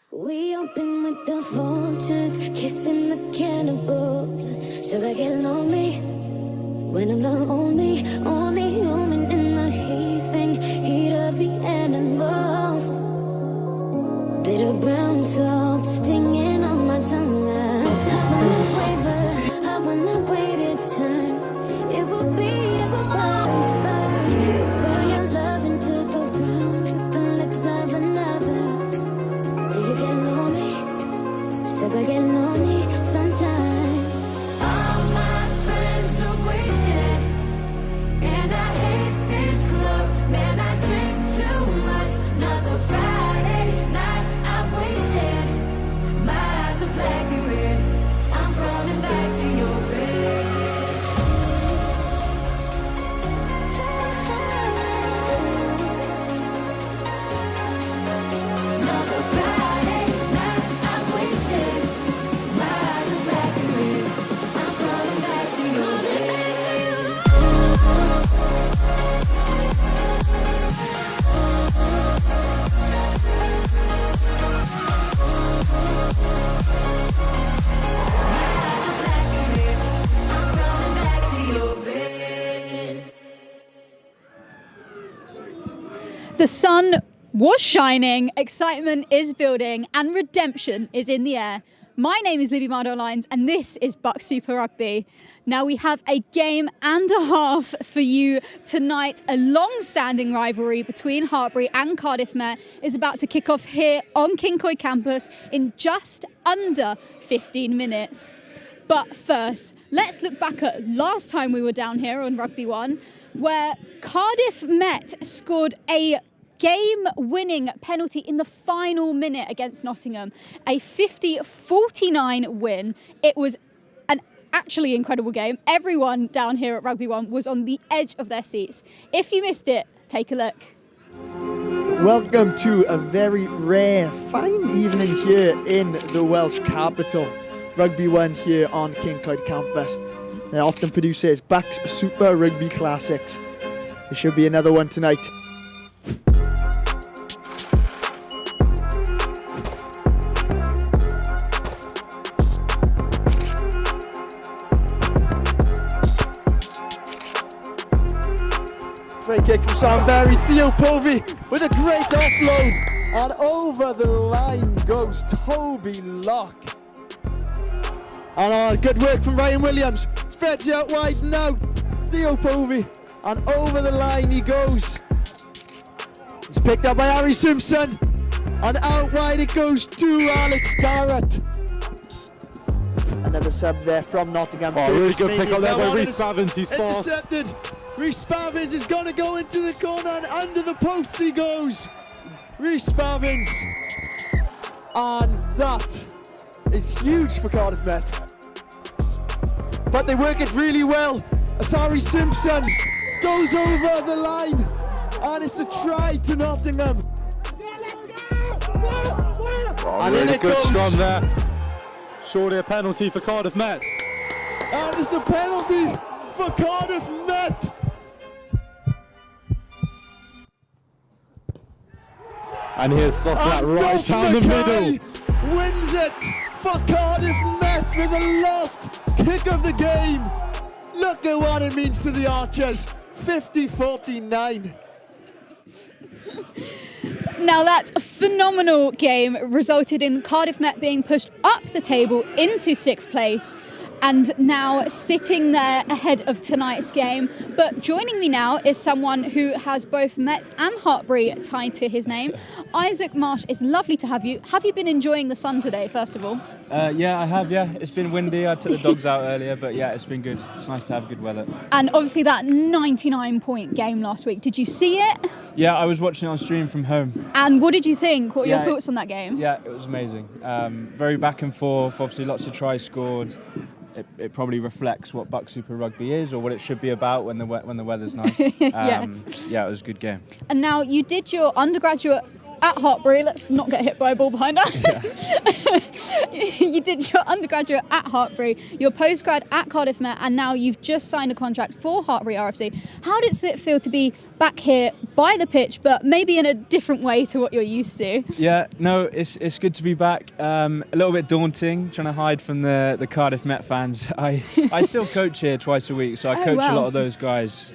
We open with the vultures, kissing the cannibals. Should I get lonely when I'm the only human in the heaving heat of the animals? Bitter brown salt stinging on my tongue. I wanna wait its time. It will be burn your love into the ground with the lips of another. Do you get lonely? Should I get lonely sometimes? All my friends are wasted, and I hate this club. Man, I drink too much. Another Friday night I've wasted. My eyes are black and red. I'm crawling back to your bed. Another Friday night I've wasted. My eyes are black and red. I'm crawling back to your bed. The sun was shining, excitement is building, and redemption is in the air. My name is Libby Mardo-Lines, and this is BUCS Super Rugby. Now we have a game and a half for you tonight. A long-standing rivalry between Hartbury and Cardiff Met is about to kick off here on Cyncoed Campus in just under 15 minutes. But first, let's look back at last time we were down here on Rugby 1, where Cardiff Met scored a game-winning penalty in the final minute against Nottingham. A 50-49 win. It was an actually incredible game. Everyone down here at Rugby 1 was on the edge of their seats. If you missed it, take a look. Welcome to a very rare, fine evening here in the Welsh capital. Rugby 1 here on Cyncoed Campus. They often produces BUCS Super Rugby Classics. There should be another one tonight. Free kick from Samberry, Theo Povey with a great offload, and over the line goes Toby Locke. And good work from Ryan Williams, spreads it out wide now, Theo Povey, and over the line he goes. It's picked up by Harry Simpson, and out wide it goes to Alex Garrett. Another sub there from Nottingham. Oh, really good pick up there by Rhys Spavins, he's fast. Intercepted. Rhys Spavins is going to go into the corner, and under the posts he goes. Rhys Spavins. And that is huge for Cardiff Met. But they work it really well. Asari Simpson goes over the line, and it's a try to Nottingham. Oh, And really in it good goes. scrum there. Surely a penalty for Cardiff Met. And it's a penalty for Cardiff Met. And here's slotted that And right Ross down the Mackay middle. wins it for Cardiff Met with the last kick of the game. Look at what it means to the Archers. 50-49. Now that phenomenal game resulted in Cardiff Met being pushed up the table into 6th place and now sitting there ahead of tonight's game. But joining me now is someone who has both Met and Hartbury tied to his name. Isaac Marsh, it's lovely to have you. Have you been enjoying the sun today, first of all? Yeah, I have, yeah. It's been windy. I took the dogs out earlier, but yeah, it's been good. It's nice to have good weather. And obviously that 99-point game last week. Did you see it? Yeah, I was watching it on stream from home. And what did you think? What were your Yeah, thoughts on that game? Yeah, it was amazing. Very back and forth, obviously lots of tries scored. It probably reflects what BUCS Super Rugby is, or what it should be about when the weather's nice. Yes. Yeah, it was a good game. And now you did your undergraduate at Hartbury. Let's not get hit by a ball behind us. You did your undergraduate at Hartbury, your postgrad at Cardiff Met, and now you've just signed a contract for Hartbury RFC. How does it feel to be back here, by the pitch, but maybe in a different way to what you're used to. Yeah, no, it's good to be back. A little bit daunting, trying to hide from the Cardiff Met fans. I still coach here twice a week, so I coach a lot of those guys.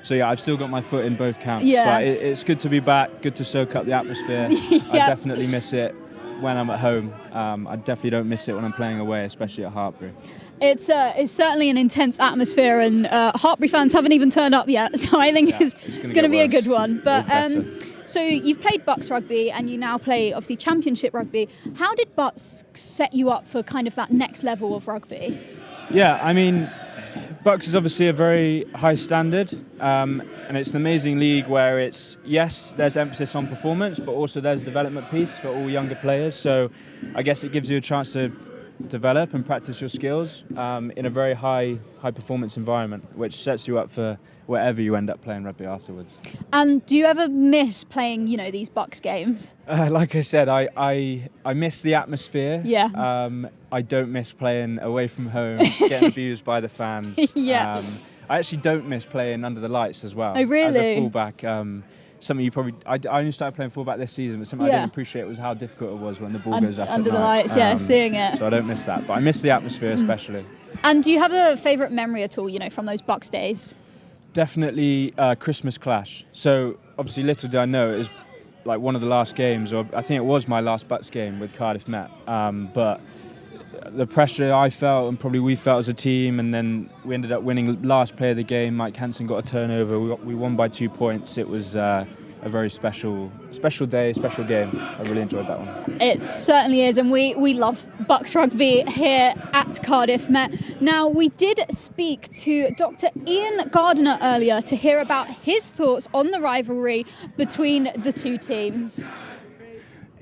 So yeah, I've still got my foot in both camps. Yeah. But it's good to be back, good to soak up the atmosphere. I definitely miss it when I'm at home. I definitely don't miss it when I'm playing away, especially at Hartbury. It's certainly an intense atmosphere, and Hartbury fans haven't even turned up yet, so I think it's going to be a good one. But so you've played BUCS rugby, and you now play obviously Championship rugby. How did BUCS set you up for kind of that next level of rugby? Yeah, I mean, BUCS is obviously a very high standard, and it's an amazing league where there's emphasis on performance, but also there's a development piece for all younger players. So I guess it gives you a chance to develop and practice your skills in a very high performance environment, which sets you up for wherever you end up playing rugby afterwards. And do you ever miss playing, these BUCS games? Like I said, I miss the atmosphere. Yeah. I don't miss playing away from home, getting abused by the fans. Yeah. I actually don't miss playing under the lights as well. Oh, really? As a fullback. Something you probably... I only started playing fullback this season, but something I didn't appreciate was how difficult it was when the ball goes up under at the night. lights, seeing it. So I don't miss that, but I miss the atmosphere especially. And do you have a favourite memory at all, from those BUCS days? Definitely Christmas clash. So obviously, little did I know, it was like one of the last games, or I think it was my last BUCS game with Cardiff Met. But the pressure I felt, and probably we felt as a team, and then we ended up winning last play of the game. Mike Hansen got a turnover. We won by 2 points. It was a very special day, special game. I really enjoyed that one. It certainly is, and we love BUCS rugby here at Cardiff Met. Now, we did speak to Dr. Ian Gardner earlier to hear about his thoughts on the rivalry between the two teams.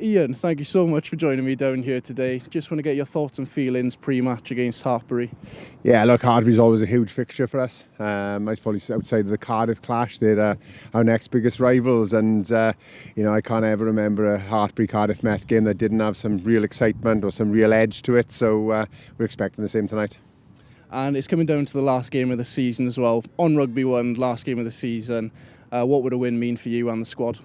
Ian, thank you so much for joining me down here today. Just want to get your thoughts and feelings pre-match against Hartbury. Yeah, look, Hartbury's always a huge fixture for us. I suppose outside of the Cardiff clash, they're our next biggest rivals, and I can't ever remember a Hartbury-Cardiff Met game that didn't have some real excitement or some real edge to it, so we're expecting the same tonight. And it's coming down to the last game of the season as well. On Rugby 1, last game of the season, what would a win mean for you and the squad?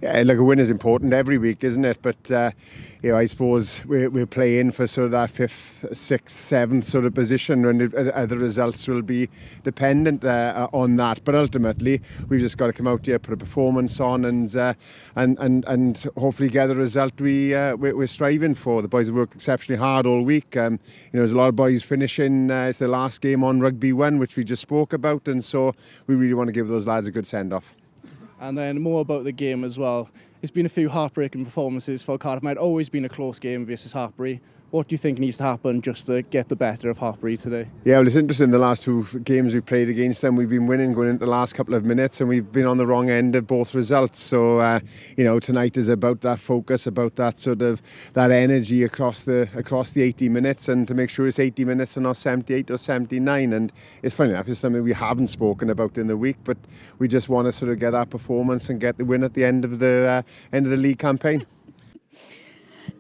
Yeah, look, a win is important every week, isn't it? But, I suppose we're playing for sort of that 5th, 6th, 7th sort of position, and the results will be dependent on that. But ultimately, we've just got to come out here, put a performance on, and hopefully get the result we're striving for. The boys have worked exceptionally hard all week. There's a lot of boys finishing. It's their last game on Rugby 1, which we just spoke about, and so we really want to give those lads a good send-off. And then more about the game as well. It's been a few heartbreaking performances for Cardiff Met. Always been a close game versus Hartbury. What do you think needs to happen just to get the better of Hartbury today? Yeah, well, it's interesting. The last 2 games we've played against them, we've been winning going into the last couple of minutes, and we've been on the wrong end of both results. So, tonight is about that focus, about that sort of that energy across the 80 minutes, and to make sure it's 80 minutes and not 78 or 79. And it's funny enough, it's something we haven't spoken about in the week, but we just want to sort of get that performance and get the win at the end of the league campaign.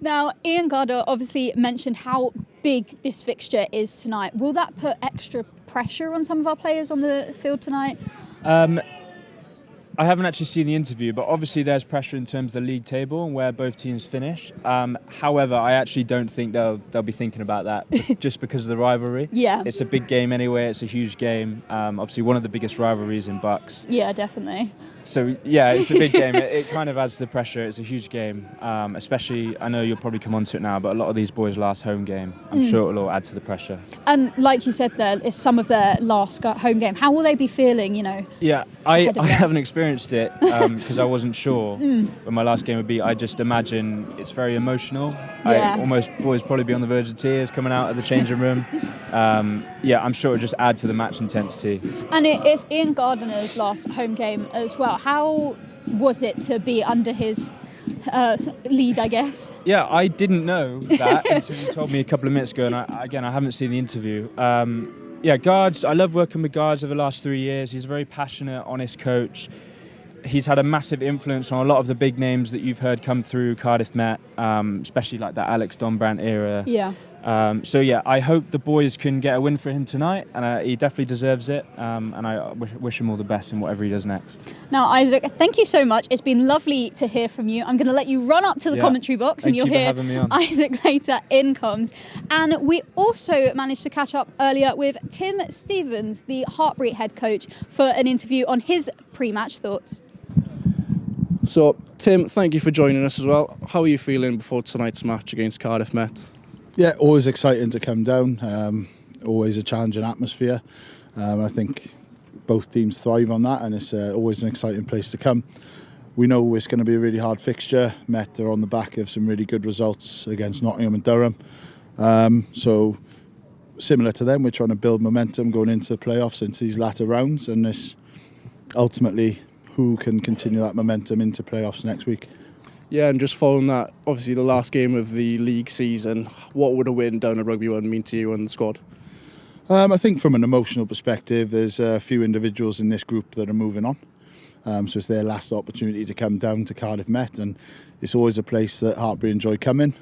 Now, Ian Gardner obviously mentioned how big this fixture is tonight. Will that put extra pressure on some of our players on the field tonight? I haven't actually seen the interview, but obviously there's pressure in terms of the league table and where both teams finish. However, I actually don't think they'll be thinking about that just because of the rivalry. Yeah. It's a big game anyway. It's a huge game. Obviously one of the biggest rivalries in BUCS. Yeah, definitely. So, yeah, it's a big game. It kind of adds to the pressure. It's a huge game, especially, I know you'll probably come on to it now, but a lot of these boys' last home game, I'm sure it'll all add to the pressure. And like you said there, it's some of their last home game. How will they be feeling, Yeah, I haven't experienced it because I wasn't sure when my last game would be. I just imagine it's very emotional. Yeah. Almost boys probably be on the verge of tears coming out of the changing room. I'm sure it'll just add to the match intensity. And it's Ian Gardner's last home game as well. How was it to be under his lead, I guess? Yeah, I didn't know that until you told me a couple of minutes ago, and I haven't seen the interview. Guards, I love working with Guards over the last 3 years. He's a very passionate, honest coach. He's had a massive influence on a lot of the big names that you've heard come through Cardiff Met, especially like that Alex Donbrandt era. Yeah. So yeah, I hope the boys can get a win for him tonight, and he definitely deserves it. And I wish him all the best in whatever he does next. Now, Isaac, thank you so much. It's been lovely to hear from you. I'm going to let you run up to the commentary box, and you'll hear Isaac later in comms. And we also managed to catch up earlier with Tim Stevenson, the Hartbury head coach, for an interview on his pre-match thoughts. So, Tim, thank you for joining us as well. How are you feeling before tonight's match against Cardiff Met? Yeah, always exciting to come down. Always a challenging atmosphere. I think both teams thrive on that, and it's always an exciting place to come. We know it's going to be a really hard fixture. Met are on the back of some really good results against Nottingham and Durham. So similar to them, we're trying to build momentum going into the playoffs, into these latter rounds, and this ultimately who can continue that momentum into playoffs next week. Yeah, and just following that, obviously the last game of the league season, what would a win down at Rugby 1 mean to you and the squad? I think from an emotional perspective, there's a few individuals in this group that are moving on. So it's their last opportunity to come down to Cardiff Met, and it's always a place that Hartbury enjoy coming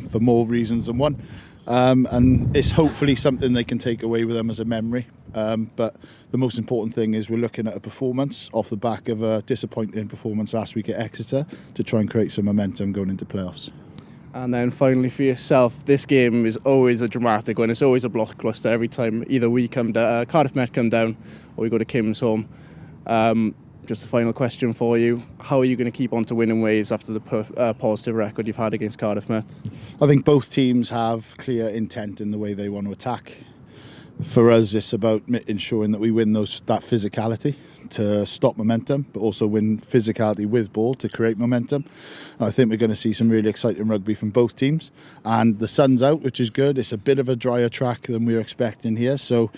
for more reasons than one. And it's hopefully something they can take away with them as a memory. But the most important thing is we're looking at a performance off the back of a disappointing performance last week at Exeter to try and create some momentum going into playoffs. And then finally for yourself, this game is always a dramatic one. It's always a blockbuster every time either we come down, Cardiff Met come down, or we go to Kim's home. Just a final question for you. How are you going to keep on to winning ways after the positive record you've had against Cardiff Met? I think both teams have clear intent in the way they want to attack. For us, it's about ensuring that we win that physicality to stop momentum, but also win physicality with ball to create momentum. And I think we're going to see some really exciting rugby from both teams. And the sun's out, which is good. It's a bit of a drier track than we were expecting here. So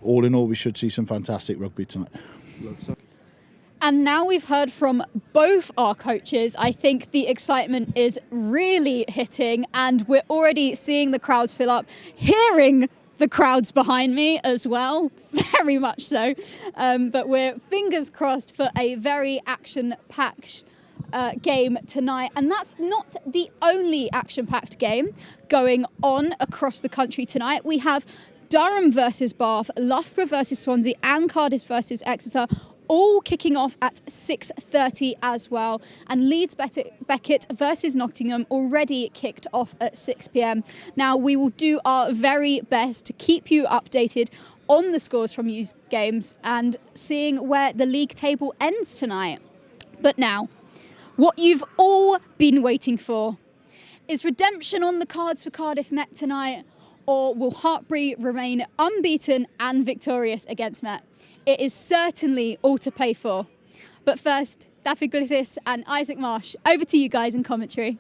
all in all, we should see some fantastic rugby tonight. And now we've heard from both our coaches, I think the excitement is really hitting, and we're already seeing the crowds fill up, hearing the crowds behind me as well, very much so. But we're fingers crossed for a very action-packed game tonight. And that's not the only action-packed game going on across the country tonight. We have Durham versus Bath, Loughborough versus Swansea, and Cardiff versus Exeter, all kicking off at 6:30 as well. And Leeds Beckett versus Nottingham already kicked off at 6 p.m. Now, we will do our very best to keep you updated on the scores from these games and seeing where the league table ends tonight. But now, what you've all been waiting for. Is redemption on the cards for Cardiff Met tonight, or will Hartbury remain unbeaten and victorious against Met? It is certainly all to play for. But first, David Griffiths and Isaac Marsh, over to you guys in commentary.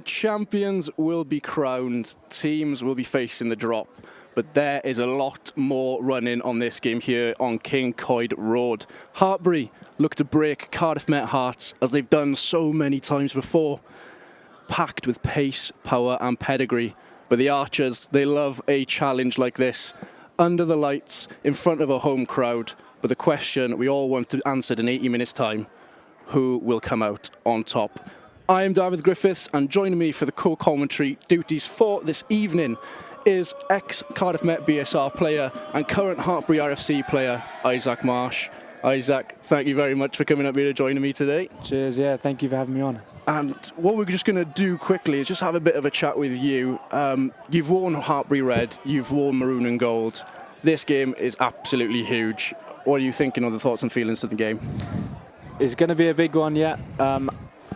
Champions will be crowned, teams will be facing the drop, but there is a lot more running on this game here on Cyncoed Road. Hartbury look to break Cardiff Met hearts as they've done so many times before, packed with pace, power and pedigree. But the Archers, they love a challenge like this. Under the lights, in front of a home crowd, but the question we all want to answer in 80 minutes' time, who will come out on top? I am David Griffiths, and joining me for the co-commentary duties for this evening is ex-Cardiff Met BSR player and current Hartbury RFC player, Isaac Marsh. Isaac, thank you very much for coming up here to joining me today. Cheers, yeah, thank you for having me on. And what we're just going to do quickly is just have a bit of a chat with you. You've worn Hartbury red, you've worn maroon and gold. This game is absolutely huge. What are you thinking of the thoughts and feelings of the game? It's going to be a big one, yeah.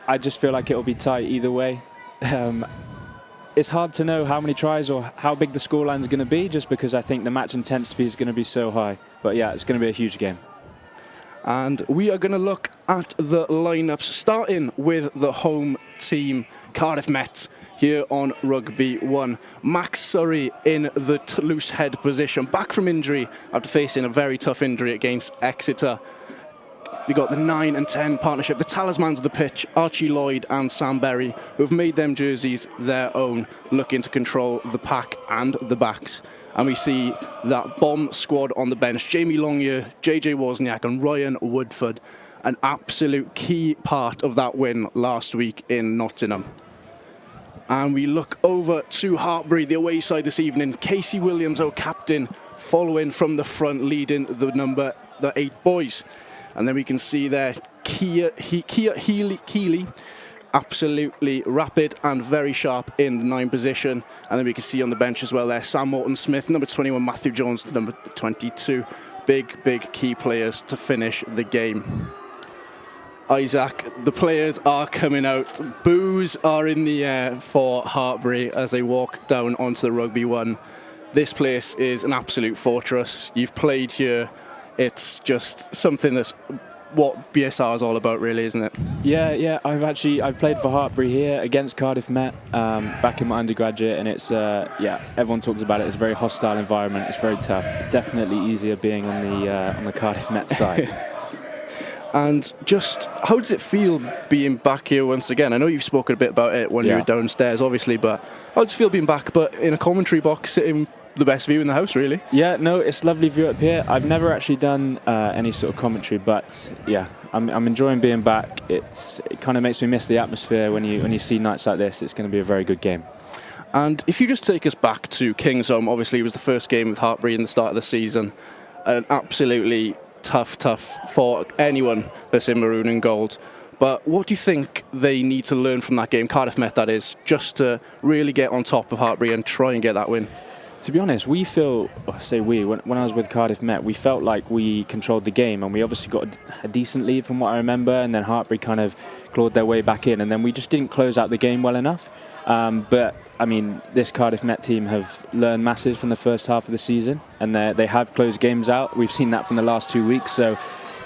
I just feel like it'll be tight either way. It's hard to know how many tries or how big the scoreline is going to be, just because I think the match intensity is going to be so high. But yeah, it's going to be a huge game. And we are going to look at the lineups, starting with the home team, Cardiff Met, here on Rugby 1. Max Surrey in the loose head position, back from injury after facing a very tough injury against Exeter. You've got the 9 and 10 partnership, the talismans of the pitch, Archie Lloyd and Sam Berry, who have made them jerseys their own, looking to control the pack and the backs. And we see that bomb squad on the bench, Jamie Longyear, JJ Wozniak and Ryan Woodford, an absolute key part of that win last week in Nottingham. And we look over to Hartbury, the away side this evening. Casey Williams, our captain, following from the front, leading the 8 boys. And then we can see there Keely, absolutely rapid and very sharp in the 9 position. And then we can see on the bench as well there, Sam Morton-Smith, number 21, Matthew Jones, number 22. Big key players to finish the game. Isaac, the players are coming out. Boos are in the air for Hartbury as they walk down onto the Rugby 1. This place is an absolute fortress. You've played here. It's just something that's what BSR is all about, really, isn't it? Yeah. I've played for Hartbury here against Cardiff Met back in my undergraduate, and it's everyone talks about it. It's a very hostile environment. It's very tough. Definitely easier being on the Cardiff Met side. And just how does it feel being back here once again? I know you've spoken a bit about it when you were downstairs, obviously, but how does it feel being back, but in a commentary box, sitting the best view in the house, really? Yeah, no, it's lovely view up here. I've never actually done any sort of commentary, but yeah, I'm enjoying being back. It kind of makes me miss the atmosphere when you see nights like this. It's going to be a very good game. And if you just take us back to Kingsholm, obviously it was the first game with Hartbury in the start of the season, and absolutely tough for anyone that's in maroon and gold. But what do you think they need to learn from that game, Cardiff Met that is, just to really get on top of Hartbury and try and get that win? To be honest, we feel, when I was with Cardiff Met, we felt like we controlled the game, and we obviously got a decent lead from what I remember, and then Hartbury kind of clawed their way back in, and then we just didn't close out the game well enough. But I mean, this Cardiff Met team have learned masses from the first half of the season, and they have closed games out. We've seen that from the last 2 weeks. So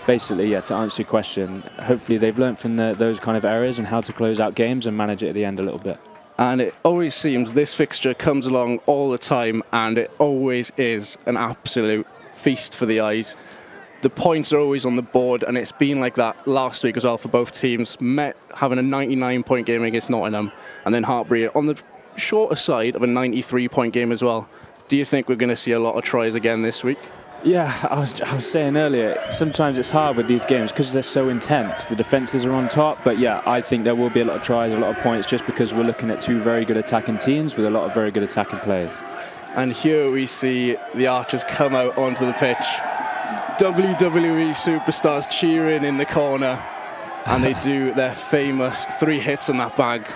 basically, to answer your question, hopefully they've learned from those kind of errors and how to close out games and manage it at the end a little bit. And it always seems this fixture comes along all the time, and it always is an absolute feast for the eyes. The points are always on the board, and it's been like that last week as well for both teams. Met having a 99-point game against Nottingham, and then Hartbury on the shorter side of a 93-point game as well. Do you think we're going to see a lot of tries again this week? Yeah, I was saying earlier, sometimes it's hard with these games because they're so intense. The defences are on top, but yeah, I think there will be a lot of tries, a lot of points, just because we're looking at 2 very good attacking teams with a lot of very good attacking players. And here we see the Archers come out onto the pitch. WWE superstars cheering in the corner, and they do their famous 3 hits on that bag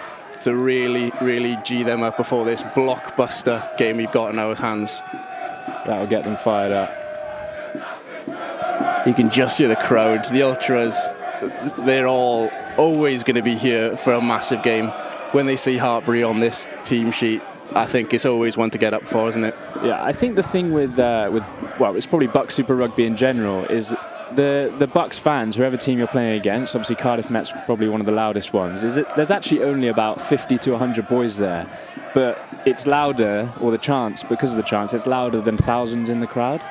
to really G them up before this blockbuster game we've got in our hands. That'll get them fired up. You can just hear the crowd, the Ultras, they're all always going to be here for a massive game. When they see Hartbury on this team sheet, I think it's always one to get up for, isn't it? Yeah, I think the thing with it's probably BUCS Super Rugby in general, is the BUCS fans, whoever team you're playing against, obviously Cardiff Met's probably one of the loudest ones, there's actually only about 50 to 100 boys there, but it's louder, or because of the chants, it's louder than thousands in the crowd.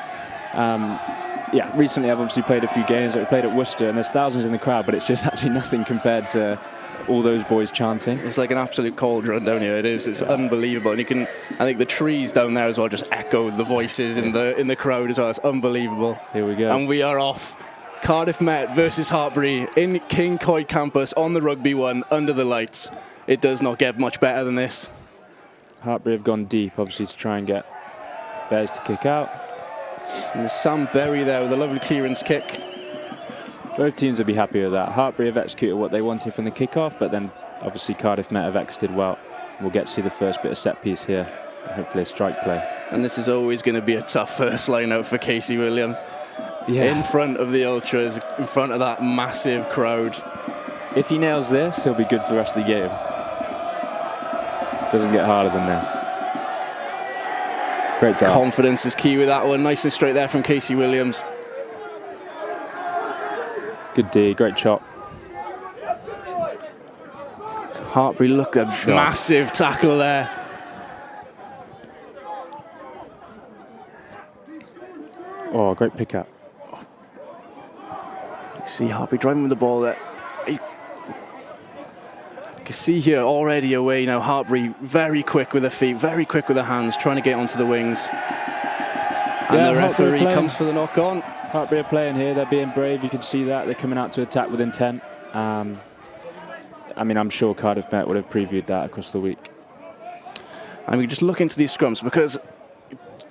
Recently I've obviously played a few games. We played at Worcester, and there's thousands in the crowd, but it's just actually nothing compared to all those boys chanting. It's like an absolute cauldron down here. It is. It's unbelievable. And I think the trees down there as well just echo the voices in the crowd as well. It's unbelievable. Here we go. And we are off. Cardiff Met versus Hartbury in Cyncoed Campus on the Rugby 1 under the lights. It does not get much better than this. Hartbury have gone deep, obviously, to try and get Bears to kick out. And there's Sam Berry there with a lovely clearance kick. Both teams will be happy with that. Hartbury have executed what they wanted from the kickoff, but then obviously Cardiff Met have exited well. We'll get to see the first bit of set piece here, and hopefully a strike play. And this is always going to be a tough first line out for Casey Williams. In front of the Ultras, in front of that massive crowd. If he nails this, he'll be good for the rest of the game. Doesn't get harder than this. Great dart. Confidence is key with that one. Nice and straight there from Casey Williams. Good D, great chop. Hartbury, look at a massive tackle there. Oh, great pick up. You can see Hartbury driving with the ball there. You can see here already away now. Hartbury very quick with the feet, very quick with the hands, trying to get onto the wings. And the referee comes for the knock on. Hartbury are playing here, they're being brave, you can see that. They're coming out to attack with intent. I mean, I'm sure Cardiff Met would have previewed that across the week. And we just look into these scrums because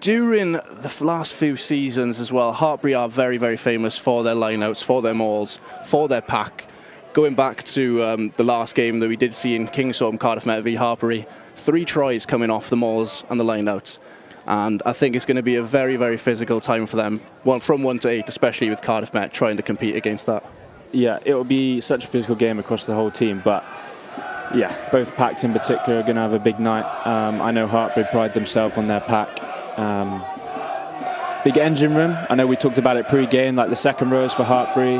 during the last few seasons as well, Hartbury are very, very famous for their lineouts, for their mauls, for their pack. Going back to the last game that we did see in Kingsholm, Cardiff Met v Hartbury, 3 tries coming off the mauls and the lineouts. And I think it's going to be a very, very physical time for them, from 1 to 8, especially with Cardiff Met trying to compete against that. Yeah, it will be such a physical game across the whole team, but yeah, both packs in particular are going to have a big night. I know Hartbury pride themselves on their pack. Big engine room. I know we talked about it pre-game, like the second rows for Hartbury.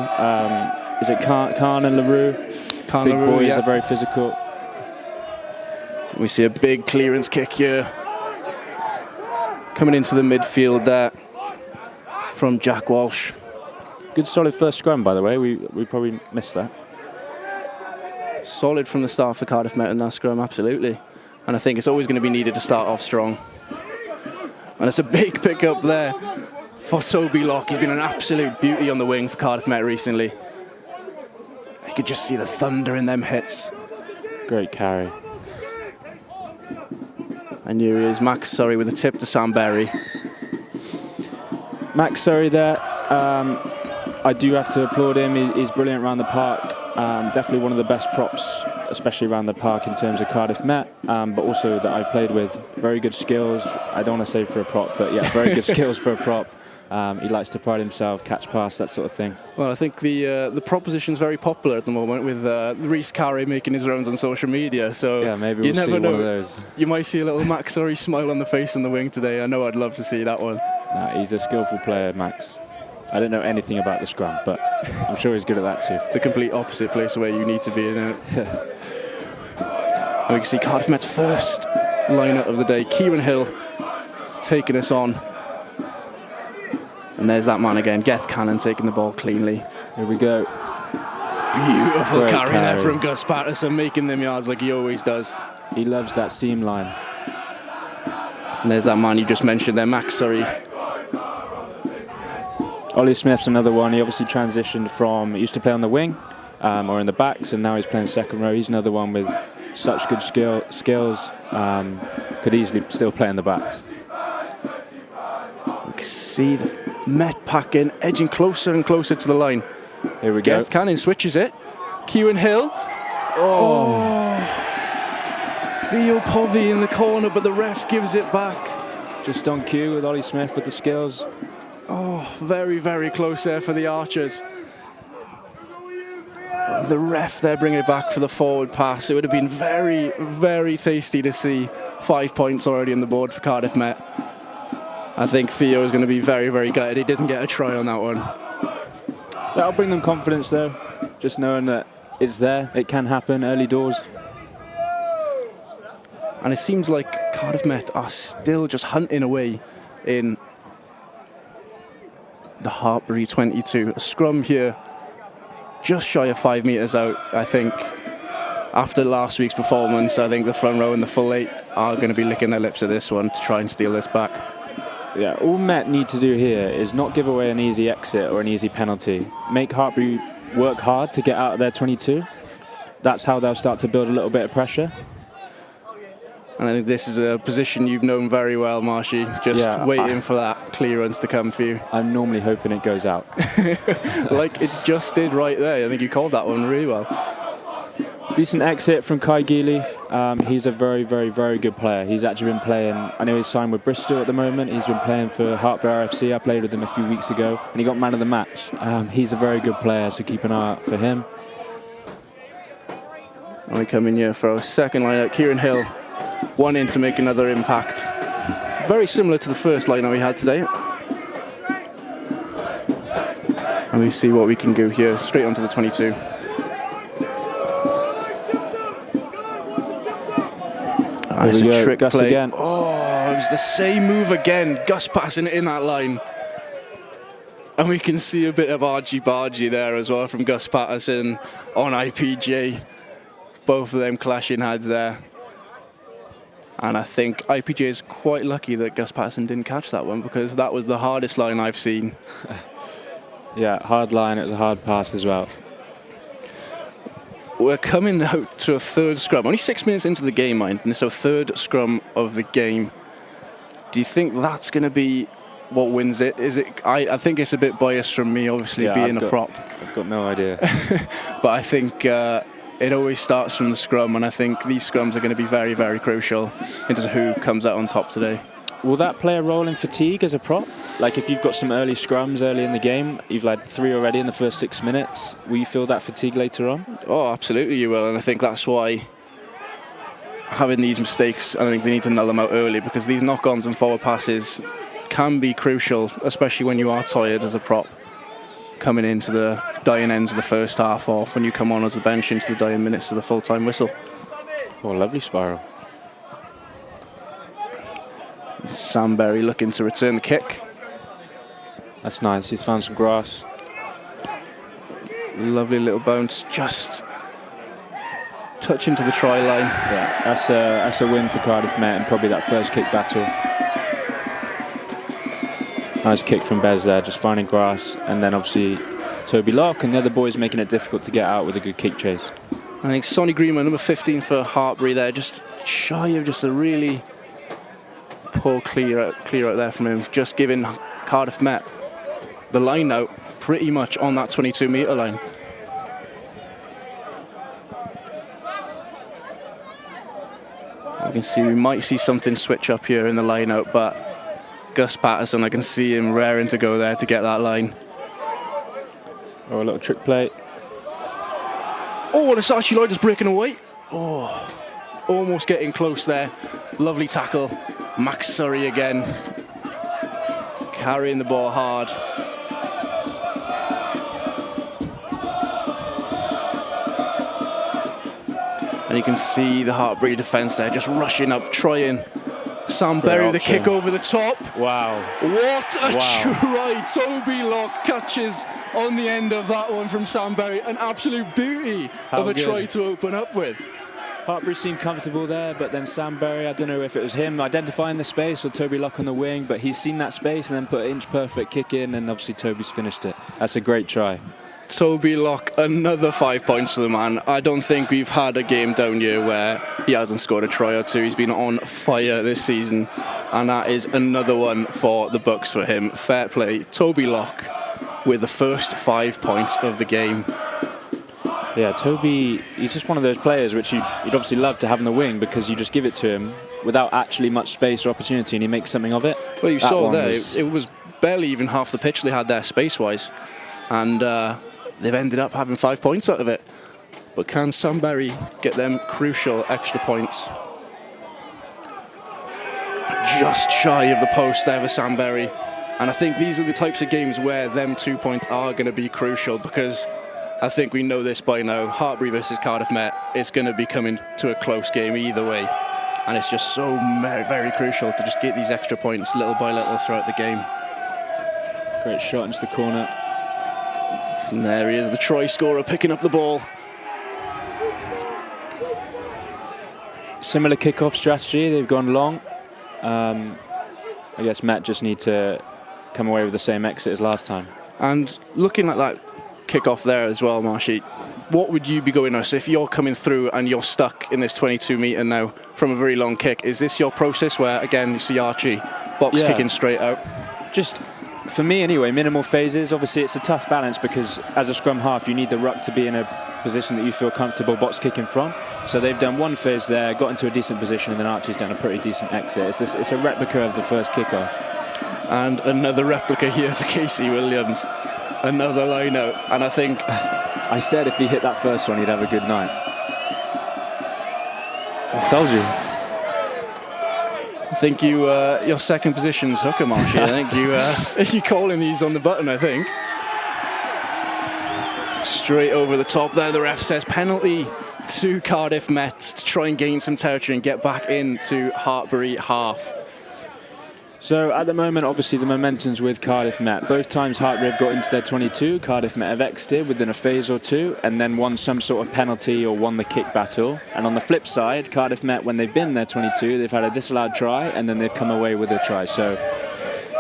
Is it Khan and LaRue? Big boys are very physical. We see a big clearance kick here. Coming into the midfield there from Jack Walsh. Good solid first scrum, by the way. We probably missed that. Solid from the start for Cardiff Met in that scrum, absolutely. And I think it's always going to be needed to start off strong. And it's a big pick-up there for Toby Locke. He's been an absolute beauty on the wing for Cardiff Met recently. You could just see the thunder in them hits. Great carry. And here is Max Surrey with a tip to Sam Berry. Max Surrey there. I do have to applaud him. He's brilliant around the park. Definitely one of the best props, especially around the park in terms of Cardiff Met, but also that I've played with. Very good skills. I don't want to say for a prop, but yeah, very good skills for a prop. He likes to pride himself, catch pass, that sort of thing. Well, I think the proposition is very popular at the moment with Rhys Carey making his rounds on social media. So yeah, maybe we'll see one of those. You might see a little Max Surrey smile on the face on the wing today. I know I'd love to see that one. Nah, he's a skillful player, Max. I don't know anything about the scrum, but I'm sure he's good at that too. The complete opposite place where you need to be in it. And we can see Cardiff Met's first lineup of the day. Kieran Hill taking us on. And there's that man again, Geth Cannon taking the ball cleanly. Here we go. Beautiful carry there from Gus Patterson, making them yards like he always does. He loves that seam line. And there's that man you just mentioned there, Max Surrey. Ollie Smith's another one. He obviously transitioned from, he used to play on the wing or in the backs, and now he's playing second row. He's another one with such good skills. Could easily still play in the backs. You can see the Met pack in, edging closer and closer to the line. Here we go. Geth Cannon switches it. Kieran Hill. Oh. Theo Povey in the corner, but the ref gives it back. Just on cue with Ollie Smith with the skills. Oh, very, very close there for the Archers. And the ref there bringing it back for the forward pass. It would have been very, very tasty to see 5 points already on the board for Cardiff Met. I think Theo is going to be very, very glad he didn't get a try on that one. That'll bring them confidence though, just knowing that it's there, it can happen, early doors. And it seems like Cardiff Met are still just hunting away in the Hartbury 22. A scrum here, just shy of 5 metres out, I think. After last week's performance, I think the front row and the full 8 are going to be licking their lips at this one to try and steal this back. Yeah, all Met need to do here is not give away an easy exit or an easy penalty. Make Hartbury work hard to get out of their 22. That's how they'll start to build a little bit of pressure. And I think this is a position you've known very well, Marshy. Just waiting for that clearance to come for you. I'm normally hoping it goes out. Like it just did right there. I think you called that one really well. Decent exit from Kai Geely. He's a very, very, very good player. He's actually been playing, I know he's signed with Bristol at the moment. He's been playing for Hartbury RFC. I played with him a few weeks ago and he got man of the match. He's a very good player, so keep an eye out for him. And we come in here for our second lineup. Kieran Hill, one in to make another impact. Very similar to the first lineup we had today. And we see what we can do here, straight onto the 22. And it's a trick Gus play. Again. Oh, it was the same move again. Gus passing it in that line. And we can see a bit of argy-bargy there as well from Gus Patterson on IPJ. Both of them clashing heads there. And I think IPJ is quite lucky that Gus Patterson didn't catch that one because that was the hardest line I've seen. Yeah, hard line. It was a hard pass as well. we're coming out to a third scrum. Only 6 minutes into the game, mind, and it's our third scrum of the game. Do you think that's going to be what wins it? Is it? I think it's a bit biased from me, obviously, being a prop. I've got no idea. But I think it always starts from the scrum, and I think these scrums are going to be very, very crucial into who comes out on top today. Will that play a role in fatigue as a prop? Like if you've got some early scrums early in the game, you've had 3 already in the first 6 minutes, will you feel that fatigue later on? Oh, absolutely you will, and I think that's why having these mistakes, I think they need to null them out early, because these knock-ons and forward passes can be crucial, especially when you are tired as a prop, coming into the dying ends of the first half, or when you come on as a bench into the dying minutes of the full-time whistle. Oh, lovely spiral. Sam Berry looking to return the kick. That's nice, he's found some grass. Lovely little bounce, just touch into the try line. Yeah, that's a win for Cardiff Met, and probably that first kick battle. Nice kick from Bez there, just finding grass, and then obviously Toby Locke and the other boys making it difficult to get out with a good kick chase. I think Sonny Greenman, number 15 for Hartbury there, just shy of just a really poor clear out there from him, just giving Cardiff Met the line out pretty much on that 22-metre line. You can see we might see something switch up here in the line out, but Gus Patterson, I can see him raring to go there to get that line. Oh, a little trick play. Oh, and it's Archie Lloyd just breaking away. Oh, almost getting close there. Lovely tackle. Max Surrey again, carrying the ball hard. And you can see the Hartbury defence there just rushing up, trying. Sam Berry, the kick over the top. Wow. What a try. Toby Locke catches on the end of that one from Sam Berry. An absolute beauty of a try to open up with. Hartbury seemed comfortable there, but then Sam Berry, I don't know if it was him identifying the space or Toby Locke on the wing, but he's seen that space and then put an inch-perfect kick in, and obviously Toby's finished it. That's a great try. Toby Locke, another 5 points for the man. I don't think we've had a game down here where he hasn't scored a try or two. He's been on fire this season, and that is another one for the BUCS for him. Fair play. Toby Locke with the first 5 points of the game. Yeah, Toby, he's just one of those players which you'd obviously love to have in the wing, because you just give it to him without actually much space or opportunity and he makes something of it. Well, you saw there, it was barely even half the pitch they had there space-wise, and they've ended up having 5 points out of it. But can Sam Berry get them crucial extra points? Just shy of the post there for Sam Berry. And I think these are the types of games where them 2 points are going to be crucial, because I think we know this by now. Hartbury versus Cardiff Met, it's going to be coming to a close game either way. And it's just so very, very crucial to just get these extra points little by little throughout the game. Great shot into the corner. And there he is, the try scorer, picking up the ball. Similar kickoff strategy, they've gone long. I guess Met just need to come away with the same exit as last time. And looking at that kickoff there as well, Marshy, what would you be going on? So if you're coming through and you're stuck in this 22 metre now from a very long kick, is this your process where, again, you see Archie box kicking straight out? Just, for me anyway, minimal phases. Obviously it's a tough balance, because as a scrum half you need the ruck to be in a position that you feel comfortable box kicking from. So they've done one phase there, got into a decent position, and then Archie's done a pretty decent exit. It's a replica of the first kickoff. And another replica here for Casey Williams. Another line out, and I think I said if he hit that first one he'd have a good night. I told you. I think your second position's hooker, Marshy. I think you're calling these on the button, I think. Straight over the top there, the ref says penalty to Cardiff Met to try and gain some territory and get back into Hartbury half. So at the moment, obviously the momentum's with Cardiff Met. Both times Hartbury have got into their 22, Cardiff Met have exited within a phase or two and then won some sort of penalty or won the kick battle. And on the flip side, Cardiff Met, when they've been in their 22, they've had a disallowed try and then they've come away with a try. So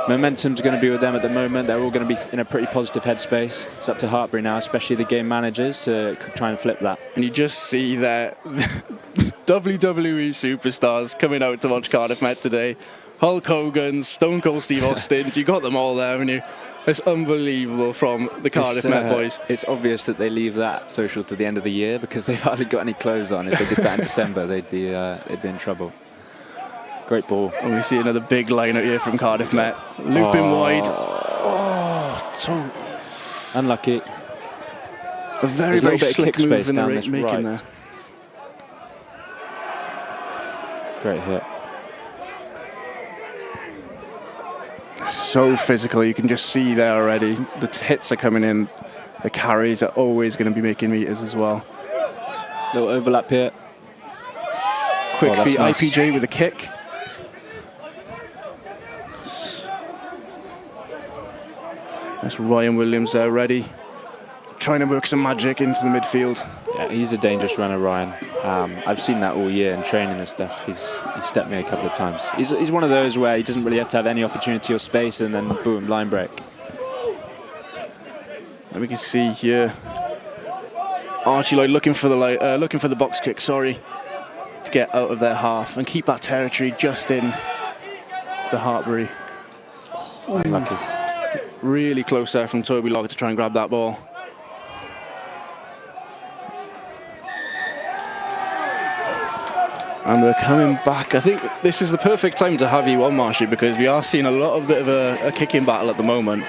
Momentum's going to be with them at the moment. They're all going to be in a pretty positive headspace. It's up to Hartbury now, especially the game managers, to try and flip that. And you just see their WWE superstars coming out to watch Cardiff Met today. Hulk Hogan, Stone Cold Steve Austin. You got them all there, haven't you? It's unbelievable from the Cardiff Met boys. It's obvious that they leave that social to the end of the year because they've hardly got any clothes on. If they did that in December, they'd be in trouble. Great ball. And we see another big line out here from Cardiff Met. Looping wide. Oh, so unlucky. A very, very bit of slick kick move space in down the this making right. there. Great hit. So physical, you can just see there already. The hits are coming in. The carries are always going to be making meters as well. Little overlap here. Quick feet, nice. IPJ with a kick. That's Ryan Williams there, ready. Trying to work some magic into the midfield. Yeah, he's a dangerous runner, Ryan. I've seen that all year in training and stuff. He's stepped me a couple of times. He's one of those where he doesn't really have to have any opportunity or space, and then boom, line break. And we can see here Archie Lloyd looking for the box kick. Sorry, to get out of their half and keep that territory just in the Hartbury. Unlucky. Really close there from Toby Loggett to try and grab that ball. And we're coming back. I think this is the perfect time to have you on, Marshy, because we are seeing a bit of a kicking battle at the moment.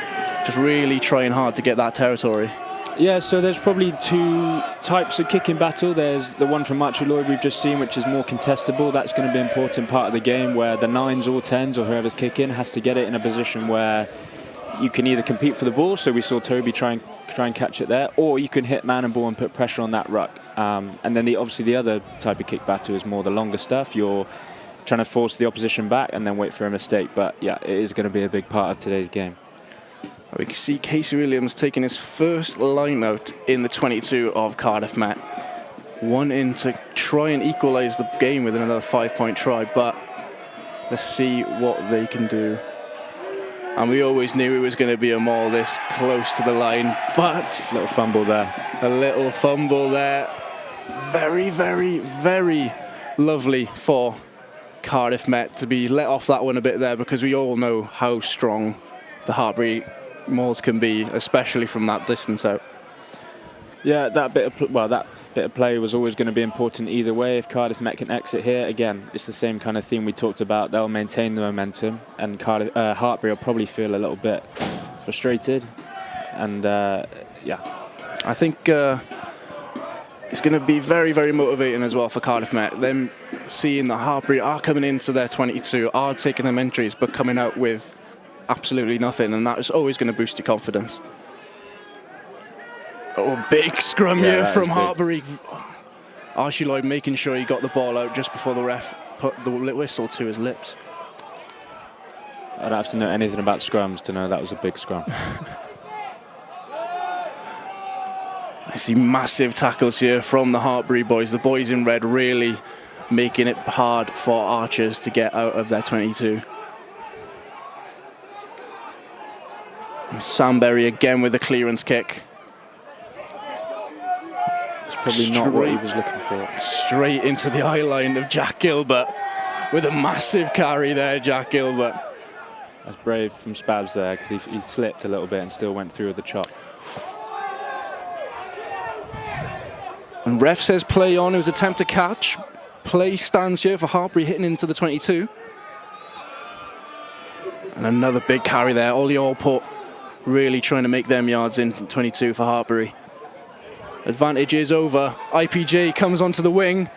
Just really trying hard to get that territory. Yeah, so there's probably two types of kicking battle. There's the one from Archie Lloyd we've just seen, which is more contestable. That's going to be an important part of the game, where the 9s or 10s or whoever's kicking has to get it in a position where you can either compete for the ball, so we saw Toby try and catch it there, or you can hit man and ball and put pressure on that ruck. And then obviously the other type of kick battle is more the longer stuff. You're trying to force the opposition back and then wait for a mistake. But yeah, it is going to be a big part of today's game. We can see Casey Williams taking his first line out in the 22 of Cardiff Met, wanting to try and equalise the game with another 5-point try, but let's see what they can do. And we always knew it was going to be a maul this close to the line, but Little fumble there. a little fumble there. Very, very, very lovely for Cardiff Met to be let off that one a bit there, because we all know how strong the Hartbury mauls can be, especially from that distance out. Yeah, that bit of play was always going to be important either way. If Cardiff Met can exit here, again, it's the same kind of theme we talked about. They'll maintain the momentum, and Hartbury will probably feel a little bit frustrated. And yeah, I think it's going to be very, very motivating as well for Cardiff Met. Them seeing that Hartbury are coming into their 22, are taking them entries, but coming out with absolutely nothing, and that is always going to boost your confidence. Oh, big scrum here from Hartbury. Archie Lloyd making sure he got the ball out just before the ref put the whistle to his lips. I don't have to know anything about scrums to know that was a big scrum. I see massive tackles here from the Hartbury boys. The boys in red really making it hard for Archers to get out of their 22. And Sam Berry again with a clearance kick. Probably not what he was looking for. Straight into the eye line of Jack Gilbert with a massive carry there, Jack Gilbert. That's brave from Spabs there, because he slipped a little bit and still went through with the chop. And ref says play on. It was attempt to catch. Play stands here for Hartbury hitting into the 22. And another big carry there. Ollie Allport really trying to make them yards in 22 for Hartbury. Advantage is over. IPJ comes onto the wing.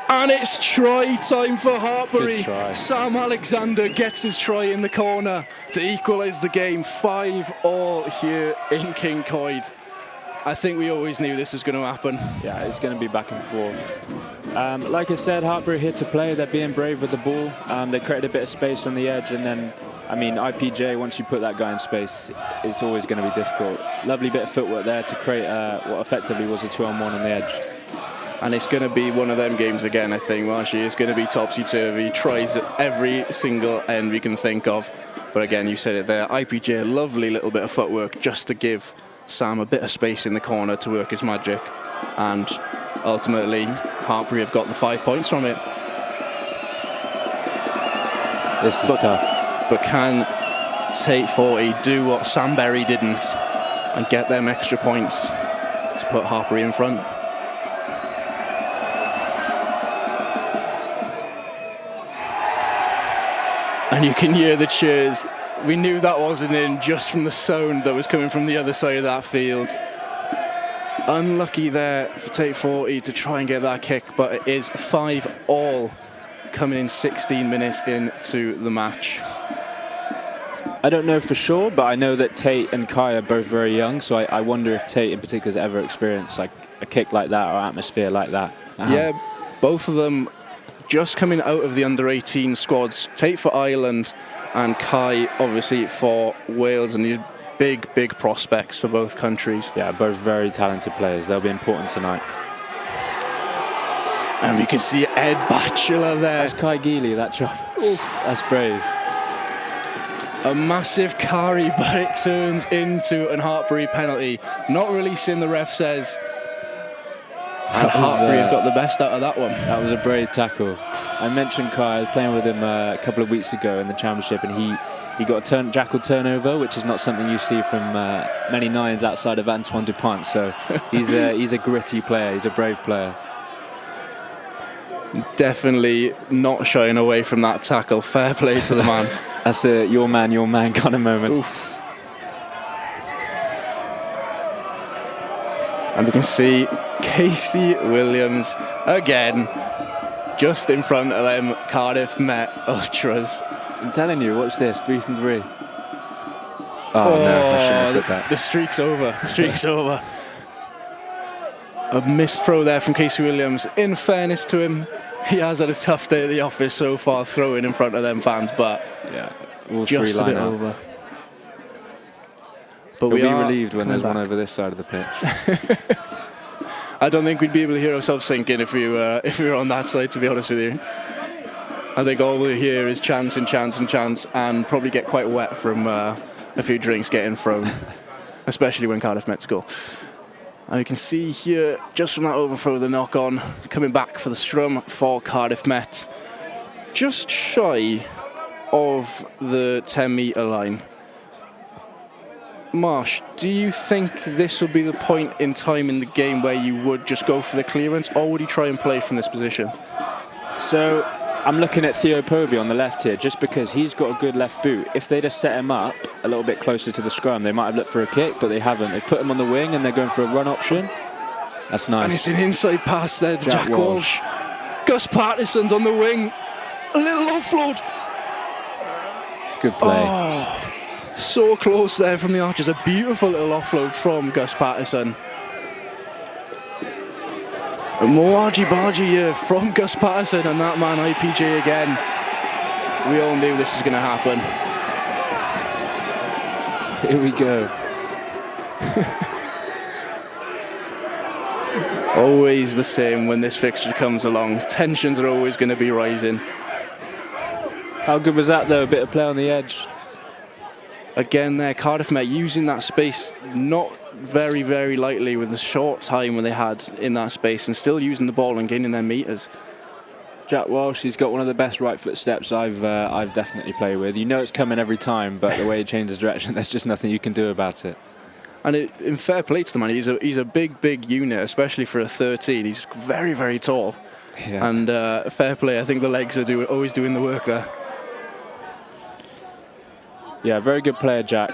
And it's try time for Hartbury. Sam Alexander gets his try in the corner to equalise the game. 5-all here in Cyncoed. I think we always knew this was going to happen. Yeah, it's going to be back and forth. Like I said, Hartbury here to play. They're being brave with the ball. They created a bit of space on the edge, and then, I mean, IPJ, once you put that guy in space, it's always going to be difficult. Lovely bit of footwork there to create what effectively was a 2-on-1 on the edge. And it's going to be one of them games again, I think. Marshy is going to be topsy-turvy, tries at every single end we can think of. But again, you said it there, IPJ, a lovely little bit of footwork just to give Sam a bit of space in the corner to work his magic. And ultimately, Hartbury have got the 5 points from it. This is tough. But can Tate 40 do what Sam Berry didn't and get them extra points to put Hartbury in front? And you can hear the cheers. We knew that wasn't in just from the sound that was coming from the other side of that field. Unlucky there for Tate 40 to try and get that kick, but it is 5-all coming in 16 minutes into the match. I don't know for sure, but I know that Tate and Kai are both very young, so I wonder if Tate in particular has ever experienced like a kick like that or atmosphere like that. Yeah, both of them just coming out of the under-18 squads. Tate for Ireland and Kai obviously for Wales, and these big prospects for both countries. Yeah, both very talented players. They'll be important tonight. And we can see Ed Batchelor there. That's Kai Geely, that job. That's brave. A massive carry, but it turns into an Hartbury penalty. Not releasing, the ref says. And Hartbury have got the best out of that one. That was a brave tackle. I mentioned Kai. I was playing with him a couple of weeks ago in the championship, and he got a jackal turnover, which is not something you see from many nines outside of Antoine Dupont. So he's a gritty player. He's a brave player. Definitely not shying away from that tackle. Fair play to the man. That's a your man kind of moment. Oof. And we can see Casey Williams again, just in front of them Cardiff Met Ultras. I'm telling you, watch this, 3 from 3. Oh no, I shouldn't have said that. The streak's over, streak's over. A missed throw there from Casey Williams. In fairness to him, he has had a tough day at the office so far, throwing in front of them fans, but yeah, all just 3 a bit line over. out. But we'll we be are relieved when there's back. one over this side of the pitch. I don't think we'd be able to hear ourselves thinking if we were on that side, to be honest with you. I think all we hear is chants and chants and chants, and probably get quite wet from a few drinks getting thrown, especially when Cardiff Met score. And you can see here, just from that overthrow, the knock-on, coming back for the scrum for Cardiff Met. Just shy of the 10-metre line. Marsh, do you think this will be the point in time in the game where you would just go for the clearance, or would you try and play from this position? So I'm looking at Theo Povey on the left here, just because he's got a good left boot. If they'd have set him up a little bit closer to the scrum, they might have looked for a kick, but they haven't. They've put him on the wing and they're going for a run option. That's nice. And it's an inside pass there to Jack Walsh. Gus Patterson's on the wing. A little offload. Good play. Oh, so close there from the Archers. A beautiful little offload from Gus Patterson. A Moaji Baji here from Gus Patterson, and that man IPJ again. We all knew this was going to happen. Here we go. Always the same when this fixture comes along. Tensions are always going to be rising. How good was that though? A bit of play on the edge. Again there, Cardiff Met using that space not very, very lightly with the short time when they had in that space, and still using the ball and gaining their metres. Jack Walsh, he's got one of the best right foot steps I've definitely played with. You know it's coming every time, but the way he changes direction, there's just nothing you can do about it. And in fair play to the man, he's a big unit, especially for a 13. He's very, very tall. Yeah. And fair play, I think the legs are always doing the work there. Yeah, very good player, Jack.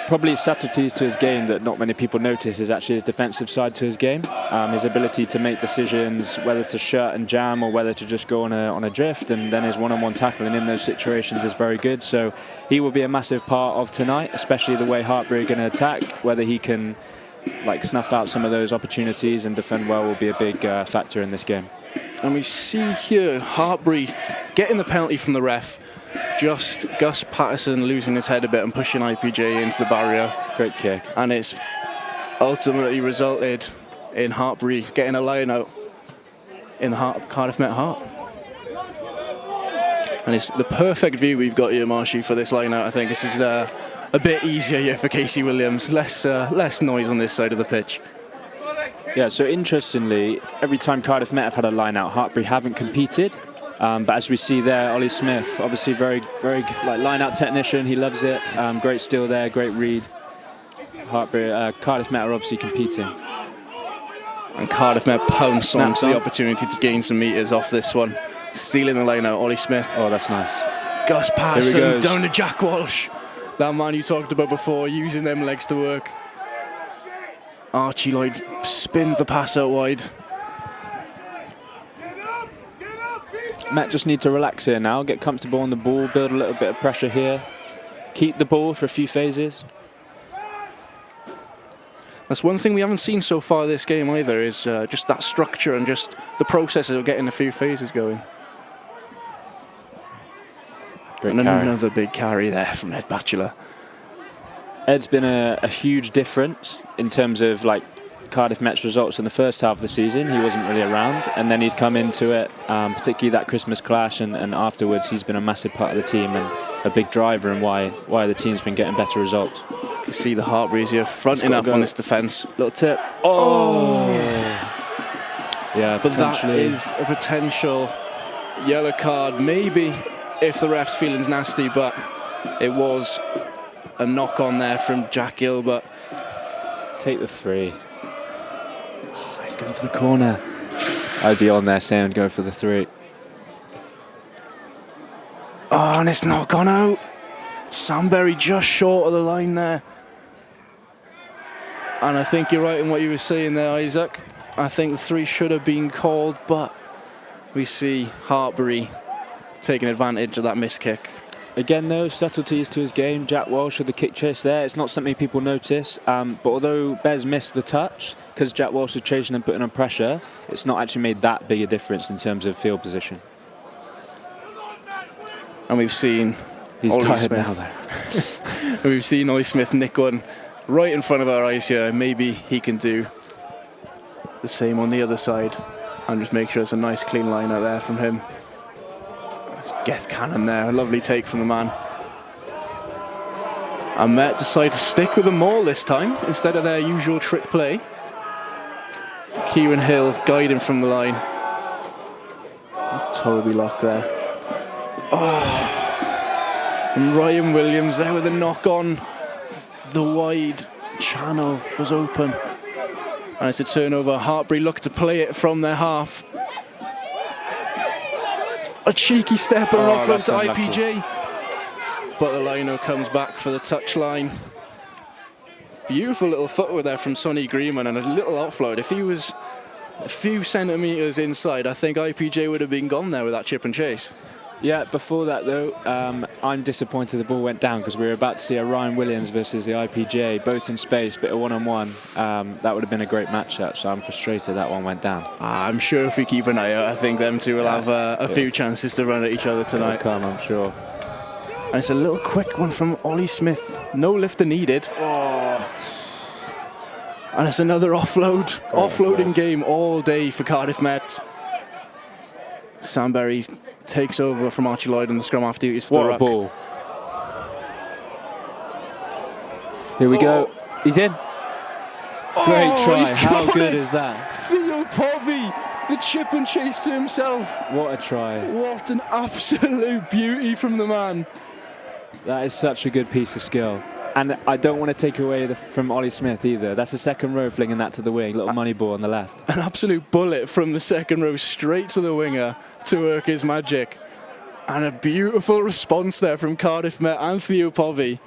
Probably subtleties to his game that not many people notice is actually his defensive side to his game. His ability to make decisions, whether to shut and jam or whether to just go on a drift, and then his one-on-one tackling in those situations is very good. So he will be a massive part of tonight, especially the way Hartbury are going to attack. Whether he can snuff out some of those opportunities and defend well will be a big factor in this game. And we see here Hartbury getting the penalty from the ref. Just Gus Patterson losing his head a bit and pushing IPJ into the barrier. Great kick. And it's ultimately resulted in Hartbury, getting a line out in the heart of Cardiff Met Hart. And it's the perfect view we've got here, Marshy, for this line out. I think this is a bit easier here for Casey Williams. Less noise on this side of the pitch. Yeah, so interestingly, every time Cardiff Met have had a line out, Hartbury haven't competed. But as we see there, Ollie Smith, obviously very like line out technician. He loves it. Great steal there, great read. Cardiff Met are obviously competing. And Cardiff Met pounce onto the opportunity to gain some metres off this one. Stealing the line out, Ollie Smith. Oh, that's nice. Gus Parson down to Jack Walsh. That man you talked about before, using them legs to work. Archie Lloyd spins the pass out wide. Met just need to relax here now, get comfortable on the ball, build a little bit of pressure here. Keep the ball for a few phases. That's one thing we haven't seen so far this game either, is just that structure and just the process of getting a few phases going. Great and carry. Another big carry there from Ed Batchelor. Ed's been a huge difference in terms of like Cardiff Met's results in the first half of the season. He wasn't really around, and then he's come into it, particularly that Christmas clash, and afterwards he's been a massive part of the team and a big driver in why the team's been getting better results. You see the Hartburys here fronting up on this defence. Little tip. Oh! Yeah, but that is a potential yellow card, maybe, if the ref's feeling's nasty, but it was a knock on there from Jack Gilbert. Take the 3. Oh, he's going for the corner. I'd be on there saying go for the 3. Oh, and it's not gone out. Samberry just short of the line there. And I think you're right in what you were saying there, Isaac. I think the 3 should have been called, but we see Hartbury taking advantage of that missed kick. Again, though, subtleties to his game. Jack Walsh with the kick chase there. It's not something people notice. But although Bez missed the touch, because Jack Walsh was chasing and putting on pressure, it's not actually made that big a difference in terms of field position. And we've seen he's Ollie tired Smith. now, though. We've seen Ollie Smith nick one right in front of our eyes here. Maybe he can do the same on the other side and just make sure it's a nice clean line out there from him. Geth Cannon there, a lovely take from the man. And Met decide to stick with the maul this time instead of their usual trick play. Kieran Hill guiding from the line. Toby Lock there. Oh. And Ryan Williams there with a knock on. The wide channel was open. And it's a turnover. Hartbury look to play it from their half. A cheeky step and an offload to IPJ. But the lino comes back for the touchline. Beautiful little footwork there from Sonny Greenman and a little offload. If he was a few centimetres inside, I think IPJ would have been gone there with that chip and chase. Yeah, before that though, I'm disappointed the ball went down because we were about to see a Ryan Williams versus the IPJ, both in space, bit of one-on-one. That would have been a great matchup, so I'm frustrated that one went down. I'm sure if we keep an eye out, I think them two will have a few chances to run at each other tonight. It'll come, I'm sure. And it's a little quick one from Ollie Smith. No lifter needed. Oh. And it's another offload. Offloading game all day for Cardiff Met. Samberry takes over from Archie Lloyd on the scrum half duties for the ruck. What a ball. Here we go. He's in. Great try. How good is that? Theo Povey, the chip and chase to himself. What a try. What an absolute beauty from the man. That is such a good piece of skill. And I don't want to take away from Ollie Smith either. That's the second row flinging that to the wing. Little money ball on the left. An absolute bullet from the second row straight to the winger to work his magic. And a beautiful response there from Cardiff Met and Theo Povey.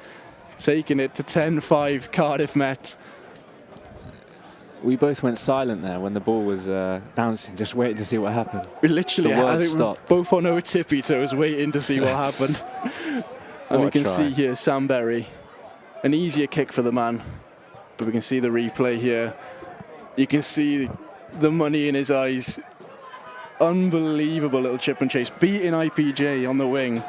Taking it to 10-5 Cardiff Met. We both went silent there when the ball was bouncing, just waiting to see what happened. We literally, the world I think stopped. We're both on our tippy toes waiting to see what happened. And we can see here Samberry. An easier kick for the man, but we can see the replay here. You can see the money in his eyes. Unbelievable little chip and chase, beating IPJ on the wing,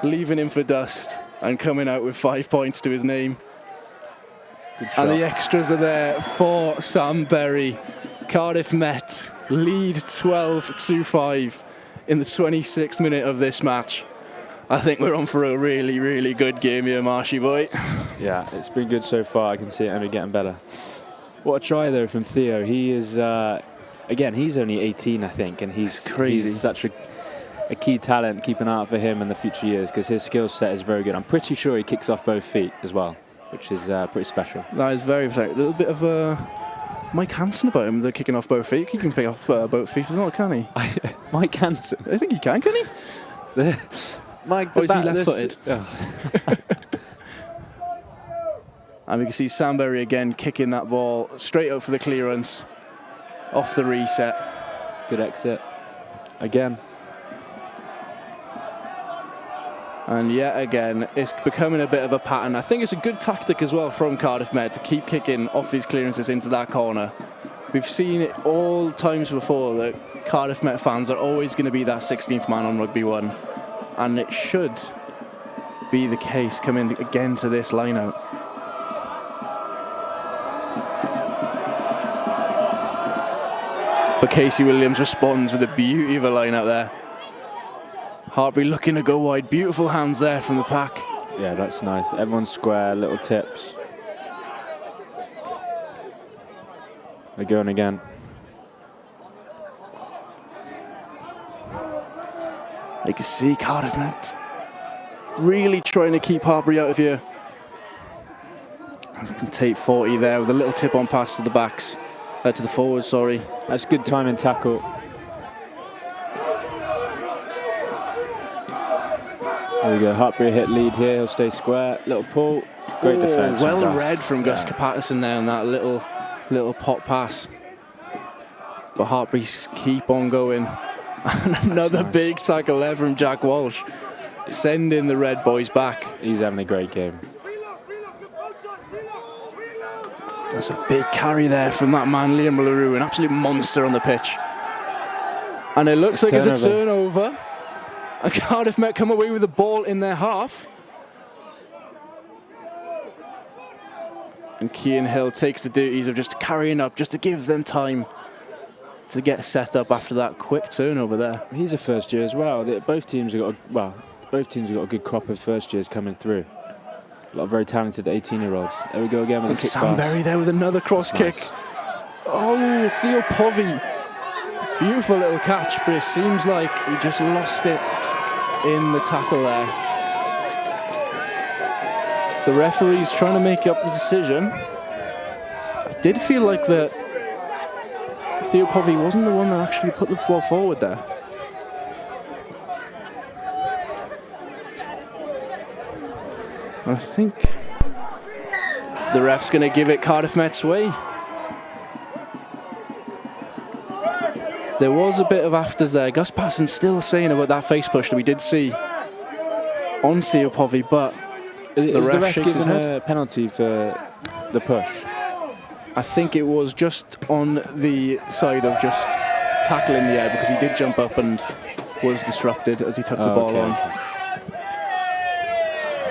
leaving him for dust and coming out with 5 points to his name. Good shot. And the extras are there for Sam Berry. Cardiff Met lead 12-5 in the 26th minute of this match. I think we're on for a really, really good game here, Marshy boy. Yeah, it's been good so far. I can see it only getting better. What a try, though, from Theo. He is, again, he's only 18, I think, and he's crazy. He's such a key talent. Keep an eye out for him in the future years because his skill set is very good. I'm pretty sure he kicks off both feet as well, which is pretty special. That is very special. A little bit of Mike Hansen about him, they're kicking off both feet. He can pick off both feet as well, can he? Mike Hansen? I think he can he? Mike, is he left-footed? And we can see Sam Berry again kicking that ball straight up for the clearance, off the reset. Good exit. Again. And yet again, it's becoming a bit of a pattern. I think it's a good tactic as well from Cardiff Met to keep kicking off these clearances into that corner. We've seen it all times before that Cardiff Met fans are always going to be that 16th man on Rugby 1. And it should be the case coming again to this line-out. But Casey Williams responds with a beauty of a line-out there. Hartbury looking to go wide. Beautiful hands there from the pack. Yeah, that's nice. Everyone's square, little tips. They're going again. You can see Cardiff Met really trying to keep Hartbury out of here. And take 40 there with a little tip-on pass to the backs. To the forwards, sorry. That's good time and tackle. There we go, Hartbury hit lead here, he'll stay square. Little pull, great defence. Well read from Gus Patterson there on that little pop pass. But Hartbury keep on going. And another big tackle there from Jack Walsh. Sending the Red Boys back. He's having a great game. That's a big carry there from that man, Liam LaRue, an absolute monster on the pitch. And it looks like it's a turnover. And Cardiff Met come away with the ball in their half. And Cian Hill takes the duties of just carrying up, just to give them time to get set up after that quick turnover there. He's a first year as well. Both teams have got a good crop of first years coming through. A lot of very talented 18-year-olds. There we go again with a kick pass. Sam Berry there with another cross kick. Nice. Oh, Theo Povey. Beautiful little catch, but it seems like he just lost it in the tackle there. The referee's trying to make up the decision. I did feel like that Theo Povey wasn't the one that actually put the ball forward there. I think the ref's going to give it Cardiff Met's way. There was a bit of afters there. Gus Patterson still saying about that face push that we did see on Theo Povey, but the ref shakes his head. A penalty for the push? I think it was just on the side of just tackle in the air because he did jump up and was disrupted as he took the ball on.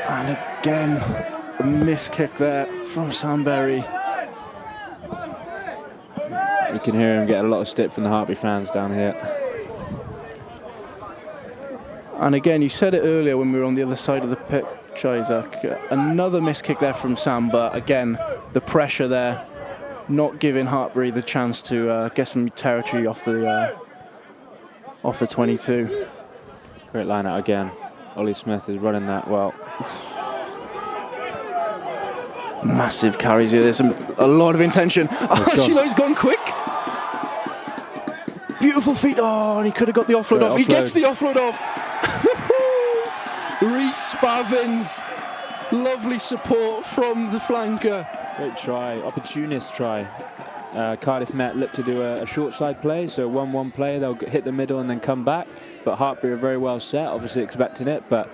And again, a missed kick there from Sam Berry. You can hear him get a lot of stick from the Hartbury fans down here. And again, you said it earlier when we were on the other side of the pitch, Isaac. Another missed kick there from Sam, but again, the pressure there, not giving Hartbury the chance to get some territory off the 22. Great line out again. Ollie Smith is running that well. Massive carries here. There's a lot of intention. Shiloh's gone quick. Beautiful feet. Oh, and he could have got the offload off. He gets the offload off. Rhys Spavins. Lovely support from the flanker. Great try. Opportunist try. Cardiff Met look to do a short side play, so 1-1 play. They'll hit the middle and then come back. But Hartbury are very well set, obviously expecting it, but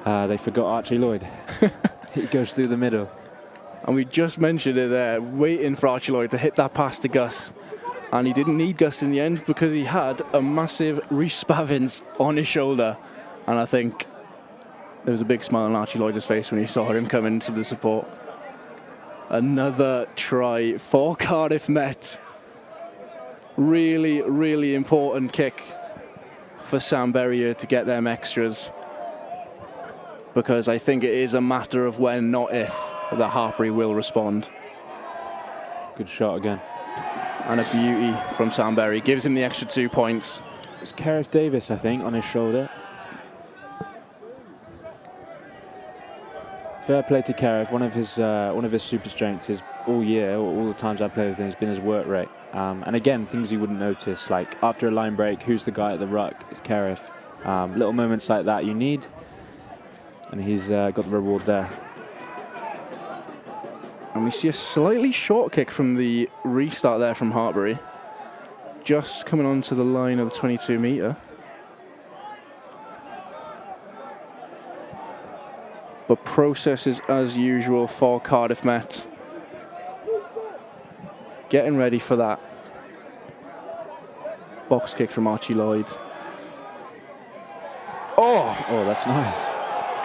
they forgot Archie Lloyd. He goes through the middle. And we just mentioned it there, waiting for Archie Lloyd to hit that pass to Gus. And he didn't need Gus in the end because he had a massive Rhys Spavins on his shoulder. And I think there was a big smile on Archie Lloyd's face when he saw him coming to the support. Another try for Cardiff Met. Really, really important kick for Sunbury here to get them extras, because I think it is a matter of when, not if, that Hartbury will respond. Good shot again. And a beauty from Sunbury. Gives him the extra 2 points. It's Cardiff Davis, I think, on his shoulder. Fair play to Cardiff. One of his super strengths is all year, all the times I play with him, has been his work rate. And again, things you wouldn't notice, like after a line break, who's the guy at the ruck? It's Cardiff. Little moments like that you need, and he's got the reward there. And we see a slightly short kick from the restart there from Hartbury. Just coming onto the line of the 22-metre. But processes as usual for Cardiff Met. Getting ready for that box kick from Archie Lloyd. Oh, that's nice.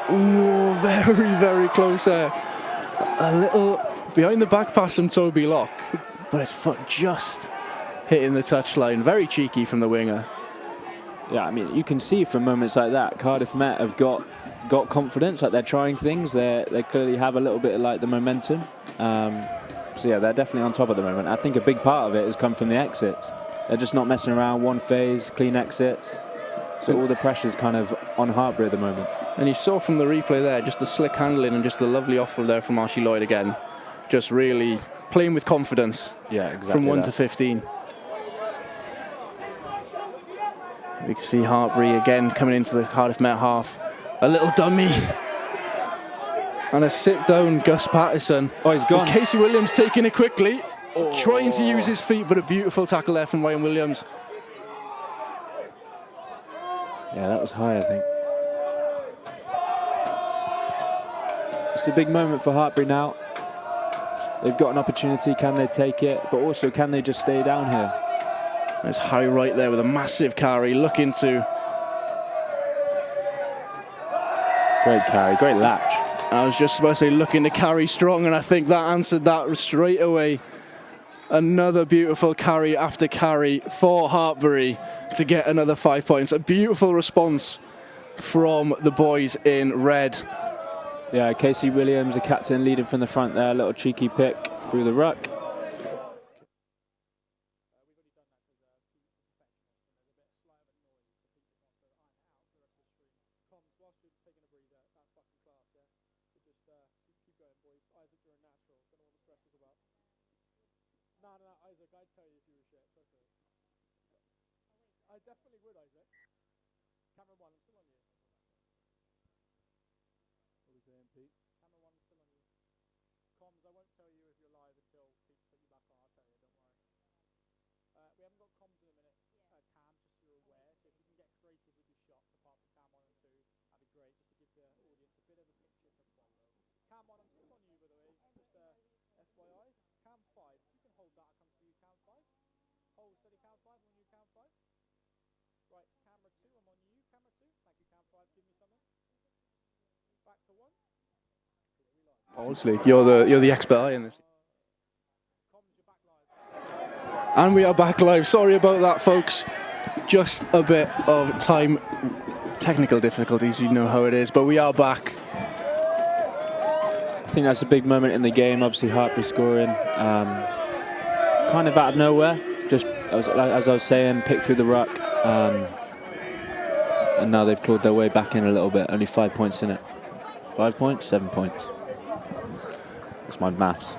Ooh, very, very close there. A little behind the back pass from Toby Locke, but his foot just hitting the touchline. Very cheeky from the winger. Yeah, I mean, you can see from moments like that, Cardiff Met have got confidence, like they're trying things. They clearly have a little bit of like the momentum. So yeah, they're definitely on top at the moment. I think a big part of it has come from the exits. They're just not messing around, one phase, clean exits. So all the pressure's kind of on Hartbury at the moment. And you saw from the replay there, just the slick handling and just the lovely offload there from Archie Lloyd again. Just really playing with confidence. Yeah, exactly. From 1 to 15. We can see Hartbury again coming into the Cardiff Met half. A little dummy. And a sit-down Gus Patterson. Oh, he's gone. And Casey Williams taking it quickly. Trying to use his feet, but a beautiful tackle there from Ryan Williams. Yeah, that was high, I think. It's a big moment for Hartbury now. They've got an opportunity. Can they take it? But also, can they just stay down here? There's Harry right there with a massive carry, looking to... Great carry, great latch. I was just supposed to say looking to carry strong, and I think that answered that straight away. Another beautiful carry after carry for Hartbury to get another 5 points. A beautiful response from the boys in red. Yeah, Casey Williams, the captain, leading from the front there. A little cheeky pick through the ruck. Obviously, you're the expert eye in this. And we are back live. Sorry about that, folks. Just a bit of time, technical difficulties. You know how it is, but we are back. I think that's a big moment in the game. Obviously, Hartbury scoring, kind of out of nowhere. Just as I was saying, picked through the ruck, and now they've clawed their way back in a little bit. Only 5 points in it. 5 points, 7 points. That's my maths.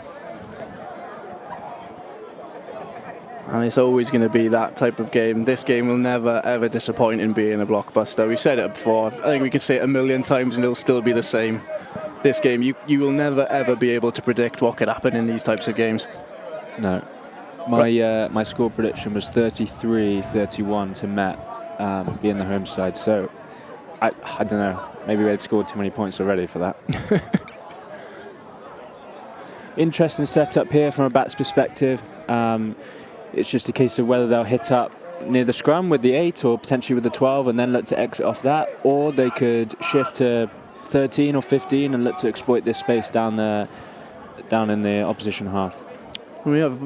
And it's always going to be that type of game. This game will never, ever disappoint in being a blockbuster. We've said it before. I think we can say it a million times and it'll still be the same. This game, you will never, ever be able to predict what could happen in these types of games. No. My score prediction was 33-31 to Met, being the home side. So, I don't know. Maybe they've scored too many points already for that. Interesting setup here from a bats perspective. It's just a case of whether they'll hit up near the scrum with the 8 or potentially with the 12 and then look to exit off that, or they could shift to 13 or 15 and look to exploit this space down the down in the opposition half. We have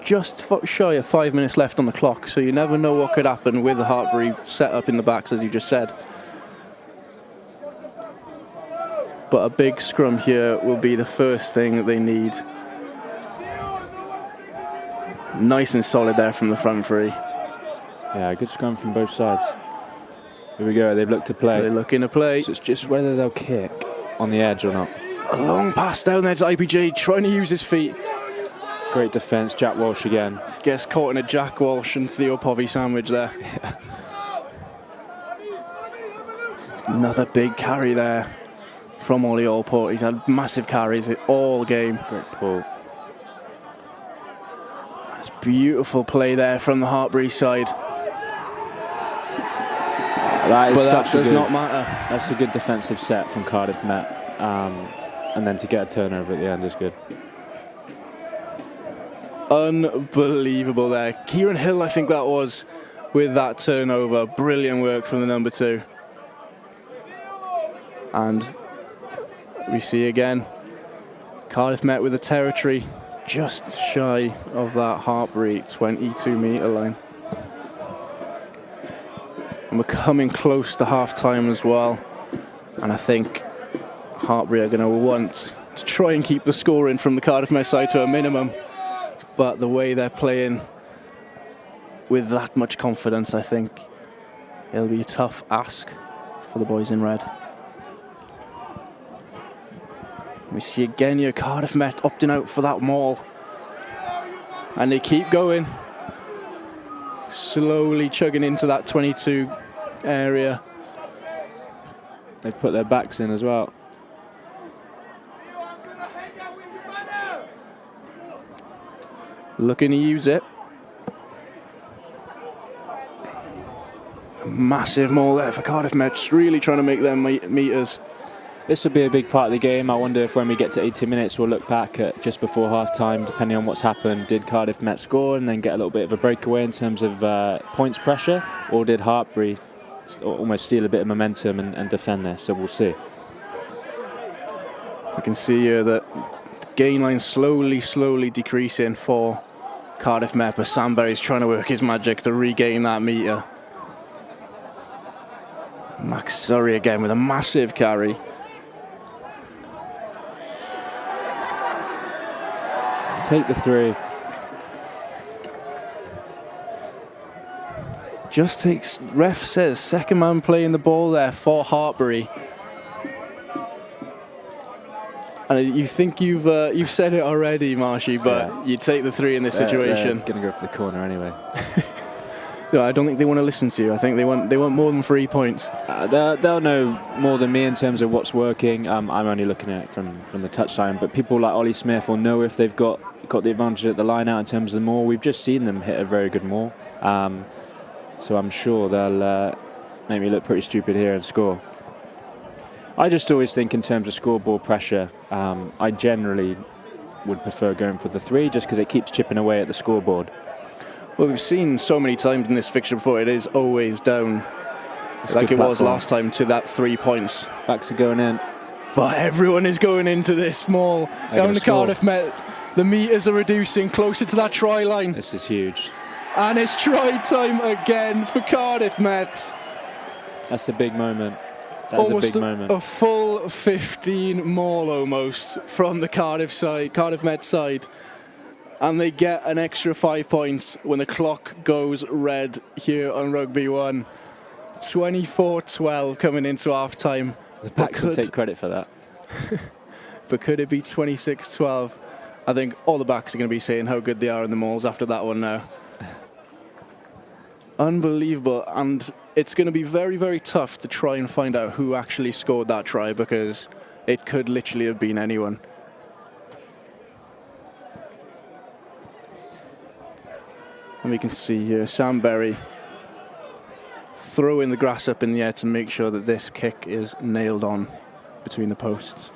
just shy of 5 minutes left on the clock, so you never know what could happen with the Hartbury set up in the backs, as you just said. But a big scrum here will be the first thing that they need. Nice and solid there from the front three. Yeah, good scrum from both sides. Here we go, they've looked to play. They're looking to play. So it's just whether they'll kick on the edge or not. A long pass down there to IPJ, trying to use his feet. Great defence, Jack Walsh again. Gets caught in a Jack Walsh and Theo Povey sandwich there. Another big carry there from Ollie Allport. He's had massive carries all game. Great pull. That's beautiful play there from the Hartbury side. That but that does not matter. That's a good defensive set from Cardiff Met. And then to get a turnover at the end is good. Unbelievable there. Kieran Hill, I think that was, with that turnover. Brilliant work from the number 2. And we see again, Cardiff Met with the territory just shy of that Hartbury 22-metre line. And we're coming close to half-time as well. And I think Hartbury are going to want to try and keep the score in from the Cardiff Met side to a minimum. But the way they're playing with that much confidence, I think it'll be a tough ask for the boys in red. We see again here Cardiff Met opting out for that maul. And they keep going. Slowly chugging into that 22 area. They've put their backs in as well. Looking to use it. Massive maul there for Cardiff Met, just really trying to make their meters. This will be a big part of the game. I wonder if when we get to 80 minutes, we'll look back at just before half-time, depending on what's happened. Did Cardiff Met score and then get a little bit of a breakaway in terms of points pressure, or did Hartbury almost steal a bit of momentum and defend this? So we'll see. You can see here that the gain line slowly decreasing for Cardiff Met, but Sam Berry's trying to work his magic to regain that meter. Max Surrey again with a massive carry. Take the 3. Just takes, ref says, second man playing the ball there for Hartbury. And you think you've said it already, Marshy, but yeah, you take the 3 in this situation. They're going to go for the corner anyway. No, I don't think they want to listen to you. I think they want more than 3 points. They'll know more than me in terms of what's working. I'm only looking at it from the touchline, but people like Ollie Smith will know if they've got the advantage at the line out in terms of the maul. We've just seen them hit a very good maul, so I'm sure they'll make me look pretty stupid here and score. I just always think in terms of scoreboard pressure, I generally would prefer going for the 3 just because it keeps chipping away at the scoreboard. Well, we've seen so many times in this fixture before, it is always down, like it was last time, to that 3 points. Backs are going in. But everyone is going into this maul. Down to Cardiff Met. The meters are reducing closer to that try line. This is huge. And it's try time again for Cardiff Met. That's a big moment. That's a big moment. A full 15 maul almost from the Cardiff Met side. And they get an extra 5 points when the clock goes red here on Rugby 1. 24-12 coming into half-time. The pack can take credit for that. But could it be 26-12? I think all the backs are going to be saying how good they are in the mauls after that one now. Unbelievable. And it's going to be very, very tough to try and find out who actually scored that try, because it could literally have been anyone. And we can see here Sam Berry throwing the grass up in the air to make sure that this kick is nailed on between the posts.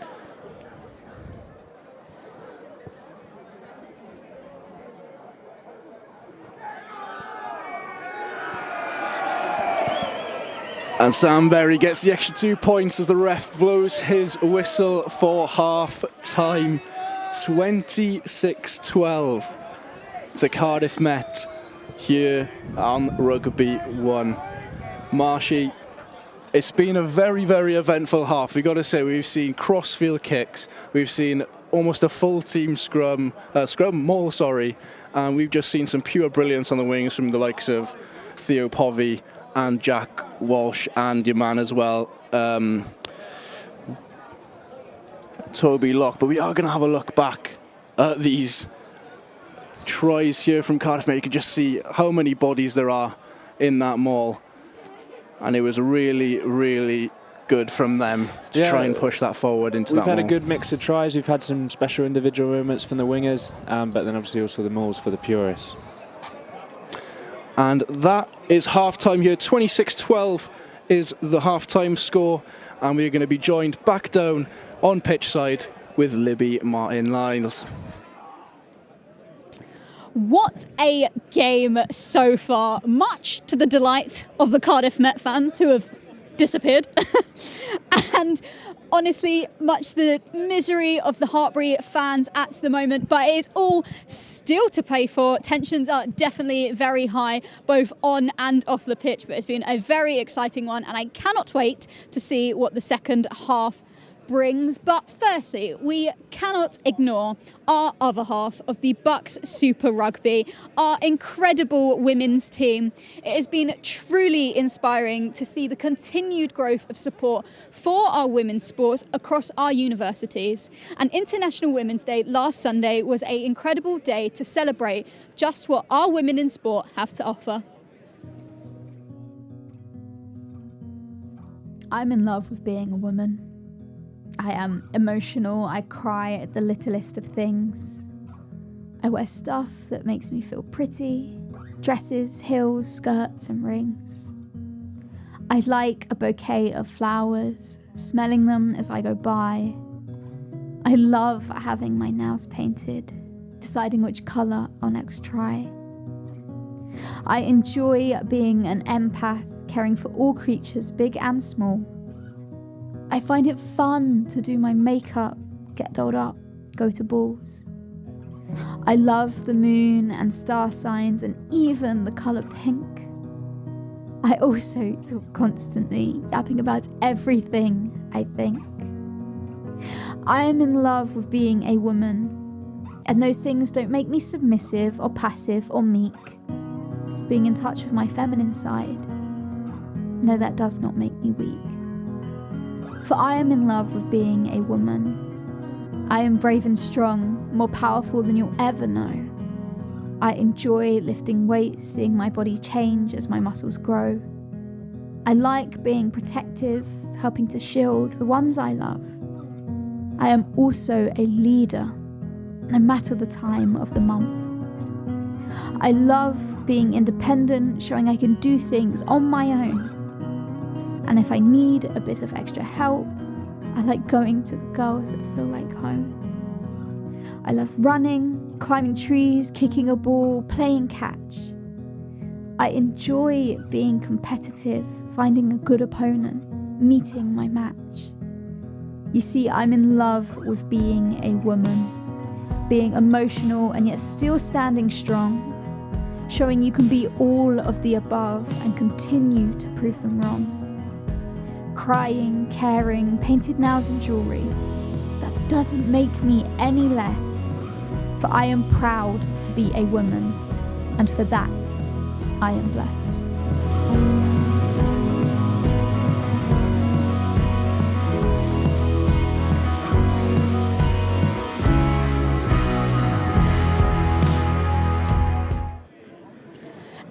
And Sam Berry gets the extra 2 points as the ref blows his whistle for half time. 26-12 to Cardiff Met here on Rugby 1. Marshy, it's been a very, very eventful half. We've got to say, we've seen cross-field kicks, we've seen almost a full team scrum maul, and we've just seen some pure brilliance on the wings from the likes of Theo Povey and Jack Walsh and your man as well, Toby Locke. But we are going to have a look back at these tries here from Cardiff Met. You can just see how many bodies there are in that maul, and it was really, really good from them to try and push that forward into that maul. We've had a good mix of tries. We've had some special individual moments from the wingers, but then obviously also the mauls for the purists. And that is half-time here. 26-12 is the half-time score, and we're going to be joined back down on pitch side with Libby Martin-Lyles. What a game so far, much to the delight of the Cardiff Met fans who have disappeared. And honestly, much to the misery of the Hartbury fans at the moment, but it is all still to play for. Tensions are definitely very high, both on and off the pitch, but it's been a very exciting one, and I cannot wait to see what the second half brings. But firstly, we cannot ignore our other half of the BUCS Super Rugby, our incredible women's team. It has been truly inspiring to see the continued growth of support for our women's sports across our universities. And International Women's Day last Sunday was an incredible day to celebrate just what our women in sport have to offer. I'm in love with being a woman. I am emotional, I cry at the littlest of things. I wear stuff that makes me feel pretty, dresses, heels, skirts and rings. I like a bouquet of flowers, smelling them as I go by. I love having my nails painted, deciding which colour I'll next try. I enjoy being an empath, caring for all creatures, big and small. I find it fun to do my makeup, get dolled up, go to balls. I love the moon and star signs and even the colour pink. I also talk constantly, yapping about everything I think. I am in love with being a woman, and those things don't make me submissive or passive or meek. Being in touch with my feminine side, no, that does not make me weak. For I am in love with being a woman. I am brave and strong, more powerful than you'll ever know. I enjoy lifting weights, seeing my body change as my muscles grow. I like being protective, helping to shield the ones I love. I am also a leader, no matter the time of the month. I love being independent, showing I can do things on my own. And if I need a bit of extra help, I like going to the girls that feel like home. I love running, climbing trees, kicking a ball, playing catch. I enjoy being competitive, finding a good opponent, meeting my match. You see, I'm in love with being a woman, being emotional and yet still standing strong, showing you can be all of the above and continue to prove them wrong. Crying, caring, painted nails and jewellery, that doesn't make me any less, for I am proud to be a woman, and for that I am blessed.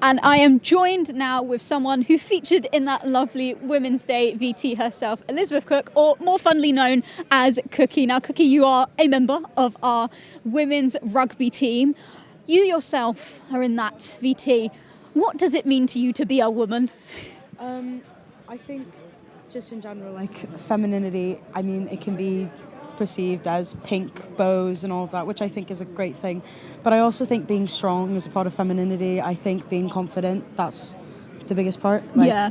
And I am joined now with someone who featured in that lovely Women's Day VT herself, Elizabeth Cook, or more funnily known as Cookie. Now, Cookie, you are a member of our women's rugby team. You yourself are in that VT. What does it mean to you to be a woman? I think just in general, like femininity, I mean, it can be perceived as pink bows and all of that, which I think is a great thing. But I also think being strong is a part of femininity. I think being confident, that's the biggest part. Like, yeah.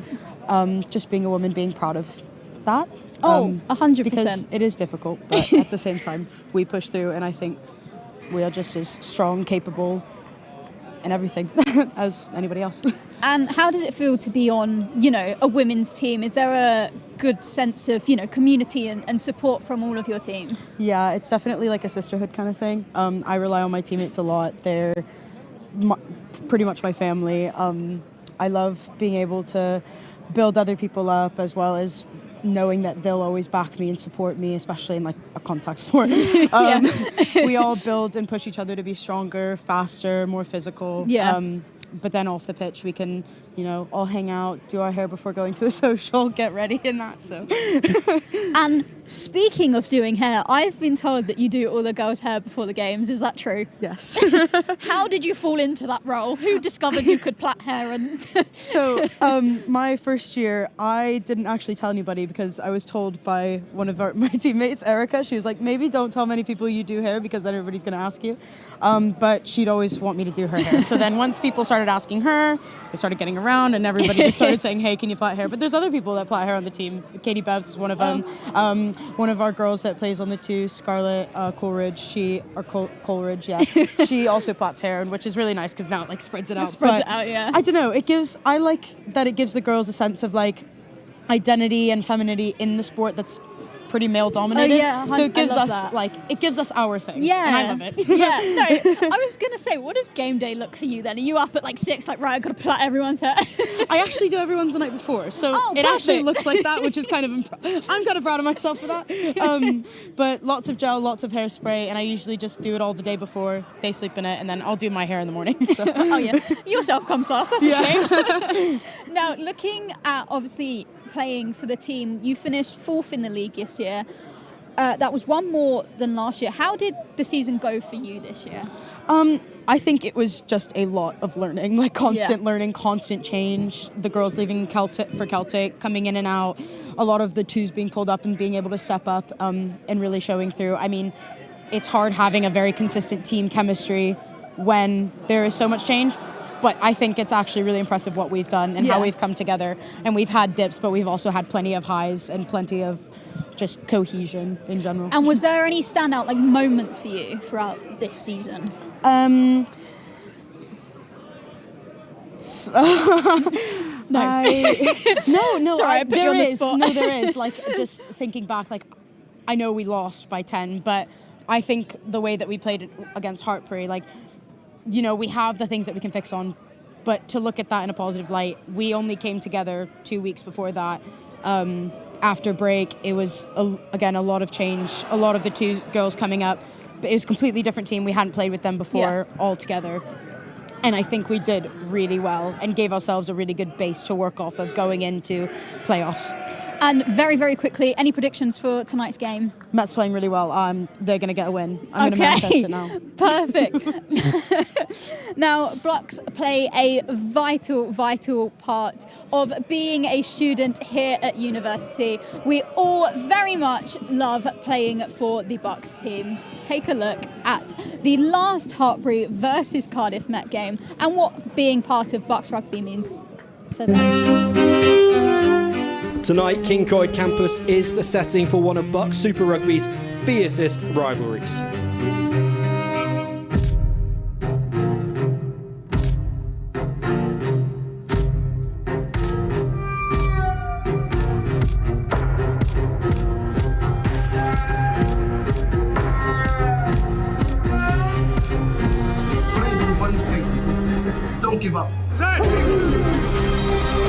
Just being a woman, being proud of that. Oh, 100%. Because it is difficult, but at the same time, we push through, and I think we are just as strong, capable, and everything as anybody else. And how does it feel to be on, a women's team? Is there a good sense of, community and support from all of your team? Yeah, it's definitely like a sisterhood kind of thing. I rely on my teammates a lot. They're pretty much my family. I love being able to build other people up, as well as knowing that they'll always back me and support me, especially in like a contact sport. We all build and push each other to be stronger, faster, more physical. Yeah. But then off the pitch, we can, all hang out, do our hair before going to a social, get ready and that. So. And speaking of doing hair, I've been told that you do all the girls' hair before the games. Is that true? Yes. How did you fall into that role? Who discovered you could plait hair? And So my first year, I didn't actually tell anybody because I was told by one of my teammates, Erica. She was like, maybe don't tell many people you do hair because then everybody's going to ask you. But she'd always want me to do her hair. So then once people started asking her, they started getting around and everybody just started saying, hey, can you plait hair? But there's other people that plait hair on the team. Katie Bebbs is one of them. One of our girls that plays on the two, Scarlett Coleridge, Coleridge, yeah. She also plaits hair, which is really nice because now it like spreads it out. Yeah. I don't know. I like that it gives the girls a sense of like identity and femininity in the sport that's pretty male dominated. Oh, yeah, so it gives us that. it gives us our thing. Yeah. And I love it. Yeah. No, I was gonna say, what does game day look for you then? Are you up at like 6, like right, I've got to plait everyone's hair? I actually do everyone's the night before, so it actually looks like that, which is kind of I'm kind of proud of myself for that. But lots of gel, lots of hairspray, and I usually just do it all the day before. They sleep in it, and then I'll do my hair in the morning. So. Oh yeah, yourself comes last. That's a shame. Now, looking at obviously playing for the team, you finished 4th in the league this year. That was one more than last year. How did the season go for you this year? I think it was just a lot of learning, like constant learning, constant change. The girls leaving for Celtic, coming in and out, a lot of the twos being pulled up and being able to step up and really showing through. I mean, it's hard having a very consistent team chemistry when there is so much change. But I think it's actually really impressive what we've done and how we've come together. And we've had dips, but we've also had plenty of highs and plenty of just cohesion in general. And was there any standout like moments for you throughout this season? No. No. Sorry, I put you on the spot. No, there is. Like, just thinking back, like, I know we lost by 10, but I think the way that we played against Hartbury, like, we have the things that we can fix on, but to look at that in a positive light, we only came together 2 weeks before that. After break, it was, again, a lot of change, a lot of the two girls coming up, but it was a completely different team. We hadn't played with them before all together. And I think we did really well and gave ourselves a really good base to work off of going into playoffs. And very, very quickly, any predictions for tonight's game? Met's playing really well. They're going to get a win. I'm going to manifest it now. Perfect. Now, BUCS play a vital part of being a student here at university. We all very much love playing for the BUCS teams. Take a look at the last Hartbury versus Cardiff Met game and what being part of BUCS Rugby means for them. Tonight, Cyncoed Campus is the setting for one of BUCS Super Rugby's fiercest rivalries. Don't give up.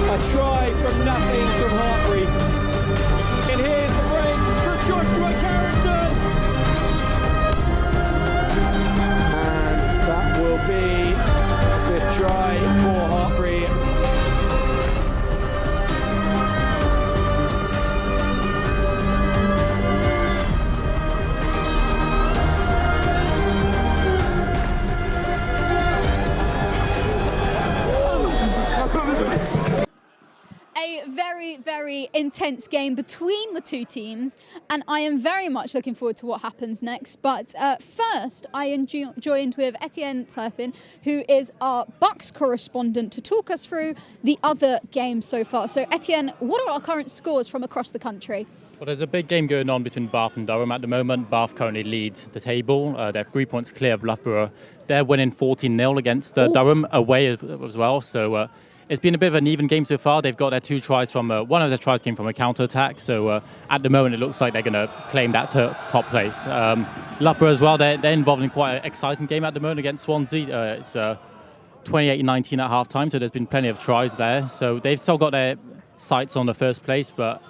A try from nothing from Hartbury. And here's the break for Joshua Carrington. And that will be the fifth try for Hartbury. A very, very very intense game between the two teams, and I am very much looking forward to what happens next. But first, I am joined with Etienne Turpin, who is our BUCS correspondent, to talk us through the other games so far. So, Etienne, what are our current scores from across the country? Well, there's a big game going on between Bath and Durham at the moment. Bath currently leads the table. They're 3 points clear of Loughborough. They're winning 14-0 against Durham away as well. So it's been a bit of an even game so far. They've got their 2 tries from, one of their tries came from a counter-attack. So at the moment, it looks like they're going to claim that top place. Loughborough as well, they're involved in quite an exciting game at the moment against Swansea. It's 28-19 at half-time, so there's been plenty of tries there. So they've still got their sights on the first place, but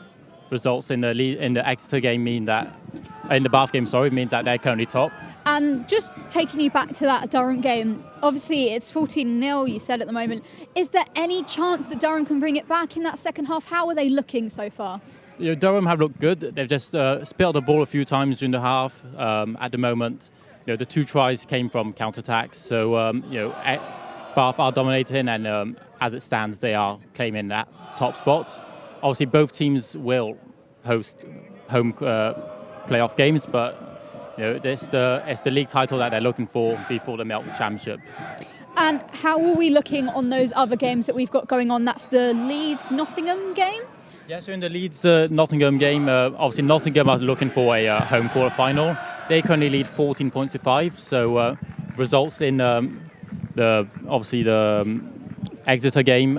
results in the Exeter game means that they're currently top. And just taking you back to that Durham game, obviously it's 14-0, you said at the moment. Is there any chance that Durham can bring it back in that second half? How are they looking so far? Durham have looked good. They've just spilled the ball a few times during the half. At the moment, the 2 tries came from counter-attacks. So Bath are dominating, and as it stands, they are claiming that top spot. Obviously, both teams will host home playoff games, but it's the league title that they're looking for before the Melk Championship. And how are we looking on those other games that we've got going on? That's the Leeds-Nottingham game? Yeah, so in the Leeds-Nottingham game, obviously Nottingham are looking for a home quarter-final. They currently lead 14 points to 5, so results in the Exeter game.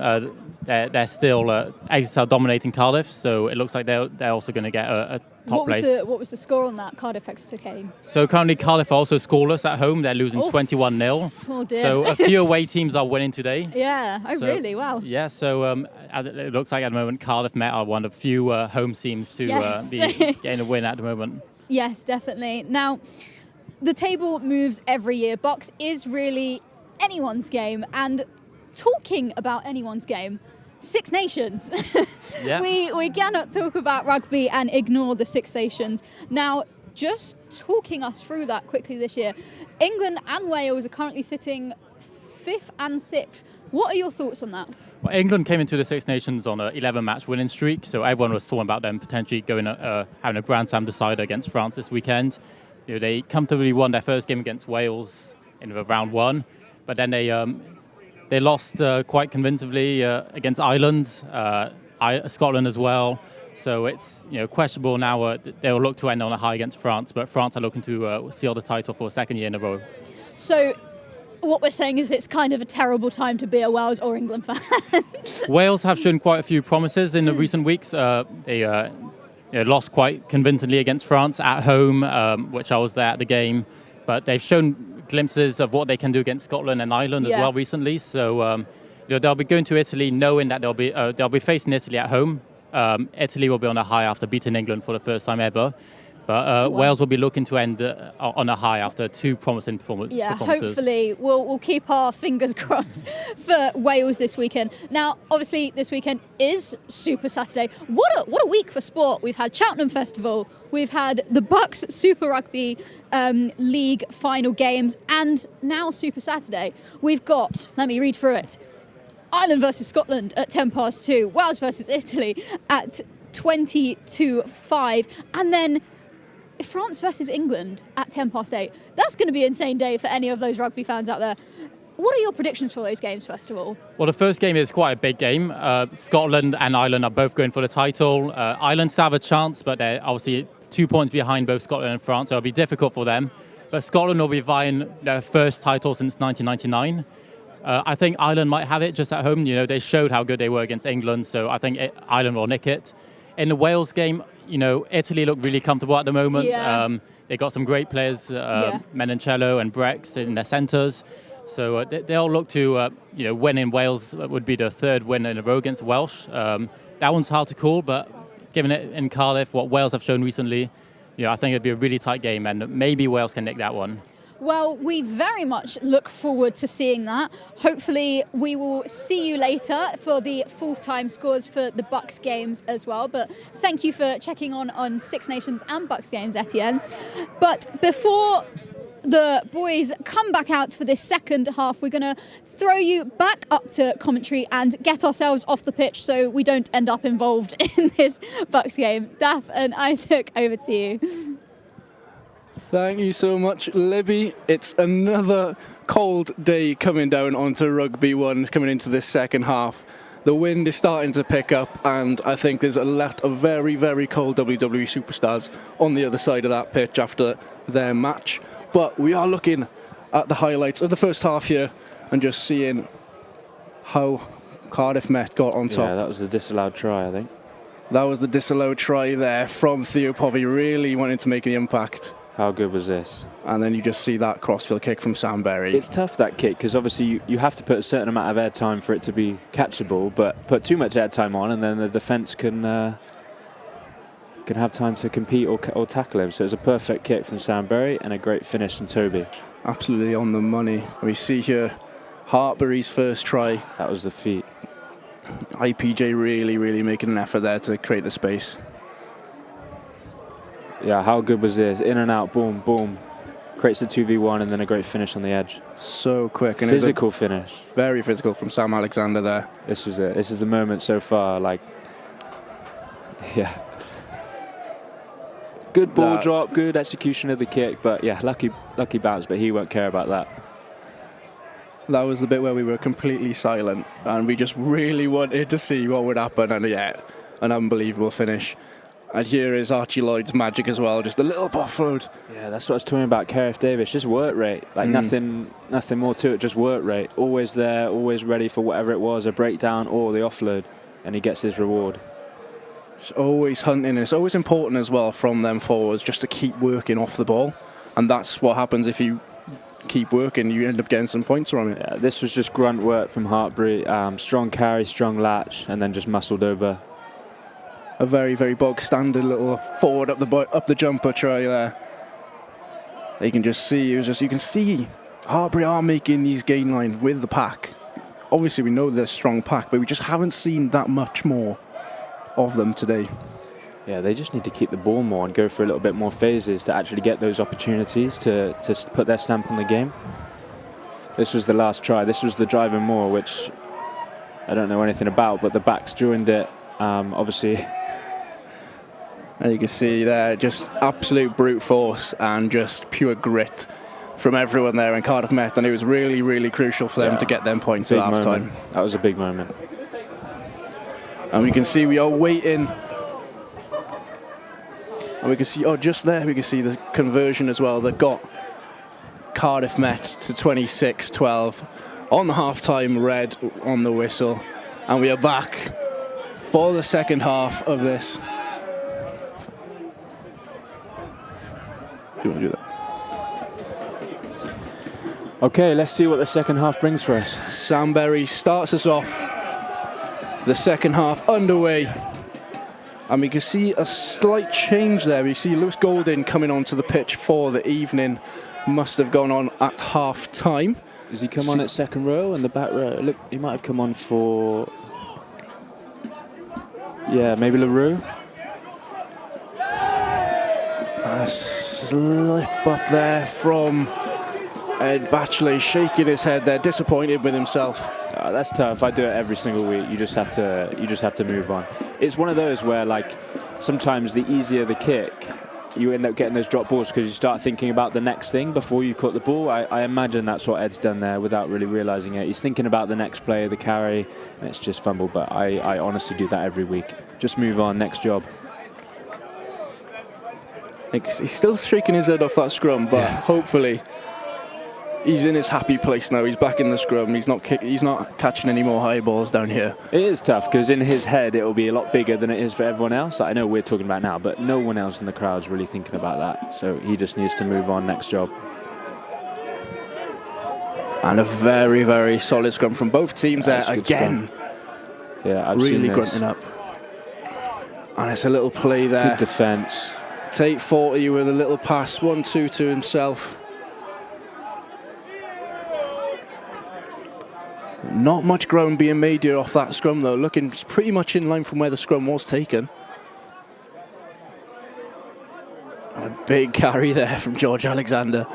They're still Exeter dominating Cardiff, so it looks like they're also going to get a top place. What was the score on that Cardiff-Exeter game? So currently Cardiff are also scoreless at home. They're losing 21-0. Oh dear. So a few away teams are winning today. Yeah. Oh really? Wow. Yeah. So it looks like at the moment Cardiff Met are one of the few home teams to be getting a win at the moment. Yes, definitely. Now, the table moves every year. BUCS is really anyone's game, and talking about anyone's game, Six Nations. Yeah. We cannot talk about rugby and ignore the Six Nations. Now, just talking us through that quickly this year, England and Wales are currently sitting 5th and 6th. What are your thoughts on that? Well, England came into the Six Nations on an 11-match winning streak, so everyone was talking about them potentially having a Grand Slam decider against France this weekend. They comfortably won their first game against Wales in round 1, but then they lost quite convincingly against Ireland, Scotland as well. So it's questionable now. They'll look to end on a high against France, but France are looking to seal the title for a second year in a row. So what we're saying is it's kind of a terrible time to be a Wales or England fan. Wales have shown quite a few promises in the recent weeks. They lost quite convincingly against France at home, which I was there at the game. But they've shown glimpses of what they can do against Scotland and Ireland as well recently. So they'll be going to Italy knowing that they'll be facing Italy at home. Italy will be on a high after beating England for the first time ever. But Wales will be looking to end on a high after 2 promising performances. Yeah, hopefully we'll keep our fingers crossed for Wales this weekend. Now, obviously, this weekend is Super Saturday. What a week for sport. We've had Cheltenham Festival, we've had the BUCS Super Rugby League final games, and now Super Saturday. We've got, let me read through it, Ireland versus Scotland at 2:10, Wales versus Italy at 5:20, and then France versus England at 8:10. That's going to be an insane day for any of those rugby fans out there. What are your predictions for those games, first of all? Well, the first game is quite a big game. Scotland and Ireland are both going for the title. Ireland still have a chance, but they're obviously 2 points behind both Scotland and France, so it'll be difficult for them. But Scotland will be vying their first title since 1999. I think Ireland might have it just at home. They showed how good they were against England, so I think Ireland will nick it. In the Wales game, Italy look really comfortable at the moment. Yeah. They got some great players, Menoncello and Brex in their centres. So they'll look to, win in Wales would be the 3rd win in a row against Welsh. That one's hard to call, but given it in Cardiff, what Wales have shown recently, I think it'd be a really tight game, and maybe Wales can nick that one. Well, we very much look forward to seeing that. Hopefully, we will see you later for the full-time scores for the BUCS games as well. But thank you for checking on Six Nations and BUCS games, Etienne. But before the boys come back out for this second half, we're going to throw you back up to commentary and get ourselves off the pitch so we don't end up involved in this BUCS game. Daff and Isaac, over to you. Thank you so much, Libby. It's another cold day coming down onto Rugby 1, coming into this second half. The wind is starting to pick up, and I think there's a lot of very, very cold WWE superstars on the other side of that pitch after their match. But we are looking at the highlights of the first half here and just seeing how Cardiff Met got on top. Yeah, that was the disallowed try, I think. That was the disallowed try there from Theo Povey, really wanting to make an impact. How good was this? And then you just see that crossfield kick from Sam Berry. It's tough, that kick, because obviously you have to put a certain amount of airtime for it to be catchable, but put too much airtime on and then the defence can have time to compete or tackle him. So it's a perfect kick from Sam Berry and a great finish from Toby. Absolutely on the money. We see here Hartbury's first try. That was the feat. IPJ really, really making an effort there to create the space. Yeah, how good was this? In and out, boom, boom. Creates the 2v1 and then a great finish on the edge. So quick. And physical finish. Very physical from Sam Alexander there. This was it. This is the moment so far. Like, yeah. Good ball drop, good execution of the kick, but yeah, lucky bounce, but he won't care about that. That was the bit where we were completely silent and we just really wanted to see what would happen, and yeah, an unbelievable finish. And here is Archie Lloyd's magic as well, just a little offload. Yeah, that's what I was talking about, Cardiff Davis, just work rate. Like nothing more to it, just work rate. Always there, always ready for whatever it was, a breakdown or the offload, and he gets his reward. Just always hunting, and it's always important as well from them forwards just to keep working off the ball. And that's what happens if you keep working, you end up getting some points from it. Yeah, this was just grunt work from Hartbury, strong carry, strong latch, and then just muscled over. A very, very bog standard little forward up the jumper try there. You can just see, you can see Hartbury are making these gain lines with the pack. Obviously we know they're a strong pack, but we just haven't seen that much more of them today. Yeah, they just need to keep the ball more and go for a little bit more phases to actually get those opportunities to put their stamp on the game. This was the last try. This was the drive and more, which I don't know anything about, but the backs joined it, obviously. And you can see there, just absolute brute force and just pure grit from everyone there in Cardiff Met, and it was really, really crucial for them to get them points at half time. That was a big moment. And we can see we are waiting. And we can see, just there, we can see the conversion as well that got Cardiff Met to 26-12 on the half-time red on the whistle. And we are back for the second half of this. Do you want to do that? Okay, let's see what the second half brings for us. Sam Berry starts us off. The second half underway. And we can see a slight change there. We see Lewis Golding coming onto the pitch for the evening. Must have gone on at half time. Does he come on at second row and the back row? Look, he might have come on for... Yeah, maybe LaRue. A slip up there from Ed Batchley, shaking his head there, disappointed with himself. That's tough. I do it every single week. You just have to move on. It's one of those where, like, sometimes the easier the kick, you end up getting those drop balls because you start thinking about the next thing before you caught the ball. I imagine that's what Ed's done there without really realising it. He's thinking about the next play, the carry, and it's just fumbled. But I honestly do that every week. Just move on, next job. He's still shaking his head off that scrum, but hopefully he's in his happy place now. He's back in the scrum. He's not catching any more high balls down here. It is tough because in his head it will be a lot bigger than it is for everyone else. I know we're talking about now, but no one else in the crowd's really thinking about that. So he just needs to move on, next job. And a very, very solid scrum from both teams there again. Scrum. Yeah, I've really seen this. grunting up. And it's a little play there. Good defence. Tate 40 with a little pass, 1-2 to himself. Not much ground being made here off that scrum though, looking pretty much in line from where the scrum was taken. And a big carry there from George Alexander.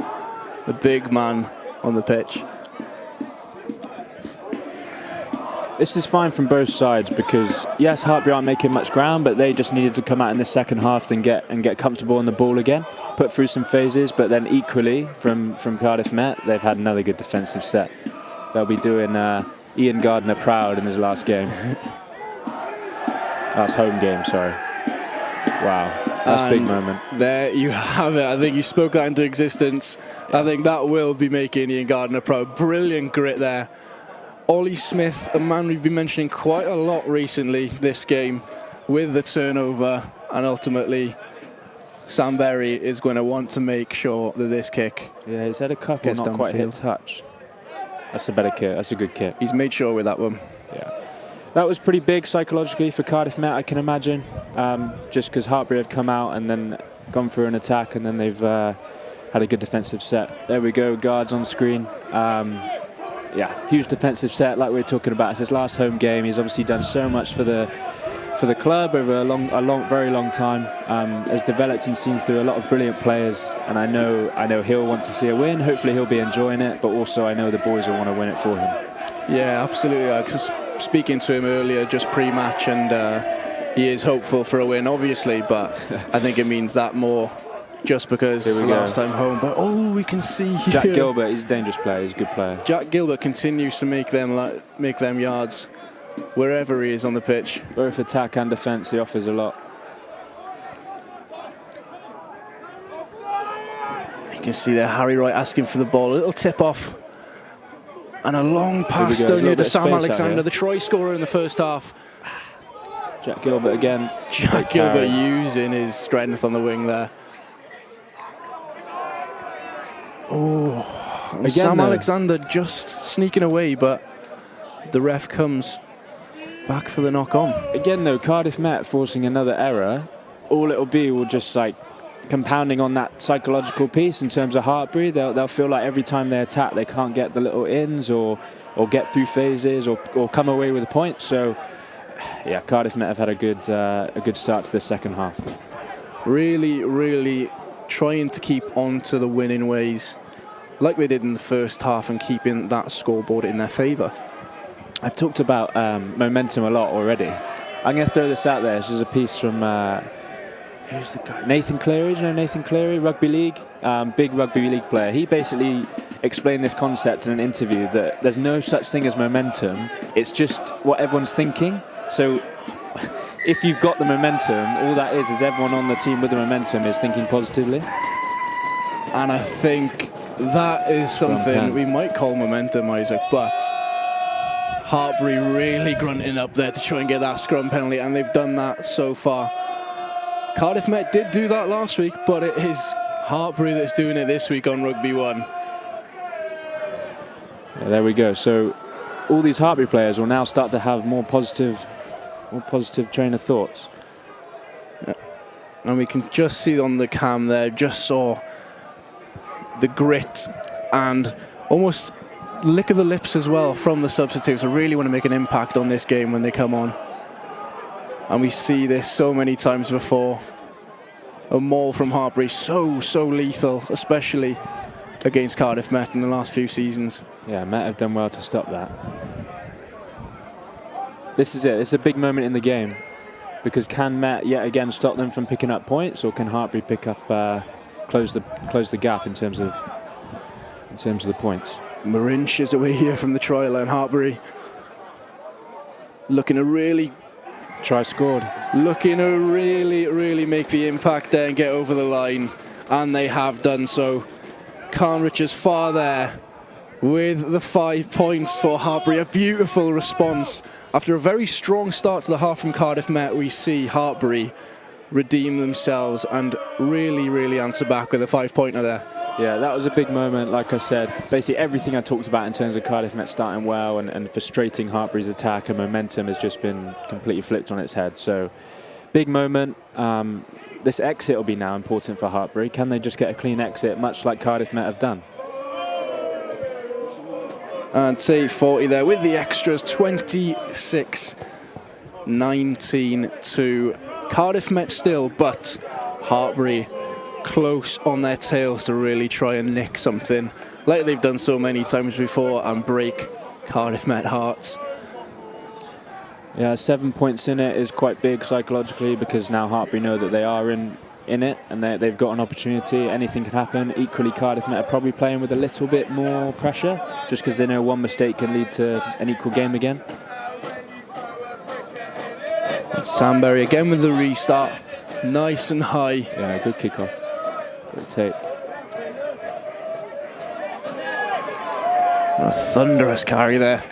the big man on the pitch. This is fine from both sides because, yes, Hartbury aren't making much ground, but they just needed to come out in the second half and get comfortable on the ball again, put through some phases, but then equally from Cardiff Met, they've had another good defensive set. They'll be doing Ian Gardner proud in his last game. Last home game, sorry. Wow, that's a big moment. There you have it. I think you spoke that into existence. I think that will be making Ian Gardner proud. Brilliant grit there. Ollie Smith, a man we've been mentioning quite a lot recently this game with the turnover, and ultimately Sam Berry is going to want to make sure that this kick he's had a couple not quite hit touch. That's a better kick. That's a good kick. He's made sure with that one. Yeah. That was pretty big psychologically for Cardiff Met, I can imagine, just because Hartbury have come out and then gone for an attack, and then they've had a good defensive set. There we go, guards on screen. Yeah, huge defensive set like we were talking about. It's his last home game. He's obviously done so much for the club over a very long time. Has developed and seen through a lot of brilliant players, and I know he'll want to see a win. Hopefully he'll be enjoying it, but also I know the boys will want to win it for him. Yeah, absolutely. I was speaking to him earlier just pre-match, and he is hopeful for a win, obviously, but I think it means that more just because it's the last time home. But we can see here. Jack Gilbert, he's a dangerous player. He's a good player. Jack Gilbert continues to make them yards wherever he is on the pitch. Both attack and defence, he offers a lot. You can see there Harry Wright asking for the ball. A little tip off. And a long pass down here to Sam Alexander, the try scorer in the first half. Jack Gilbert again. Jack Gilbert using his strength on the wing there. And Sam Alexander just sneaking away, but the ref comes back for the knock on. Again though, Cardiff Met forcing another error. All it'll be will just like compounding on that psychological piece in terms of Hartbury. They'll feel like every time they attack they can't get the little ins or get through phases or come away with a point. So yeah, Cardiff Met have had a good start to the second half. Really trying to keep on to the winning ways like they did in the first half and keeping that scoreboard in their favour. I've talked about momentum a lot already. I'm going to throw this out there. This is a piece from who's the guy? Nathan Cleary. Do you know Nathan Cleary? Rugby League, big rugby league player. He basically explained this concept in an interview that there's no such thing as momentum. It's just what everyone's thinking. So if you've got the momentum, all that is everyone on the team with the momentum is thinking positively. And I think that is something we might call momentum, Isaac, but Hartbury really grunting up there to try and get that scrum penalty, and they've done that so far. Cardiff Met did do that last week, but it is Hartbury that's doing it this week on Rugby 1. Yeah, there we go. So all these Hartbury players will now start to have more positive train of thoughts. Yeah. And we can just see on the cam there, just saw the grit and almost lick of the lips as well from the substitutes. I really want to make an impact on this game when they come on. And we see this so many times before. A maul from Hartbury, so lethal, especially against Cardiff Met in the last few seasons. Yeah, Met have done well to stop that. This is it. It's a big moment in the game because can Met yet again stop them from picking up points, or can Hartbury pick up, close the gap in terms of the points? Marinch is away here from the try line. Hartbury looking to really try scored. Looking to really make the impact there and get over the line, and they have done so. Carnrich is far there with the 5 points for Hartbury. A beautiful response. After a very strong start to the half from Cardiff Met, we see Hartbury redeem themselves and really answer back with a 5-pointer there. Yeah, that was a big moment. Like I said, basically everything I talked about in terms of Cardiff Met starting well and frustrating Hartbury's attack and momentum has just been completely flipped on its head. So, big moment. This exit will be now important for Hartbury. Can they just get a clean exit, much like Cardiff Met have done? And T40 there with the extras, 26-19 to Cardiff Met still, but Hartbury close on their tails to really try and nick something, like they've done so many times before, and break Cardiff Met hearts. Yeah, 7 points in it is quite big psychologically, because now Hartbury know that they are in it, and they've got an opportunity. Anything can happen. Equally, Cardiff Met are probably playing with a little bit more pressure, just because they know one mistake can lead to an equal game again. And Sandberry again with the restart. Nice and high. Yeah, good kickoff. Good take. A thunderous carry there.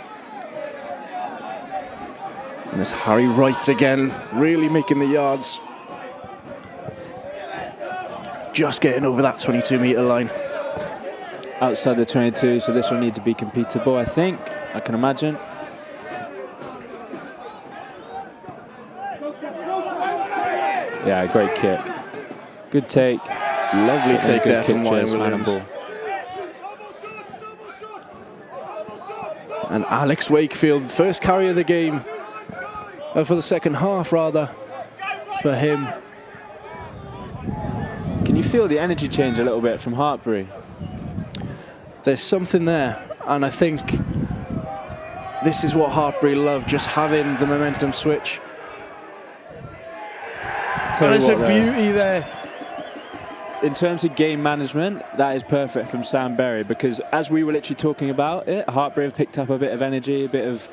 And it's Harry Wright again, really making the yards. Just getting over that 22-metre line. Outside the 22, so this will need to be completable, I think. I can imagine. Yeah, great kick. Good take. Lovely take there from Wyatt Williams. And Alex Wakefield, first carry of the game. For the second half, rather, for him. Can you feel the energy change a little bit from Hartbury? There's something there, and I think this is what Hartbury love, just having the momentum switch. And it's a beauty there. In terms of game management, that is perfect from Sandberry, because as we were literally talking about it, Hartbury have picked up a bit of energy, a bit of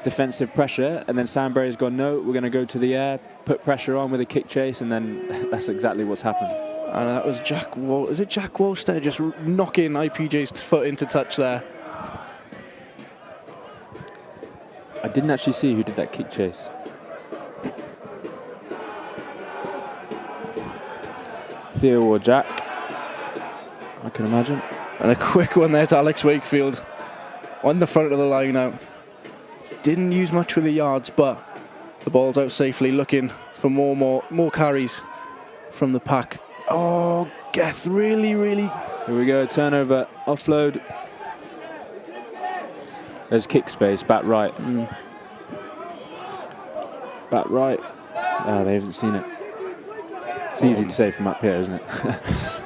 defensive pressure, and then Sandberry's gone, no, we're going to go to the air, put pressure on with a kick chase, and then that's exactly what's happened. And that was Jack Walsh. Is it Jack Walsh there, just knocking IPJ's foot into touch there? I didn't actually see who did that kick chase. Theo or Jack, I can imagine. And a quick one there to Alex Wakefield on the front of the line now. Didn't use much with the yards, but the ball's out safely, looking for more carries from the pack. Oh, Geth, really. Here we go, turnover, offload. There's kick space, back right. Back right. Oh, they haven't seen it. It's easy to say from up here, isn't it?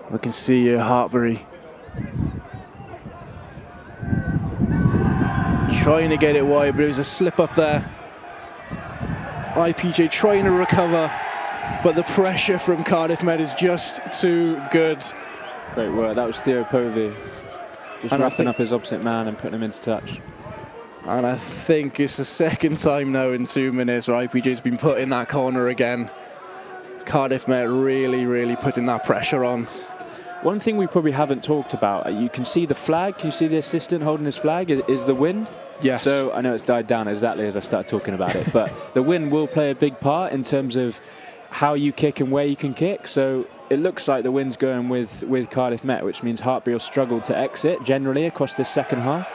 We can see Hartbury trying to get it wide, but it was a slip up there. IPJ trying to recover, but the pressure from Cardiff Met is just too good. Great work. That was Theo Povey. Just wrapping up his opposite man and putting him into touch. And I think it's the second time now in 2 minutes where IPJ's been put in that corner again. Cardiff Met really putting that pressure on. One thing we probably haven't talked about, you can see the flag, can you see the assistant holding his flag, is the wind? Yes. So I know it's died down exactly as I started talking about it, but the wind will play a big part in terms of how you kick and where you can kick. So it looks like the wind's going with Cardiff Met, which means Hartbury will struggle to exit generally across this second half.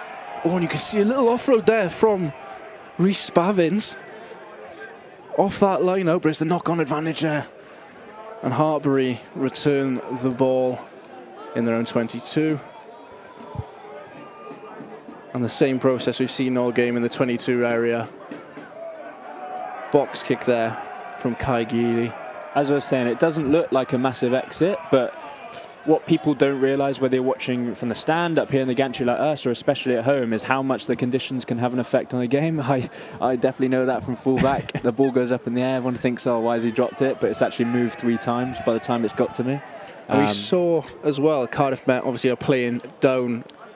Oh, and you can see a little offload there from Rhys Spavins off that line out, but it's the knock-on advantage there. And Hartbury return the ball in their own 22. And the same process we've seen all game in the 22 area. Box kick there from Kai Geely. As I was saying, it doesn't look like a massive exit, but what people don't realise when they're watching from the stand up here in the gantry like us, or especially at home, is how much the conditions can have an effect on the game. I definitely know that from full-back. The ball goes up in the air, everyone thinks, oh, why has he dropped it? But it's actually moved 3 times by the time it's got to me. And we saw as well, Cardiff Met obviously are playing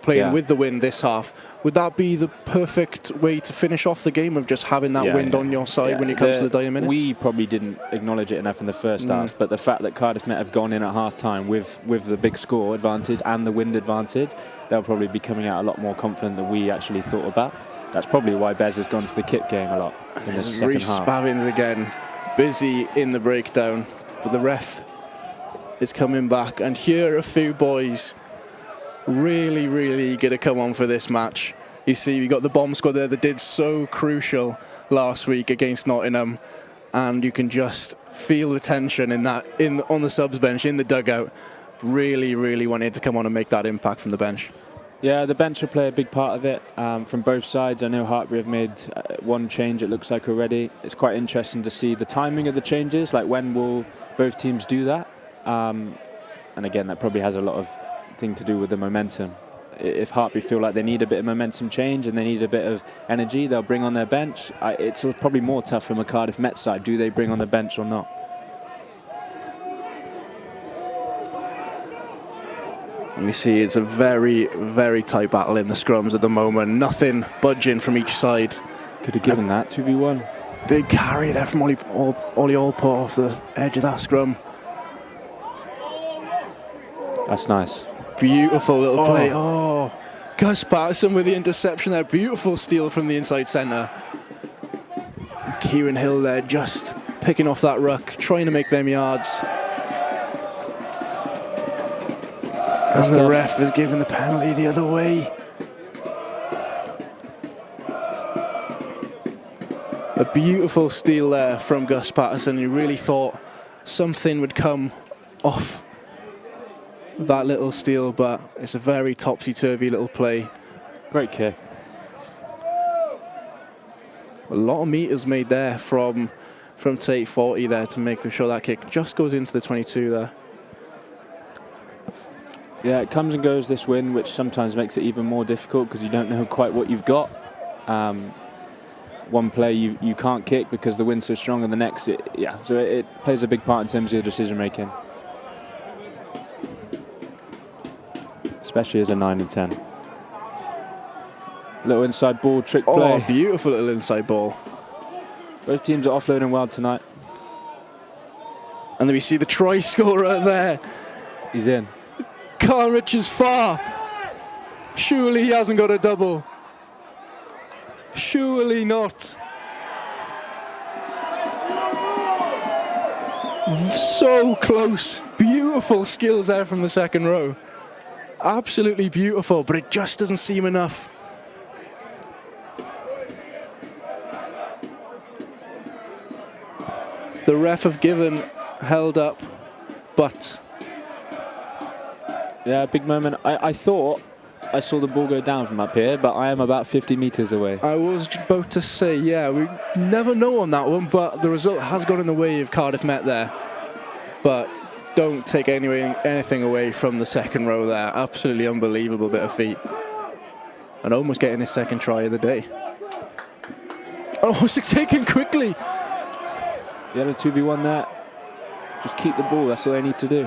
with the wind this half. Would that be the perfect way to finish off the game, of just having that wind on your side when it comes to the dire minutes? We probably didn't acknowledge it enough in the first half, but the fact that Cardiff Met have gone in at half-time with the big score advantage and the wind advantage, they'll probably be coming out a lot more confident than we actually thought about. That's probably why Bez has gone to the kick game a lot in the second Rhys half. Spavins again, busy in the breakdown, but the ref is coming back, and here are a few boys really eager to come on for this match. You see, we got the bomb squad there that did so crucial last week against Nottingham, and you can just feel the tension in that on the subs bench, in the dugout. Really wanted to come on and make that impact from the bench. Yeah, the bench will play a big part of it from both sides. I know Hartbury have made one change, it looks like, already. It's quite interesting to see the timing of the changes, like when will both teams do that? And again, that probably has a lot of thing to do with the momentum. If Hartbury feel like they need a bit of momentum change and they need a bit of energy, they'll bring on their bench. It's probably more tough from a Cardiff Met side. Do they bring on the bench or not? You see it's a very, very tight battle in the scrums at the moment. Nothing budging from each side. Could have given that 2v1. Big carry there from Ollie Allport off the edge of that scrum. That's nice. Beautiful little play. Oh, Gus Patterson with the interception there. Beautiful steal from the inside centre. Kieran Hill there just picking off that ruck, trying to make them yards. And the ref is giving the penalty the other way. A beautiful steal there from Gus Patterson. You really thought something would come off that little steal, but it's a very topsy-turvy little play. Great kick. A lot of meters made there from Tate 40 there to make sure that kick just goes into the 22 there. Yeah, it comes and goes, this win, which sometimes makes it even more difficult because you don't know quite what you've got. One play you can't kick because the wind's so strong, and the next, so it plays a big part in terms of your decision making. Especially as a 9 and 10. Little inside ball, trick play. Oh, beautiful little inside ball. Both teams are offloading well tonight. And then we see the try scorer there. He's in. Khan Richards far. Surely he hasn't got a double. Surely not. So close. Beautiful skills there from the second row. Absolutely beautiful, but it just doesn't seem enough. The ref have held up, but... Yeah, big moment. I thought I saw the ball go down from up here, but I am about 50 metres away. I was about to say, yeah, we never know on that one, but the result has gone in the way of Cardiff Met there. But don't take anything away from the second row there. Absolutely unbelievable bit of feat. And almost getting his second try of the day. Oh, it's taken quickly. You had a 2v1 there. Just keep the ball, that's all they need to do.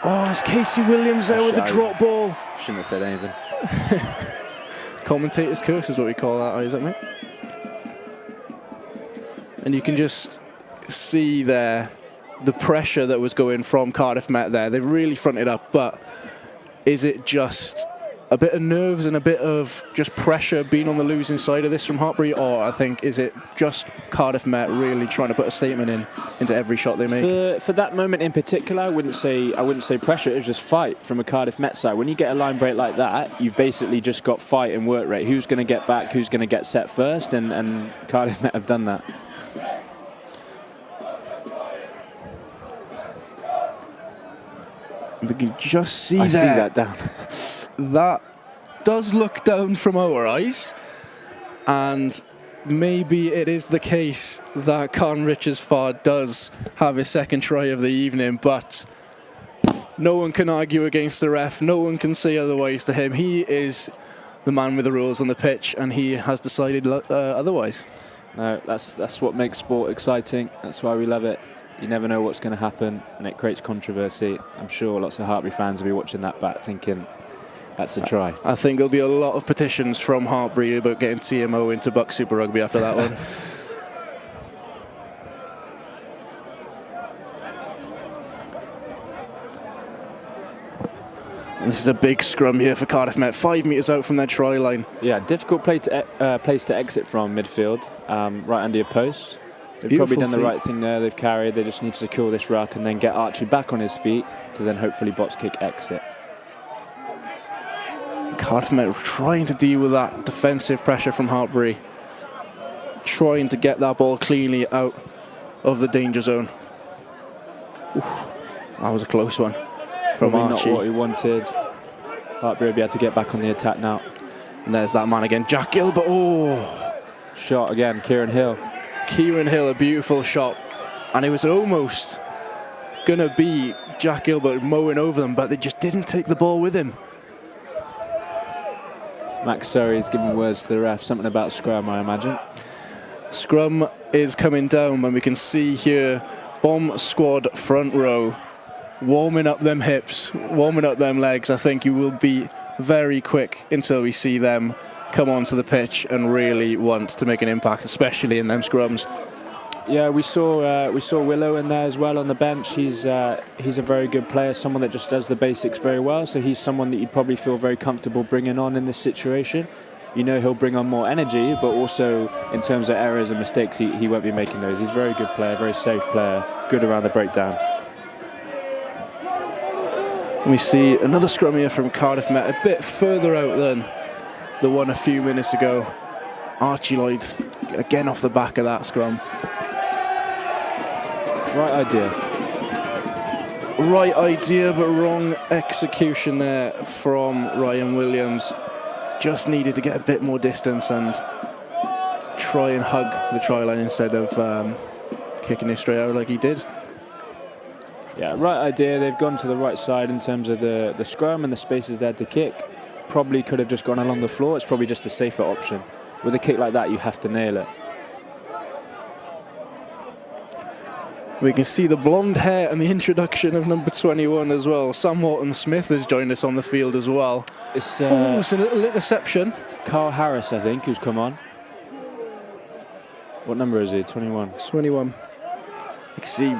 Oh, it's Casey Williams there with the drop ball. Shouldn't have said anything. Commentator's curse is what we call that, isn't it? And you can just see there the pressure that was going from Cardiff Met there. They've really fronted up, but is it just a bit of nerves and a bit of just pressure being on the losing side of this from Hartbury, or I think is it just Cardiff Met really trying to put a statement into every shot they make? For that moment in particular, I wouldn't say pressure. It was just fight from a Cardiff Met side. When you get a line break like that, you've basically just got fight and work rate. Who's going to get back? Who's going to get set first? And Cardiff Met have done that. We can just see I there. see that down. That does look down from our eyes, and maybe it is the case that Con Richards-Farr does have his second try of the evening, but no one can argue against the ref. No one can say otherwise to him. He is the man with the rules on the pitch, and he has decided otherwise. No, that's what makes sport exciting. That's why we love it. You never know what's going to happen, and it creates controversy. I'm sure lots of Hartbury fans will be watching that back thinking, that's a try. I think there'll be a lot of petitions from Hartbury about getting TMO into BUCS Super Rugby after that one. And this is a big scrum here for Cardiff Met, 5 metres out from their try line. Yeah, difficult place to exit from midfield, right under your post. They've Beautiful probably done the feet. right thing there. They've carried. They just need to secure this ruck and then get Archie back on his feet to then hopefully box kick exit. Cardiff Met trying to deal with that defensive pressure from Hartbury, trying to get that ball cleanly out of the danger zone. Oof, that was a close one from Probably Archie. not what he wanted. Hartbury will be able to get back on the attack now. And there's that man again, Jack Gilbert. Oh, shot again, Kieran Hill. Kieran Hill, a beautiful shot. And it was almost going to be Jack Gilbert mowing over them, but they just didn't take the ball with him. Max Surrey's giving words to the ref, something about scrum, I imagine. Scrum is coming down, and we can see here Bomb Squad front row warming up them hips, warming up them legs. I think you will be very quick until we see them come onto the pitch and really want to make an impact, especially in them scrums. Yeah, we saw Willow in there as well on the bench. He's a very good player, someone that just does the basics very well. So he's someone that you'd probably feel very comfortable bringing on in this situation. You know he'll bring on more energy, but also in terms of errors and mistakes, he won't be making those. He's a very good player, very safe player, good around the breakdown. We see another scrum here from Cardiff Met, a bit further out than the one a few minutes ago. Archie Lloyd again off the back of that scrum. Right idea. Right idea, but wrong execution there from Ryan Williams. Just needed to get a bit more distance and try and hug the try line instead of kicking it straight out like he did. Yeah, right idea. They've gone to the right side in terms of the scrum and the spaces there to kick. Probably could have just gone along the floor. It's probably just a safer option. With a kick like that, you have to nail it. We can see the blonde hair and the introduction of number 21 as well. Sam Horton-Smith has joined us on the field as well. It's a little interception. Carl Harris, I think, who's come on. What number is he? 21. 21. You can see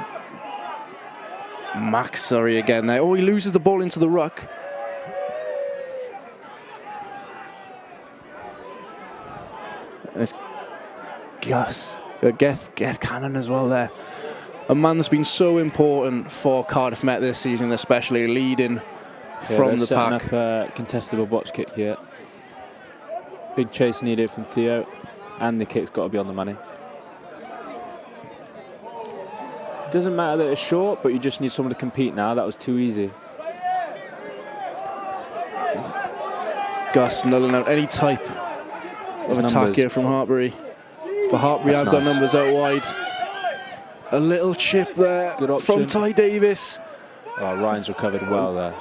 Max Surrey again there. Oh, he loses the ball into the ruck. And it's Gus. Geth Cannon as well there. A man that's been so important for Cardiff Met this season, especially leading from the pack. Setting up a contestable box kick here. Big chase needed from Theo, and the kick's got to be on the money. Doesn't matter that it's short, but you just need someone to compete now. That was too easy. Gus nulling out any type of attack here from Hartbury. But Hartbury have got numbers out wide. A little chip there from Ty Davis. Oh, Ryan's recovered well there.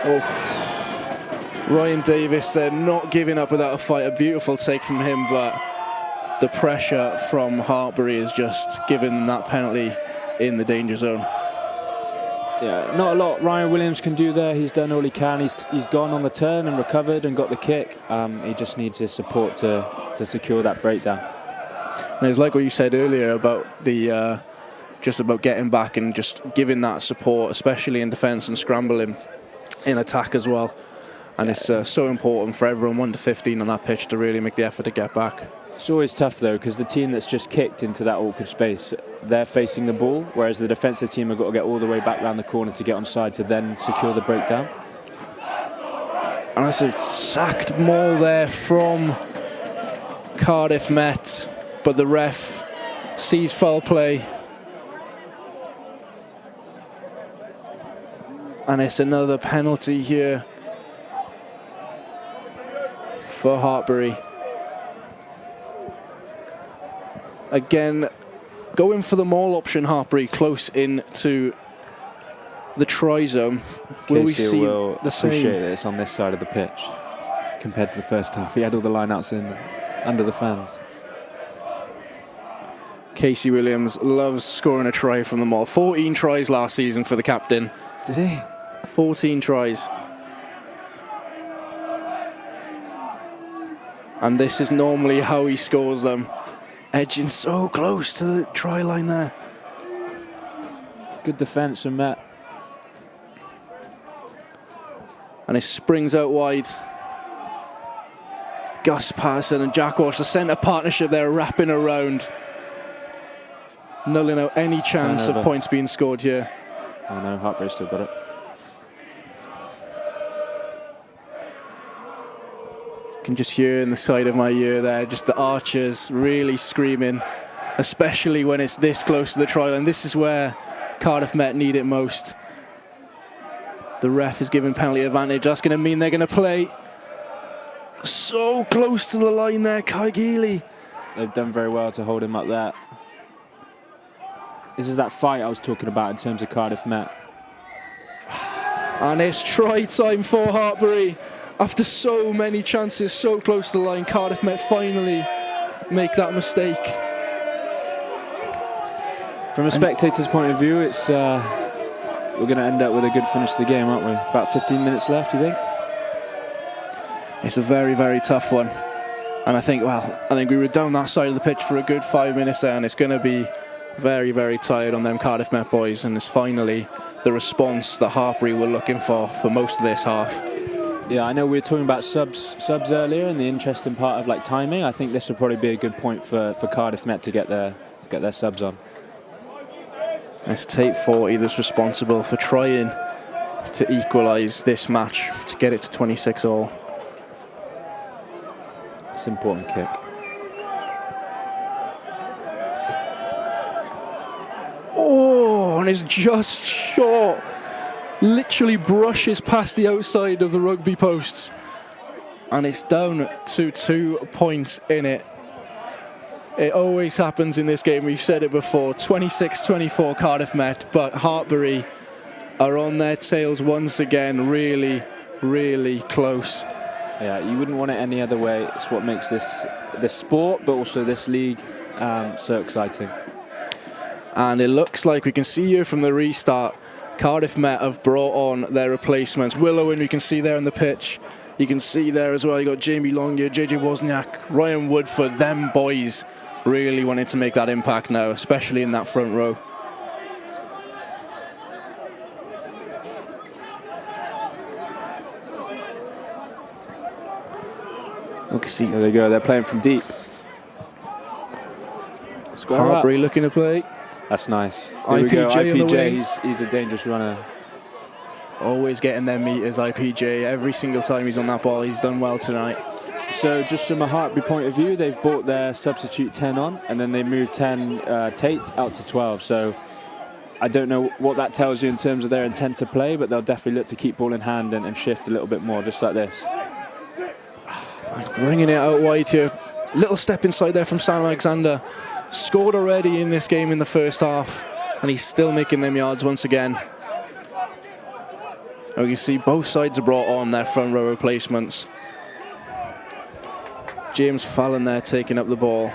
Oh, Ryan Davis there not giving up without a fight. A beautiful take from him, but the pressure from Hartbury is just giving them that penalty in the danger zone. Yeah, not a lot Ryan Williams can do there. He's done all he can. He's gone on the turn and recovered and got the kick. He just needs his support to secure that breakdown. And it's like what you said earlier about the just about getting back and just giving that support, especially in defence and scrambling in attack as well. And it's so important for everyone 1 to 15 on that pitch to really make the effort to get back. It's always tough though, because the team that's just kicked into that awkward space, they're facing the ball, whereas the defensive team have got to get all the way back round the corner to get onside to then secure the breakdown. And that's a sacked maul there from Cardiff Met, but the ref sees foul play. And it's another penalty here for Hartbury. Again, going for the maul option, Hartbury close into the try zone. Will we see the same? Appreciate that it's on this side of the pitch compared to the first half. He had all the lineouts in under the fans. Casey Williams loves scoring a try from the maul. 14 tries last season for the captain. Did he? 14 tries. And this is normally how he scores them. Edging so close to the try line there. Good defence from Matt. And it springs out wide. Gus Patterson and Jack Walsh, the centre partnership there, wrapping around. Nulling out any chance of points being scored here. Oh no, Hartbury still got it. Can just hear in the side of my ear there, just the archers really screaming, especially when it's this close to the try line. This is where Cardiff Met need it most. The ref is giving penalty advantage. That's going to mean they're going to play. So close to the line there, Kai Geely. They've done very well to hold him up there. This is that fight I was talking about in terms of Cardiff Met. And it's try time for Hartbury. After so many chances, so close to the line, Cardiff Met finally make that mistake. From a spectator's point of view, it's we're going to end up with a good finish to the game, aren't we? About 15 minutes left, you think? It's a very, very tough one. And I think we were down that side of the pitch for a good 5 minutes there, and it's going to be very, very tired on them Cardiff Met boys, and it's finally the response that Hartbury were looking for most of this half. Yeah, I know we were talking about subs earlier, and the interesting part of like timing. I think this would probably be a good point for Cardiff Met to get their subs on. It's Tate 40 that's responsible for trying to equalise this match to get it to 26-all. It's an important kick. Oh, and it's just short. Literally brushes past the outside of the rugby posts. And it's down to 2 points in it. It always happens in this game. We've said it before. 26-24 Cardiff Met, but Hartbury are on their tails once again. Really, really close. Yeah, you wouldn't want it any other way. It's what makes this sport, but also this league, so exciting. And it looks like we can see here from the restart, Cardiff Met have brought on their replacements. Willowen, we can see there on the pitch. You can see there as well, you got Jamie Longyear, JJ Wozniak, Ryan Woodford, them boys really wanting to make that impact now, especially in that front row. Okay, see, there they go, they're playing from deep. Hartbury looking to play. That's nice. IPJ, he's a dangerous runner. Always getting their meters, IPJ. Every single time he's on that ball, he's done well tonight. So just from a Hartbury point of view, they've brought their substitute 10 on, and then they moved 10 Tate out to 12. So I don't know what that tells you in terms of their intent to play, but they'll definitely look to keep ball in hand and shift a little bit more, just like this. Bringing it out wide here. Little step inside there from Sam Alexander. Scored already in this game in the first half, and he's still making them yards once again. And we can see both sides have brought on their front row replacements. James Fallon there taking up the ball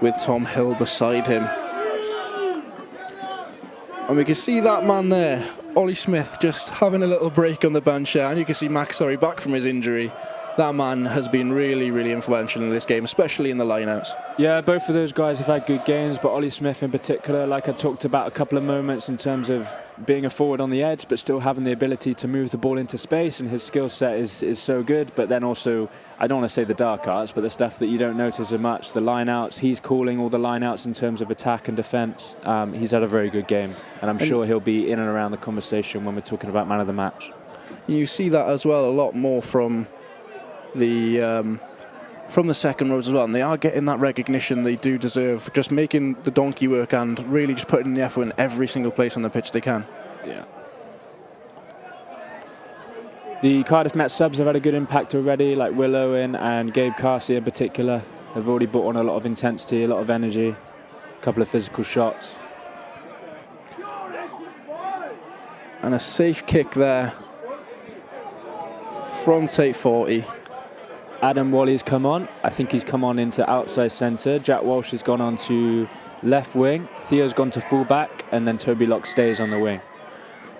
with Tom Hill beside him. And we can see that man there, Ollie Smith, just having a little break on the bench there. And you can see Max Surrey back from his injury. That man has been really, really influential in this game, especially in the lineouts. Yeah, both of those guys have had good games, but Ollie Smith in particular, like I talked about a couple of moments in terms of being a forward on the edge, but still having the ability to move the ball into space, and his skill set is so good. But then also, I don't want to say the dark arts, but the stuff that you don't notice as much, the lineouts, he's calling all the lineouts in terms of attack and defence. He's had a very good game, and I'm sure he'll be in and around the conversation when we're talking about man of the match. You see that as well a lot more from the second rows as well, and they are getting that recognition they do deserve, just making the donkey work and really just putting the effort in every single place on the pitch they can. Yeah. The Cardiff Met subs have had a good impact already, like Will Owen and Gabe Carsey in particular. They've already brought on a lot of intensity, a lot of energy, a couple of physical shots. And a safe kick there from Tate 40. Adam Wally's come on. I think he's come on into outside centre. Jack Walsh has gone on to left wing. Theo's gone to full back, and then Toby Locke stays on the wing.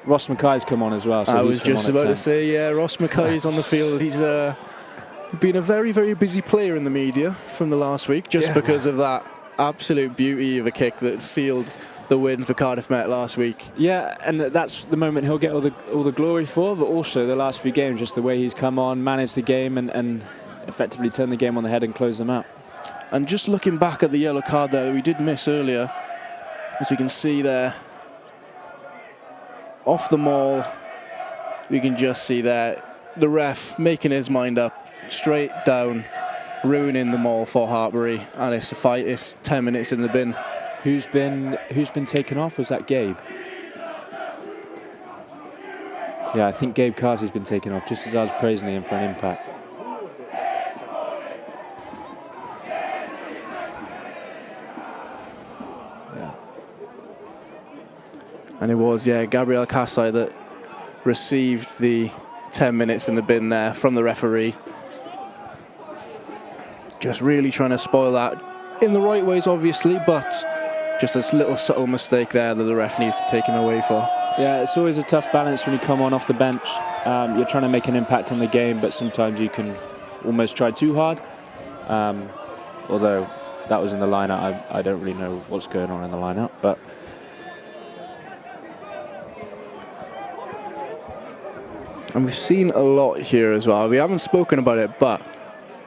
Ross Mackay's come on as well. So I was just about to say, yeah, Ross Mackay's on the field. He's been a very, very busy player in the media from the last week, just because of that absolute beauty of a kick that sealed the win for Cardiff Met last week. Yeah, and that's the moment he'll get all the glory for, but also the last few games, just the way he's come on, managed the game, and effectively turned the game on the head and closed them out. And just looking back at the yellow card there that we did miss earlier, as we can see there, off the maul, we can just see there the ref making his mind up, straight down, ruining the maul for Hartbury, and it's a fight. It's 10 minutes in the bin. Who's been taken off? Was that Gabe? Yeah, I think Gabe Carsey's been taken off, just as I was praising him for an impact. Yeah. And it was, Gabriel Carsey that received the 10 minutes in the bin there from the referee. Just really trying to spoil that in the right ways, obviously, but just this little subtle mistake there that the ref needs to take him away for. Yeah, it's always a tough balance when you come on off the bench. You're trying to make an impact on the game, but sometimes you can almost try too hard. Although that was in the lineup, I don't really know what's going on in the lineup, but and we've seen a lot here as well. We haven't spoken about it, but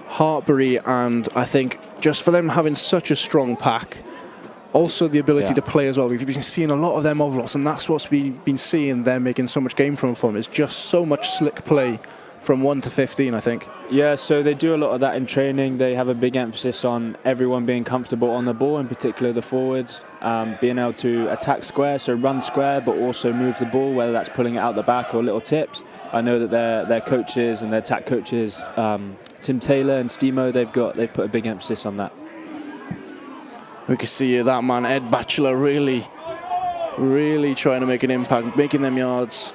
Hartbury, and I think just for them having such a strong pack, also the ability to play as well. We've been seeing a lot of them overloss, and that's what we've been seeing them making so much game from is just so much slick play from 1 to 15, I think. Yeah, so they do a lot of that in training. They have a big emphasis on everyone being comfortable on the ball, in particular the forwards, being able to attack square, so run square, but also move the ball, whether that's pulling it out the back or little tips. I know that their coaches and their attack coaches, Tim Taylor and Stemo, they've put a big emphasis on that. We can see that man, Ed Batchelor, really trying to make an impact, making them yards.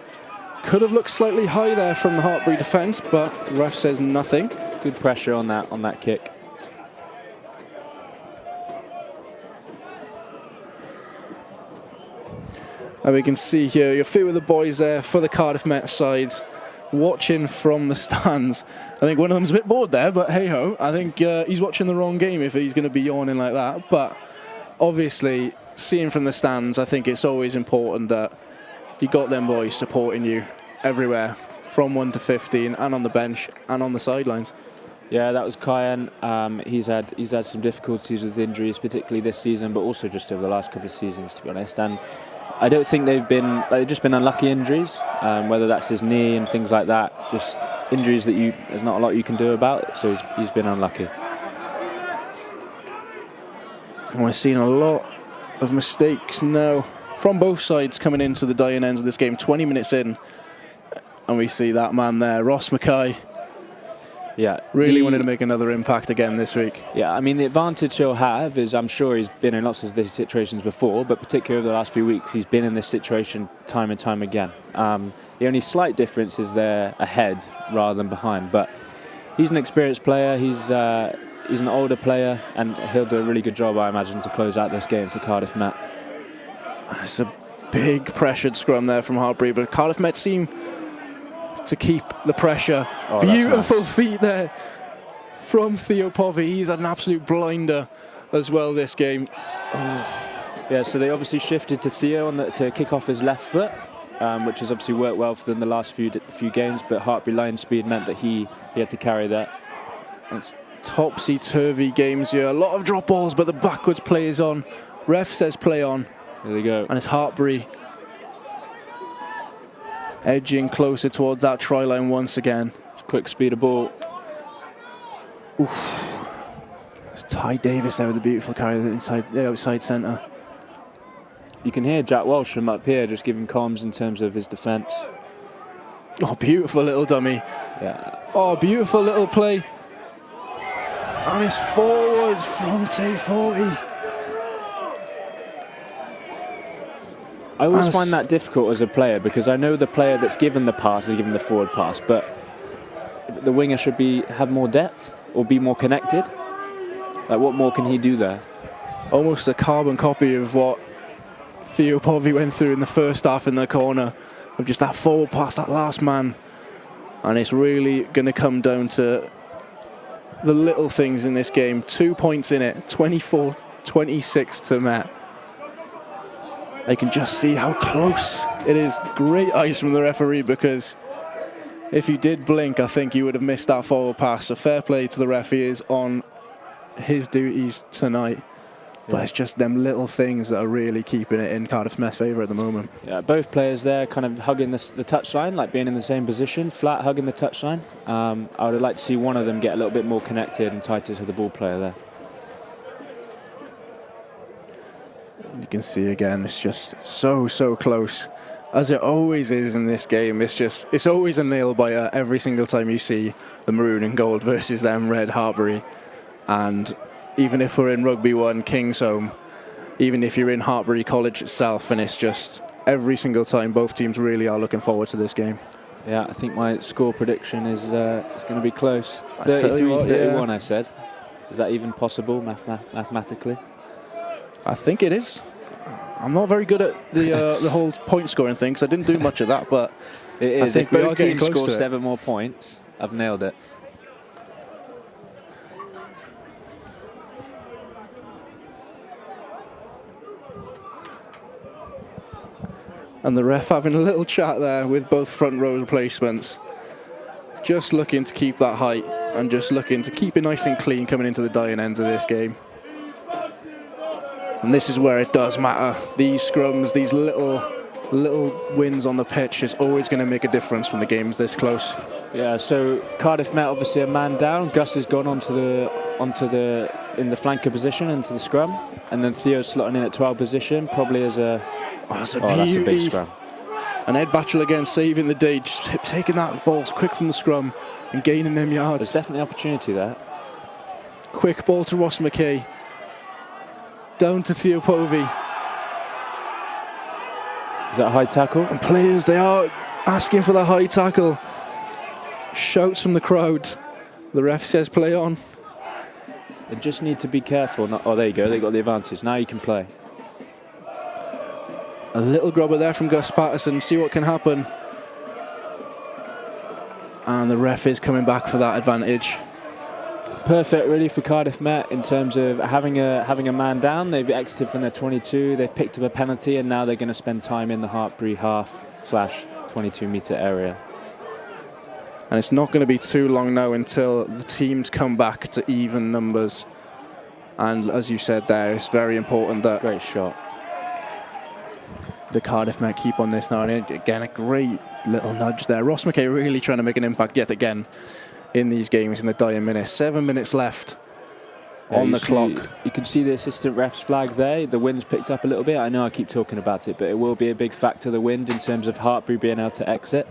Could have looked slightly high there from the Hartbury defence, but the ref says nothing. Good pressure on that kick. And we can see here, you're fit with the boys there for the Cardiff Met side, watching from the stands. I think one of them's a bit bored there, but hey-ho, I think he's watching the wrong game if he's going to be yawning like that. But obviously, seeing from the stands, I think it's always important that you got them boys supporting you everywhere, from 1 to 15, and on the bench, and on the sidelines. Yeah, that was Kyan. He's had some difficulties with injuries, particularly this season, but also just over the last couple of seasons, to be honest. And I don't think they've just been unlucky injuries, whether that's his knee and things like that. Just injuries that there's not a lot you can do about. So he's been unlucky. And we're seeing a lot of mistakes now from both sides coming into the dying ends of this game. 20 minutes in, and we see that man there, Ross Mackay. Yeah, really wanted to make another impact again this week. Yeah, I mean, the advantage he'll have is I'm sure he's been in lots of these situations before, but particularly over the last few weeks, he's been in this situation time and time again. The only slight difference is they're ahead rather than behind, but he's an experienced player, he's an older player, and he'll do a really good job, I imagine, to close out this game for Cardiff Met. It's a big pressured scrum there from Hartbury, but Cardiff Met seem to keep the pressure. Oh, beautiful nice feet there from Theo Povey. He's had an absolute blinder as well this game. Oh. Yeah, so they obviously shifted to Theo to kick off his left foot, which has obviously worked well for them the last few games, but Hartbury line speed meant that he had to carry that. It's topsy-turvy games here. A lot of drop balls, but the backwards play is on. Ref says play on. There we go. And it's Hartbury edging closer towards that try line once again. Quick speed of ball. Oof. It's Ty Davis there with a beautiful carry the outside centre. You can hear Jack Walsh from up here just giving comms in terms of his defence. Oh, beautiful little dummy. Yeah. Oh, beautiful little play. And it's forward from T40. I always find that difficult as a player because I know the player that's given the pass is given the forward pass, but the winger should have more depth or be more connected. Like, what more can he do there? Almost a carbon copy of what Theo Povey went through in the first half in the corner, of just that forward pass, that last man. And it's really going to come down to the little things in this game. 2 points in it, 24-26 to Met. They can just see how close it is. Great eyes from the referee, because if you did blink, I think you would have missed that forward pass. So fair play to the ref. He is on his duties tonight. But it's just them little things that are really keeping it in Cardiff Met's favour at the moment. Yeah, both players there kind of hugging the touchline, like being in the same position, flat hugging the touchline. I would like to see one of them get a little bit more connected and tighter to the ball player there. can see again, it's just so close, as it always is in this game. It's always a nail-biter every single time you see the maroon and gold versus them red Hartbury. And even if we're in Rugby 1 King's Home, even if you're in Hartbury College itself, and it's just every single time both teams really are looking forward to this game. Yeah, I think my score prediction is it's going to be close. I tell you what, 33-31, I said. Is that even possible mathematically? I think it is. I'm not very good at the whole point scoring thing, because I didn't do much of that, but it is. I think if both we are getting teams close score to it. 7 more points, I've nailed it. And the ref having a little chat there with both front row replacements. Just looking to keep that height and just looking to keep it nice and clean coming into the dying ends of this game. And this is where it does matter. These scrums, these little wins on the pitch is always going to make a difference when the game's this close. Yeah, so Cardiff Met obviously a man down. Gus has gone onto the in the flanker position into the scrum, and then Theo's slotting in at 12 position, probably as a. That's a big scrum. And Ed Batchel again saving the day, just taking that ball quick from the scrum and gaining them yards. There's definitely opportunity there. Quick ball to Ross McKay. Down to Theo Povey. Is that a high tackle? And players, they are asking for the high tackle. Shouts from the crowd. The ref says play on. They just need to be careful. Oh, there you go. They got the advantage. Now you can play. A little grubber there from Gus Patterson. See what can happen. And the ref is coming back for that advantage. Perfect, really, for Cardiff Met in terms of having a man down. They've exited from their 22. They've picked up a penalty, and now they're going to spend time in the Hartbury half/22 metre area. And it's not going to be too long now until the teams come back to even numbers. And as you said there, it's very important that great shot. The Cardiff Met keep on this now. And again, a great little nudge there. Ross McKay really trying to make an impact yet again in these games in the dying minutes. 7 minutes left on the clock. You can see the assistant ref's flag there. The wind's picked up a little bit. I know I keep talking about it, but it will be a big factor, the wind, in terms of Hartbury being able to exit.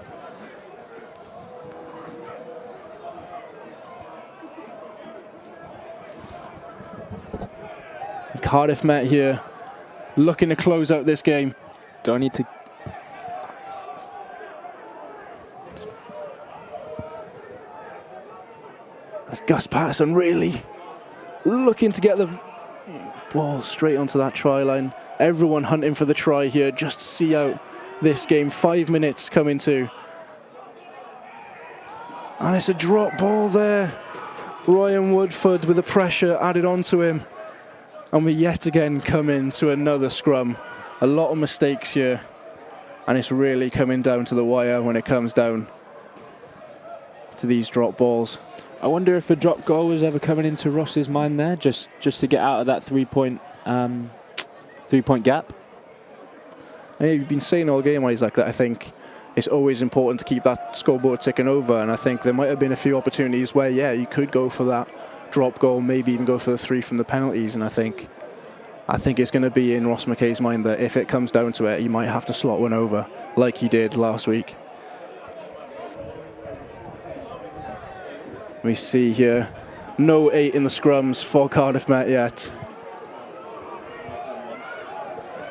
Cardiff Met here looking to close out this game. Do I need to... That's Gus Patterson really looking to get the ball straight onto that try line. Everyone hunting for the try here just to see out this game. 5 minutes coming to. And it's a drop ball there. Ryan Woodford with the pressure added onto him. And we yet again come into another scrum. A lot of mistakes here. And it's really coming down to the wire when it comes down to these drop balls. I wonder if a drop goal was ever coming into Ross's mind there, just to get out of that three-point gap. And you've been saying all game, Isaac, that I think it's always important to keep that scoreboard ticking over. And I think there might have been a few opportunities where, yeah, you could go for that drop goal, maybe even go for the 3 from the penalties. And I think it's going to be in Ross McKay's mind that if it comes down to it, he might have to slot one over like he did last week. We see here, no 8 in the scrums for Cardiff Met yet.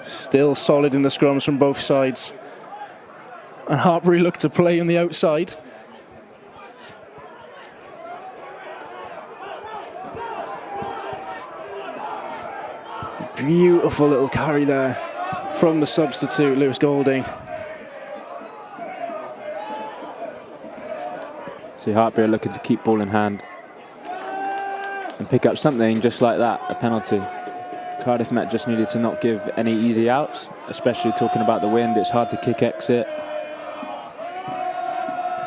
Still solid in the scrums from both sides. And Hartbury look to play on the outside. Beautiful little carry there from the substitute, Lewis Golding. See Hartbury looking to keep ball in hand and pick up something just like that, a penalty. Cardiff Met just needed to not give any easy outs, especially talking about the wind. It's hard to kick exit.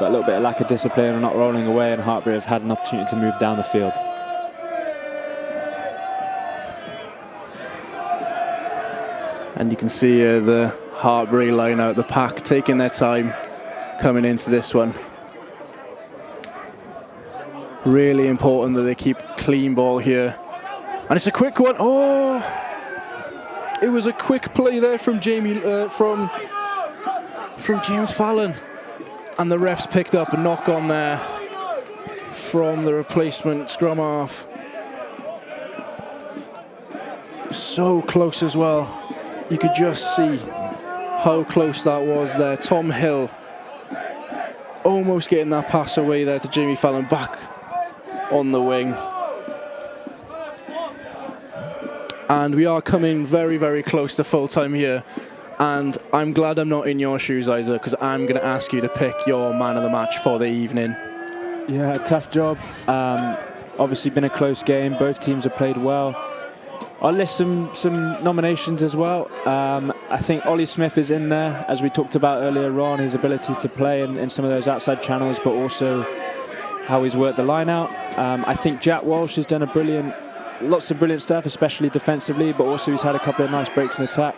But a little bit of lack of discipline and not rolling away, and Hartbury have had an opportunity to move down the field. And you can see the Hartbury line out, the pack taking their time coming into this one. Really important that they keep clean ball here. And it's a quick one. Oh! It was a quick play there from from James Fallon, and the refs picked up a knock on there from the replacement scrum half. So close as well. You could just see how close that was there. Tom Hill almost getting that pass away there to Jamie Fallon, back on the wing. And we are coming very, very close to full time here. And I'm glad I'm not in your shoes, Isaac, because I'm going to ask you to pick your man of the match for the evening. Yeah, tough job. Obviously been a close game. Both teams have played well. I'll list some nominations as well. I think Ollie Smith is in there, as we talked about earlier on, his ability to play in some of those outside channels, but also how he's worked the line out. I think Jack Walsh has done lots of brilliant stuff, especially defensively, but also he's had a couple of nice breaks in attack.